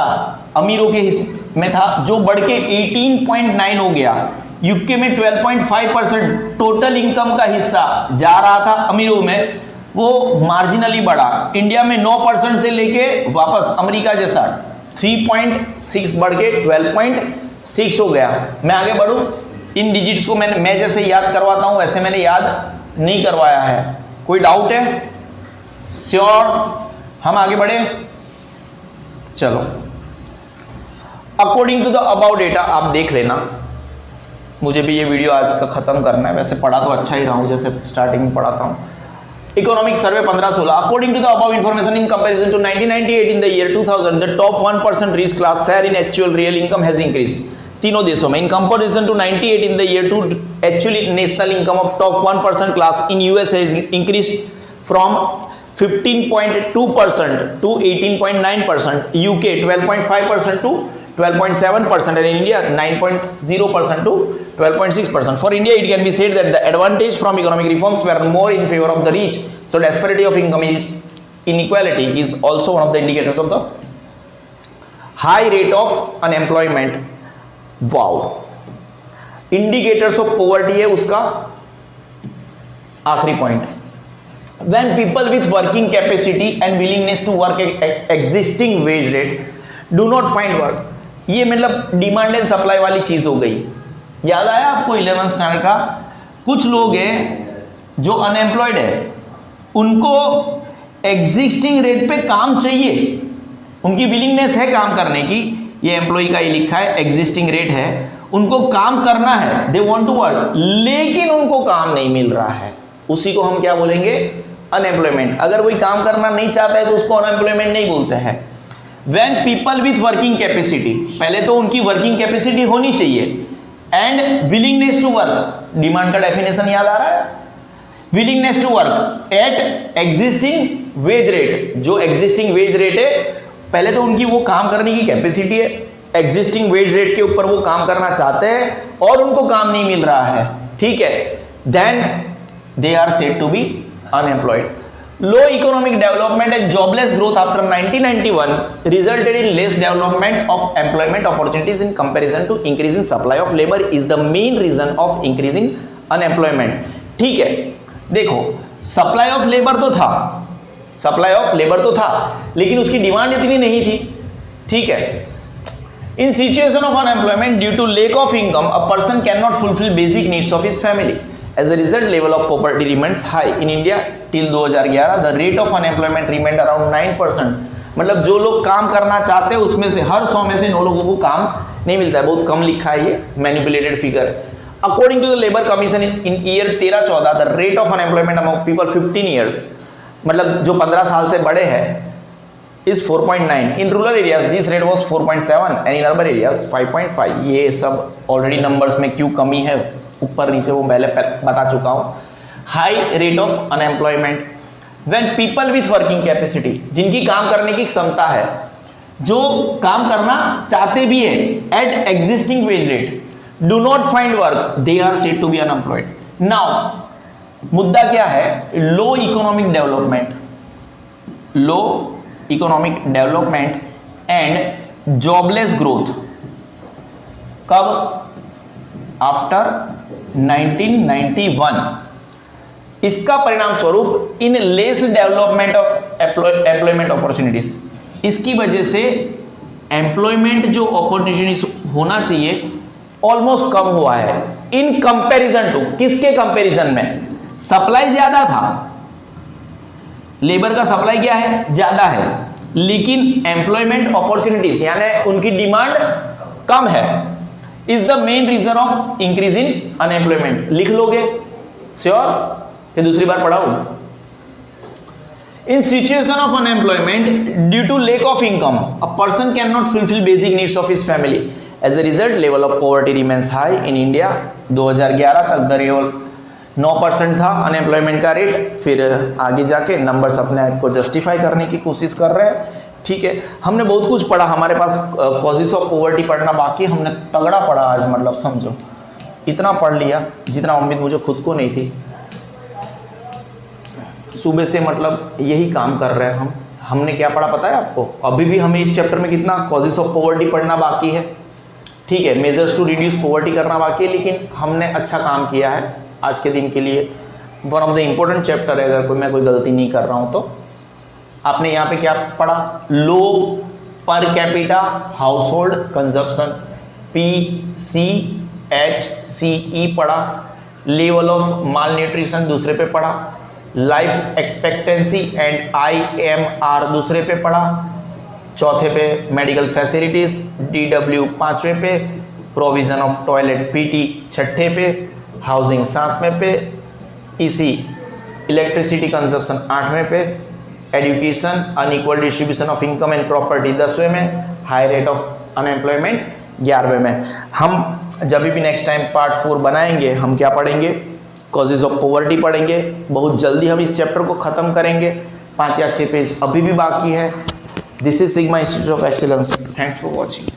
अमीरों के हिस्से में था, जो बढ़ के 18.9 हो गया। यूके में 12.5% टोटल इनकम का हिस्सा जा रहा था अमीरों में, वो मार्जिनली बढ़ा। इंडिया में 9% से लेके वापस अमेरिका जैसा 3.6 बढ़ के 12.6 हो गया। मैं आगे बढ़ूं, इन डिजिट्स को मैं जैसे याद करवाता हूं वैसे मैंने याद नहीं करवाया है। कोई डाउट है? श्योर? हम आगे बढ़े, चलो। According to the above data, आप देख लेना, मुझे भी ये वीडियो आज का खत्म करना है, वैसे पढ़ा तो अच्छा ही रहा हूं जैसे स्टार्टिंग में पढ़ाता हूं। Economic survey 15-16, according to the above information in comparison to 1998 in the year 2000 the top 1% rich class share in actual real income has increased, तीनों देशों में। In comparison to 98 in the year two actually national income of top 1% class in US has increased from 15.2% to 18.9%, UK 12.5% to 12.7%, and in India 9.0% to 12.6%. For India, it can be said that the advantage from economic reforms were more in favor of the rich. So disparity of income inequality is also one of the indicators of the high rate of unemployment. Wow. Indicators of poverty है उसका आखिरी point. When people with working capacity and willingness to work at existing wage rate do not find work, ये मतलब demand and supply वाली चीज हो गई। याद आया आपको 11th स्टैंडर्ड का? कुछ लोग हैं जो अनएम्प्लॉयड है, उनको एग्जिस्टिंग रेट पे काम चाहिए, उनकी विलिंगनेस है काम करने की, ये एम्प्लॉय का ही लिखा है, एग्जिस्टिंग रेट है, उनको काम करना है, दे वांट टू वर्क, लेकिन उनको काम नहीं मिल रहा है, उसी को हम क्या बोलेंगे? अनएम्प्लॉयमेंट। अगर कोई काम करना नहीं चाहता है तो उसको अनएम्प्लॉयमेंट नहीं बोलते हैं। When people with working capacity, पहले तो उनकी वर्किंग कैपेसिटी होनी चाहिए, and willingness to work, demand का डेफिनेशन याद आ रहा है? Willingness to work at existing wage rate, जो एग्जिस्टिंग वेज रेट है, पहले तो उनकी वो काम करने की कैपेसिटी है, एग्जिस्टिंग वेज रेट के ऊपर वो काम करना चाहते हैं और उनको काम नहीं मिल रहा है, ठीक है, then they are said to be unemployed. Low economic development and jobless growth after 1991 resulted in less development of employment opportunities in comparison to increasing supply of labor is the main reason of increasing unemployment. ठीक है, देखो supply of labour तो था, supply of labour तो था, लेकिन उसकी demand इतनी नहीं थी, ठीक है। In situation of unemployment due to lack of income, a person cannot fulfill basic needs of his family. As a result, level of poverty remains high in India till 2011. The rate of unemployment remained around 9%. मतलब जो लोग काम करना चाहते हैं उसमें से हर 100 में से 9 लोगों को काम नहीं मिलता है, बहुत कम लिखा है, ये मैनिपुलेटेड फिगर है। According to the Labour Commission in year 13-14, the rate of unemployment among people 15 years मतलब जो 15 साल से बड़े हैं is 4.9. In rural areas this rate was 4.7 and in urban areas 5.5. ये सब ऑलरेडी नंबर्स में क्यों कमी है ऊपर नीचे वो पहले बता चुका हूँ. High rate of unemployment when people with working capacity, जिनकी काम करने की क्षमता है, जो काम करना चाहते भी है at existing wage rate, do not find work, they are said to be unemployed. Now मुद्दा क्या है? Low economic development, low economic development and jobless growth. कब? आफ्टर 1991. इसका परिणाम स्वरूप in less development of employment opportunities, इसकी वजह से एम्प्लॉयमेंट जो अपॉर्चुनिटीज होना चाहिए ऑलमोस्ट कम हुआ है. इन कंपैरिजन टू, किसके कंपैरिजन में? सप्लाई ज्यादा था, लेबर का सप्लाई क्या है? ज्यादा है, लेकिन एम्प्लॉयमेंट अपॉर्चुनिटीज यानी उनकी डिमांड कम है. Is the main reason of increase in unemployment. लिख लोगे? श्योर? फिर दूसरी बार पढ़ाऊं. In situation of unemployment due to lack of income, a person cannot fulfill basic needs of his family. As a result, level of poverty remains high in India. 2011 तक the level 9% था unemployment का rate. फिर आगे जाके numbers अपने आप को justify करने की कोशिश कर रहे हैं. ठीक है, हमने बहुत कुछ पढ़ा, हमारे पास कॉजेस ऑफ पॉवर्टी पढ़ना बाकी, हमने तगड़ा पढ़ा आज. मतलब समझो इतना पढ़ लिया जितना उम्मीद मुझे खुद को नहीं थी. सुबह से मतलब यही काम कर रहे हैं हम. हमने क्या पढ़ा पता है आपको? अभी भी हमें इस चैप्टर में कितना कॉजेस ऑफ पॉवर्टी पढ़ना बाकी है. ठीक है, मेजर्स टू रिड्यूस पॉवर्टी करना बाकी है, लेकिन हमने अच्छा काम किया है आज के दिन के लिए. One of the important chapter है, अगर मैं कोई गलती नहीं कर रहा हूँ तो. आपने यहाँ पे क्या पढ़ा? Low per capita household consumption, PCHCE पढ़ा. लेवल ऑफ माल न्यूट्रिशन दूसरे पे पढ़ा. लाइफ एक्सपेक्टेंसी एंड IMR दूसरे पे पढ़ा. चौथे पे मेडिकल फैसिलिटीज DW पांचवें पे. प्रोविजन ऑफ टॉयलेट PT छठे पे. हाउसिंग सातवें पे. इसी इलेक्ट्रिसिटी कंजप्शन आठवें पे. Education unequal distribution of income and property 10वें में. हाई रेट ऑफ अनएम्प्लॉयमेंट 11वें में. हम जब भी नेक्स्ट टाइम पार्ट 4 बनाएंगे हम क्या पढ़ेंगे? कॉजेज ऑफ पॉवर्टी पढ़ेंगे. बहुत जल्दी हम इस चैप्टर को खत्म करेंगे. 5 या 6 पेज अभी भी बाकी है. This is sigma institute of excellence. Thanks for watching.